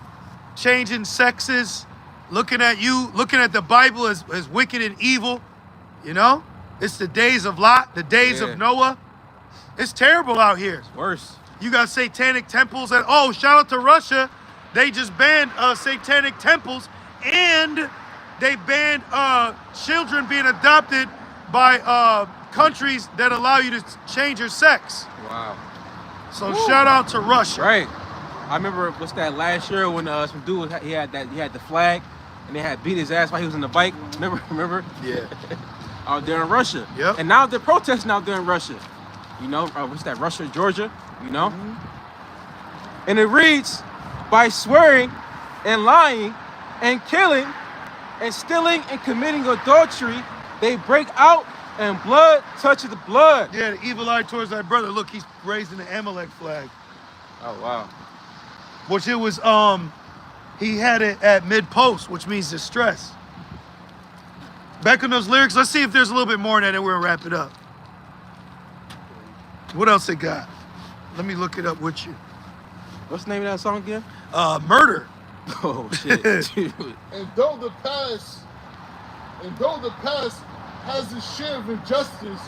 changing sexes, looking at the Bible as wicked and evil. You know? It's the days of Lot, the days of Noah. It's terrible out here. It's worse. You got satanic temples and shout out to Russia. They just banned satanic temples, and they banned children being adopted by countries that allow you to change your sex. Wow. So shout out to Russia. Right. I remember what's that last year when some dude he had the flag and they had beat his ass while he was on the bike. Remember? Yeah. Out there in Russia. Yep. And now they're protesting out there in Russia. You know, what's that? Russia, Georgia. You know. Mm-hmm. And it reads, by swearing and lying and killing and stealing and committing adultery, they break out and blood touches the blood. Yeah, the evil eye towards thy brother. Look, he's raising the Amalek flag. Oh wow. Which it was he had it at mid-post, which means distress. Back on those lyrics, let's see if there's a little bit more in that and we'll wrap it up. What else they got? Let me look it up with you. What's the name of that song again? Murder. Oh shit. Dude. And though the past has its share of injustice,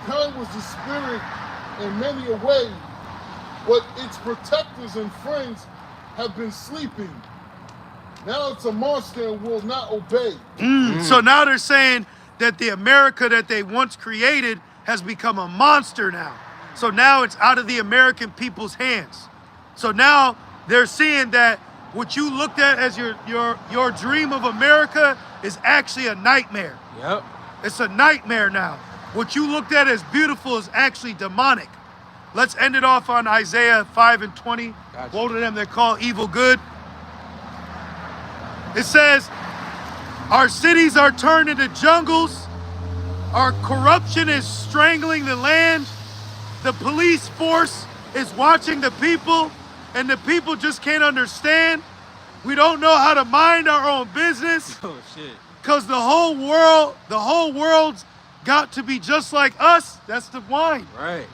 kind was the spirit in many a way, but its protectors and friends have been sleeping. Now it's a monster and will not obey. So now they're saying that the America that they once created has become a monster now. So now it's out of the American people's hands. So now they're seeing that what you looked at as your dream of America is actually a nightmare. Yep. It's a nightmare now. What you looked at as beautiful is actually demonic. Let's end it off on Isaiah 5 and 20. Gotcha. Woe to them that call evil good. It says, our cities are turned into jungles. Our corruption is strangling the land. The police force is watching the people, and the people just can't understand. We don't know how to mind our own business. Oh shit. Because the whole world's got to be just like us. That's the wine. Right.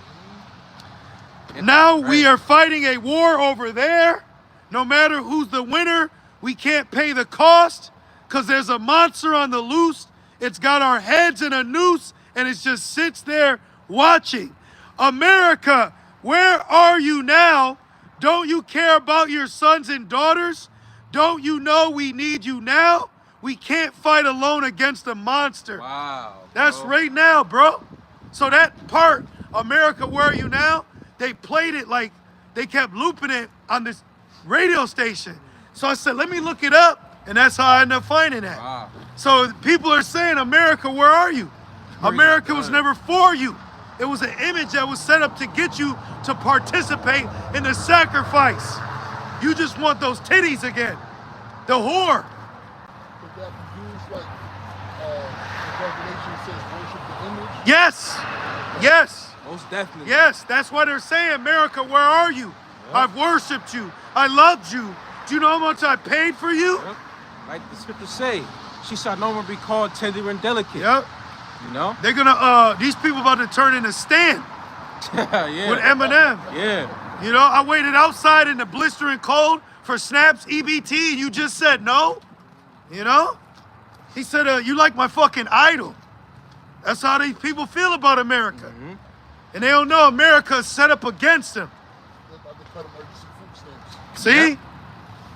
Now we are fighting a war over there. No matter who's the winner, we can't pay the cost because there's a monster on the loose. It's got our heads in a noose and it just sits there watching. America, where are you now? Don't you care about your sons and daughters? Don't you know we need you now? We can't fight alone against a monster. Wow. That's bro. right now, bro. So that part, America, where are you now? They played it like they kept looping it on this radio station. So I said, let me look it up And that's how I ended up finding that. Wow. So people are saying, America, where are you? America was never for you. It was an image that was set up to get you to participate in the sacrifice. You just want those titties again. The whore. Could that be used like the Revelation says worship the image? Yes. Yes. Most definitely. Yes. That's why they're saying, America, where are you? Yep. I've worshipped you. I loved you. Do you know how much I paid for you? Yep. Like the scriptures say, she shall no more be called tender and delicate. Yep. You know? They're gonna, these people about to turn into Stan Yeah. with Eminem. Yeah. You know, I waited outside in the blistering cold for Snap's EBT, and you just said no? You know? He said, you like my fucking idol. That's how these people feel about America. Mm-hmm. And they don't know America is set up against them. They're about to cut emergency food stamps. See? Yep.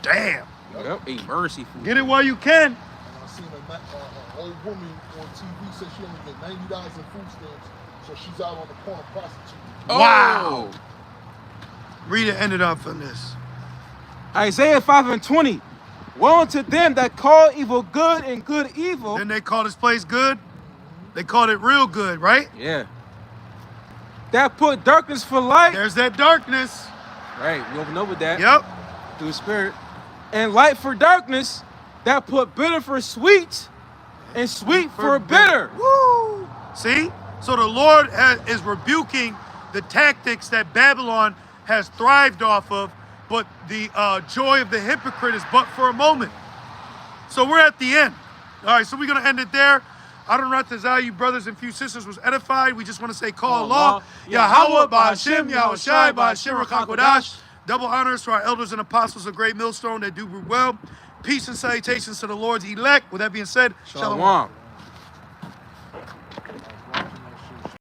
Damn. Yep. A mercy food. Get it while you can. And I seen an old woman on TV said she only get $90 in food stamps, so she's out on the corner prostituting. Wow. Read it, end it off on this. Isaiah 5:20. Woe unto them that call evil good and good evil. Then they call this place good. They called it real good, right? Yeah. That put darkness for light. There's that darkness. Right. We open up with that. Yep. Through the Spirit. And light for darkness. That put bitter for sweet. And sweet for bitter. Woo! See? So the Lord is rebuking the tactics that Babylon has thrived off of, but the joy of the hypocrite is but for a moment. So we're at the end. All right, so we're going to end it there. Adonai Tazah, you brothers and few sisters was edified. We just want to say, call Allah, Yahweh, Ba'ashem, Yahushai, Ba'ashem, Rakakodash. Double honors to our elders and apostles of Great Millstone that do well. Peace and salutations to the Lord's elect. With that being said, Shalom. Shalom.